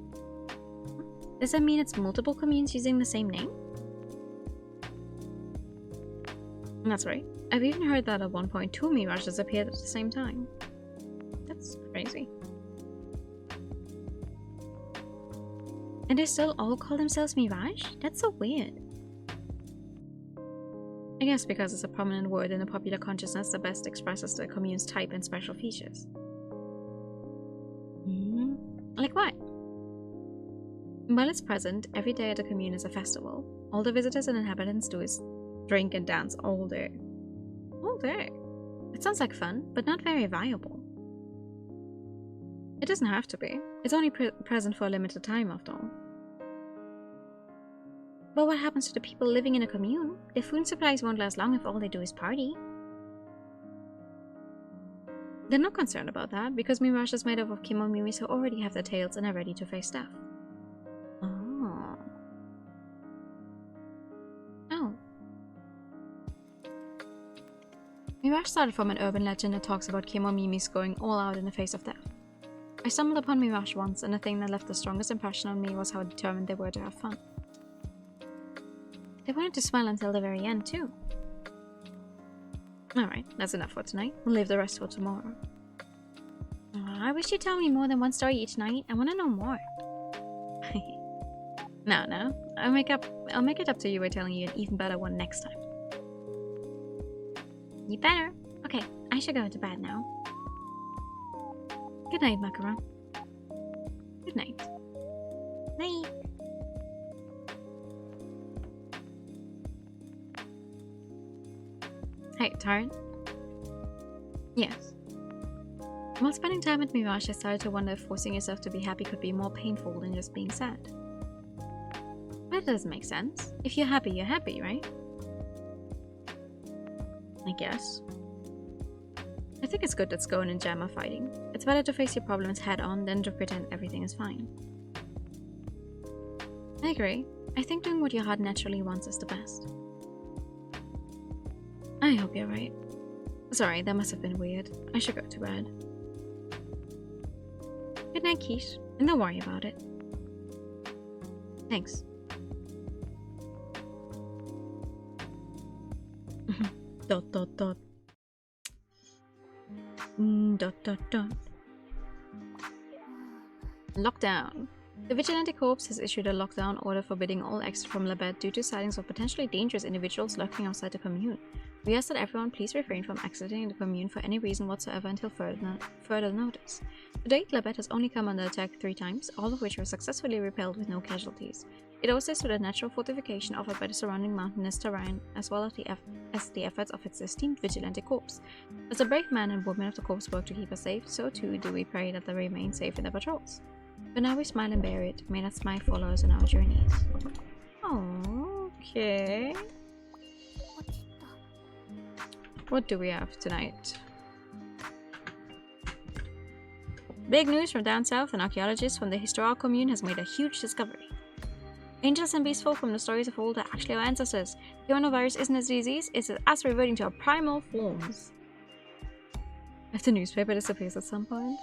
Does that mean it's multiple communes using the same name? That's right. I've even heard that at one point 2 Mirages appeared at the same time. That's crazy. And they still all call themselves Mirage? That's so weird. I guess because it's a prominent word in the popular consciousness that best expresses the commune's type and special features. Like what? While it's present, every day at the commune is a festival. All the visitors and inhabitants do is drink and dance all day. All day? It sounds like fun, but not very viable. It doesn't have to be. It's only present for a limited time after all. But what happens to the people living in a commune? Their food supplies won't last long if all they do is party. They're not concerned about that, because Mirage is made up of Kemono who already have their tails and are ready to face death. Oh. Mirage started from an urban legend that talks about Kemono going all out in the face of death. I stumbled upon Mirage once, and the thing that left the strongest impression on me was how determined they were to have fun. They wanted to smile until the very end, too. Alright, that's enough for tonight. We'll leave the rest for tomorrow. I wish you'd tell me more than one story each night. I want to know more. No. I'll make it up to you by telling you an even better one next time. You better. Okay, I should go to bed now. Good night, Macaron. Good night. Night. Hey, tired? Yes. While spending time at Mirage, I started to wonder if forcing yourself to be happy could be more painful than just being sad. But it doesn't make sense. If you're happy, right? I guess. I think it's good that Scone and Jam are fighting. It's better to face your problems head on than to pretend everything is fine. I agree. I think doing what your heart naturally wants is the best. I hope you're right. Sorry, that must have been weird. I should go to bed. Good night, Keith. And don't worry about it. Thanks. Dot dot dot. Dot dot dot. Lockdown. The Vigilante Corps has issued a lockdown order forbidding all exit from Labette due to sightings of potentially dangerous individuals lurking outside the commune. We ask that everyone please refrain from exiting the commune for any reason whatsoever until further notice. To date, Labette has only come under attack 3 times, all of which were successfully repelled with no casualties. It owes this to the natural fortification offered by the surrounding mountainous terrain, as well as the efforts of its esteemed Vigilante Corps. As the brave men and women of the Corps work to keep us safe, so too do we pray that they remain safe in their patrols. But now we smile and bear it. May that smile follow us on our journeys. Oh, okay. What do we have tonight? Big news from down south. An archaeologist from the historical commune has made a huge discovery. Angels and beast folk from the stories of old are actually our ancestors. Kemono virus isn't a disease, it's us reverting to our primal forms. If the newspaper disappears at some point.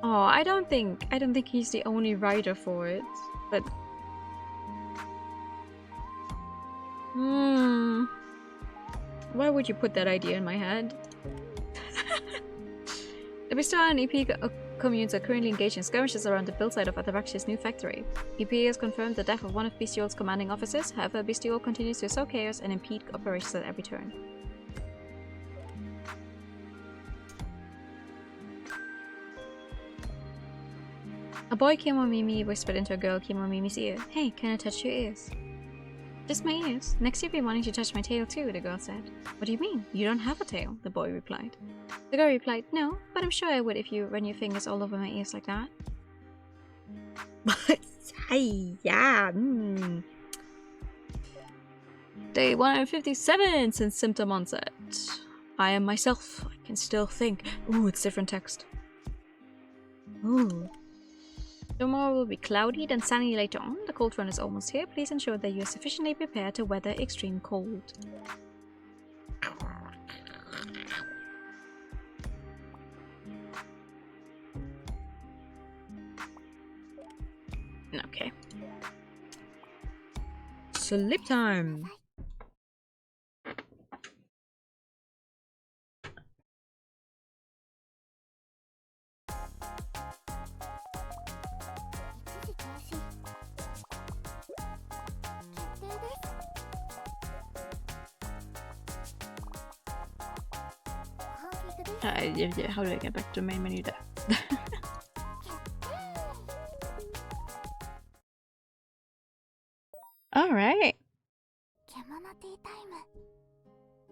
Oh, I don't think he's the only writer for it, but why would you put that idea in my head? The Bestower and EP communes are currently engaged in skirmishes around the build site of Ataraxia's new factory. EP has confirmed the death of one of Bestiol's commanding officers, however Bestiol continues to sow chaos and impede operations at every turn. A boy Kemo whispered into a girl Kemo ear. Hey, can I touch your ears? Just my ears. Next you'll be wanting to touch my tail too, the girl said. What do you mean? You don't have a tail, the boy replied. The girl replied, no, but I'm sure I would if you run your fingers all over my ears like that. Hey, yeah. Day 157 since symptom onset. I am myself. I can still think. Ooh, it's different text. Ooh. Tomorrow will be cloudy, then sunny later on. The cold front is almost here. Please ensure that you are sufficiently prepared to weather extreme cold. Okay. Sleep time! How do I get back to the main menu there? Alright.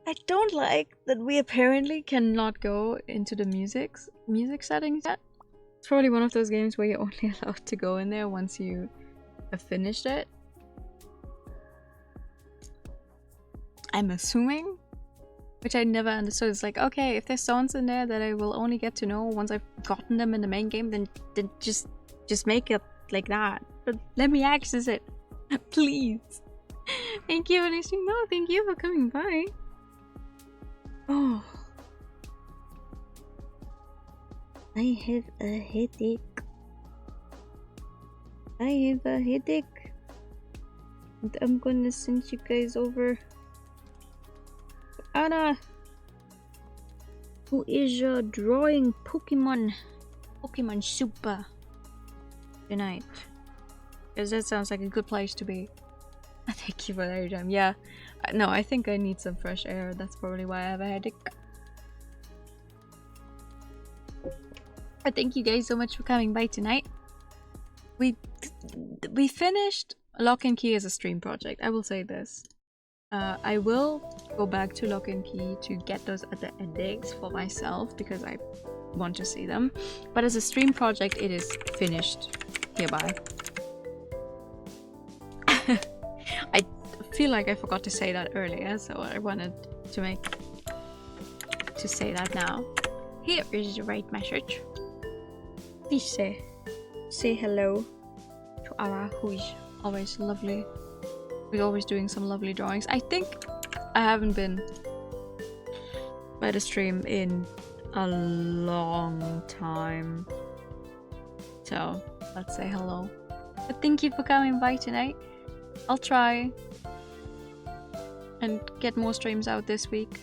I don't like that we apparently cannot go into the music settings yet. It's probably one of those games where you're only allowed to go in there once you have finished it. I'm assuming. Which I never understood. It's like, okay, if there's songs in there that I will only get to know once I've gotten them in the main game, then just make it like that. But let me access it. Please. Thank you, and no, thank you for coming by. Oh. I have a headache. I have a headache. And I'm gonna send you guys over Anna, who is drawing Pokemon Super tonight, because that sounds like a good place to be. Thank you for that time. Yeah, no, I think I need some fresh air. That's probably why I have a headache. But thank you guys so much for coming by tonight. We finished Lock and Key as a stream project. I will say this. I will go back to Lock and Key to get those other endings for myself because I want to see them. But as a stream project, it is finished hereby. I feel like I forgot to say that earlier, so I wanted to say that now. Here is the right message. Please say hello to Ara, who is always lovely. We're always doing some lovely drawings. I think I haven't been by the stream in a long time. So let's say hello. But thank you for coming by tonight. I'll try and get more streams out this week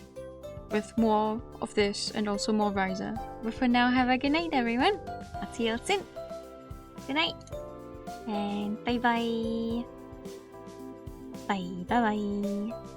with more of this and also more Riser. But for now, have a good night, everyone. I'll see you all soon. Good night. And bye bye. Bye bye bye.